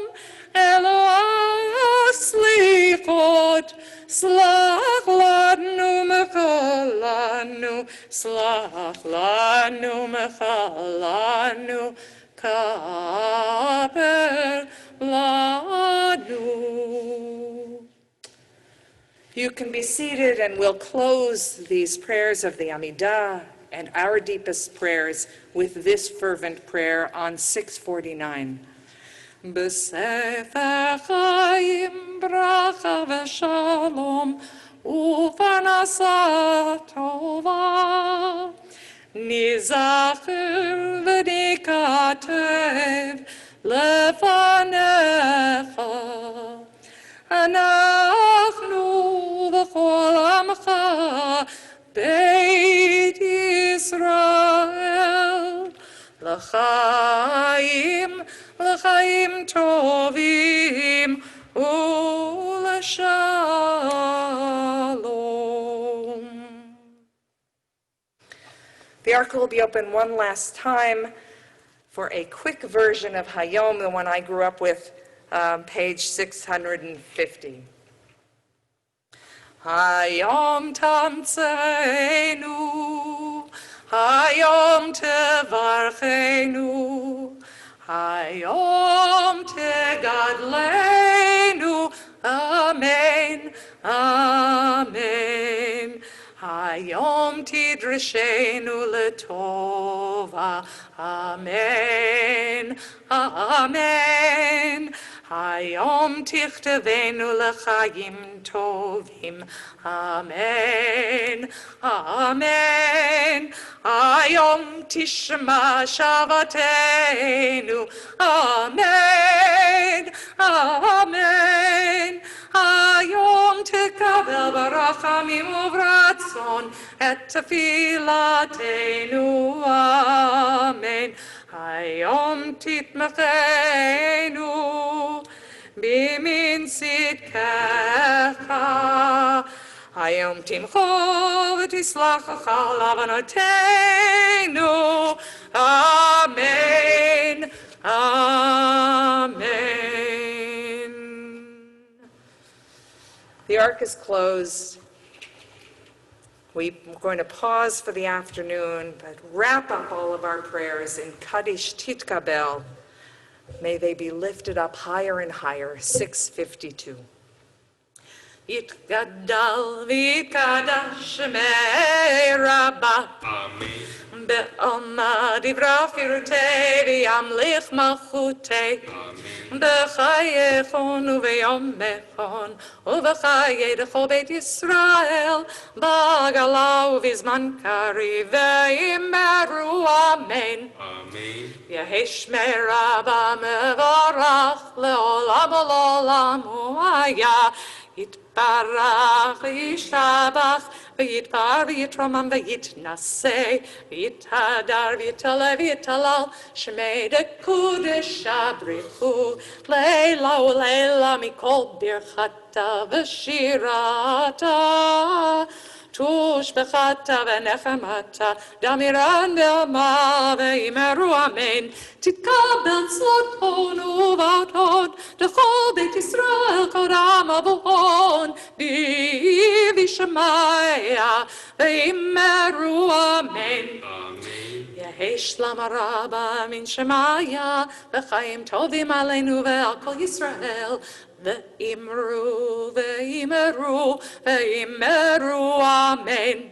elo slifot slach lanu machalanu slach lanu machalanu kaper lanu. You can be seated, and we'll close these prayers of the Amidah and our deepest prayers with this fervent prayer on 649. B'sefer chaim bracha v'shalom u'parnasa tova nizacher v'nikatev lefanecha. אנחנו וכל עמך בית ישראל לחיים, לחיים טובים ולשלום. The ark will be open one last time for a quick version of Hayom, the one I grew up with, page 650. Hayom tamtzeinu, Hayom tevarchenu, Hayom tegadleinu, Amen, Amen. Hayom tidrashenu letova, Amen, Amen. Hayom tichtavenu l'chaim tovim. Amen. Amen. Hayom tishma shavatenu. Amen. Amen. Hayom tekabel barachamim uvratzon et tefilatenu. Amen. Hayom titmachenu bimin sidkecha. Hayom timcho v'tislachacha lavanotenu. Amen. Amen. The ark is closed. We're going to pause for the afternoon, but wrap up all of our prayers in Kaddish Titkabel. May they be lifted up higher and higher. 652. Yitgadal v'yitkadash shemei Rabbah. Amen. Be'alma divrach yirutei v'yamlich malchutei. B'chayechon uve'yomechon uve'chayei d'chol Beit Yisrael b'gala u'vizman kari ve'imeru amen. Amen. Yehi shmei Rabba mevorach le'olam u'lolam u'aya yitbarach v'yishtabach v'yitbar v'yitromam v'yitnaseh v'yitadar v'yitaleh v'yitalal shmei dekudesh abrichu leila u'leila mikol birchata v'shirata tush bechata v'nechemata damiran ve'alma ve'imeru amen titkabel tzloton uvaton d'chol Beit Yisrael kodam avon divi shemaya ve'imeru amen. Yehi shlam rabba min shemaya v'chaim tovim aleinu ve'al kol Yisrael ve'imru ve'imeru ve'imeru amen.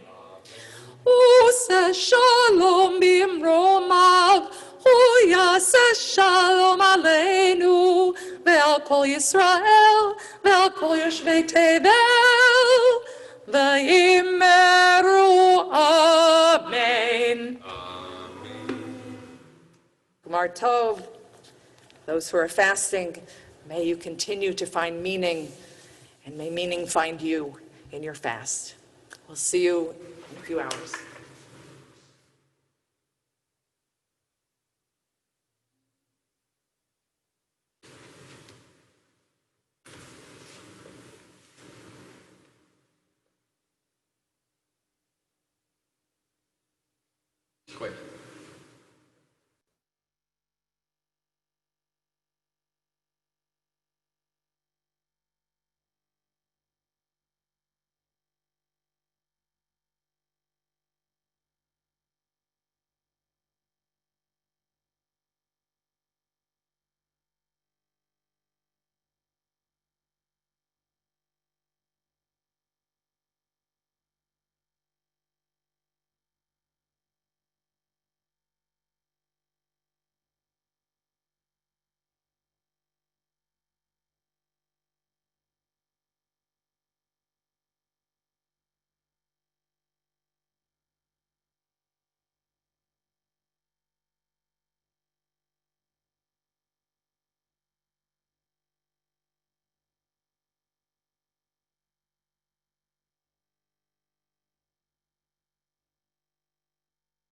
Use shalom bimromav hu yaseh shalom aleinu ve'al kol Yisrael ve'al kol yoshvei tevel ve'imeru amen. Gmar Tov, those who are fasting, may you continue to find meaning, and may meaning find you in your fast. We'll see you in a few hours. Quite.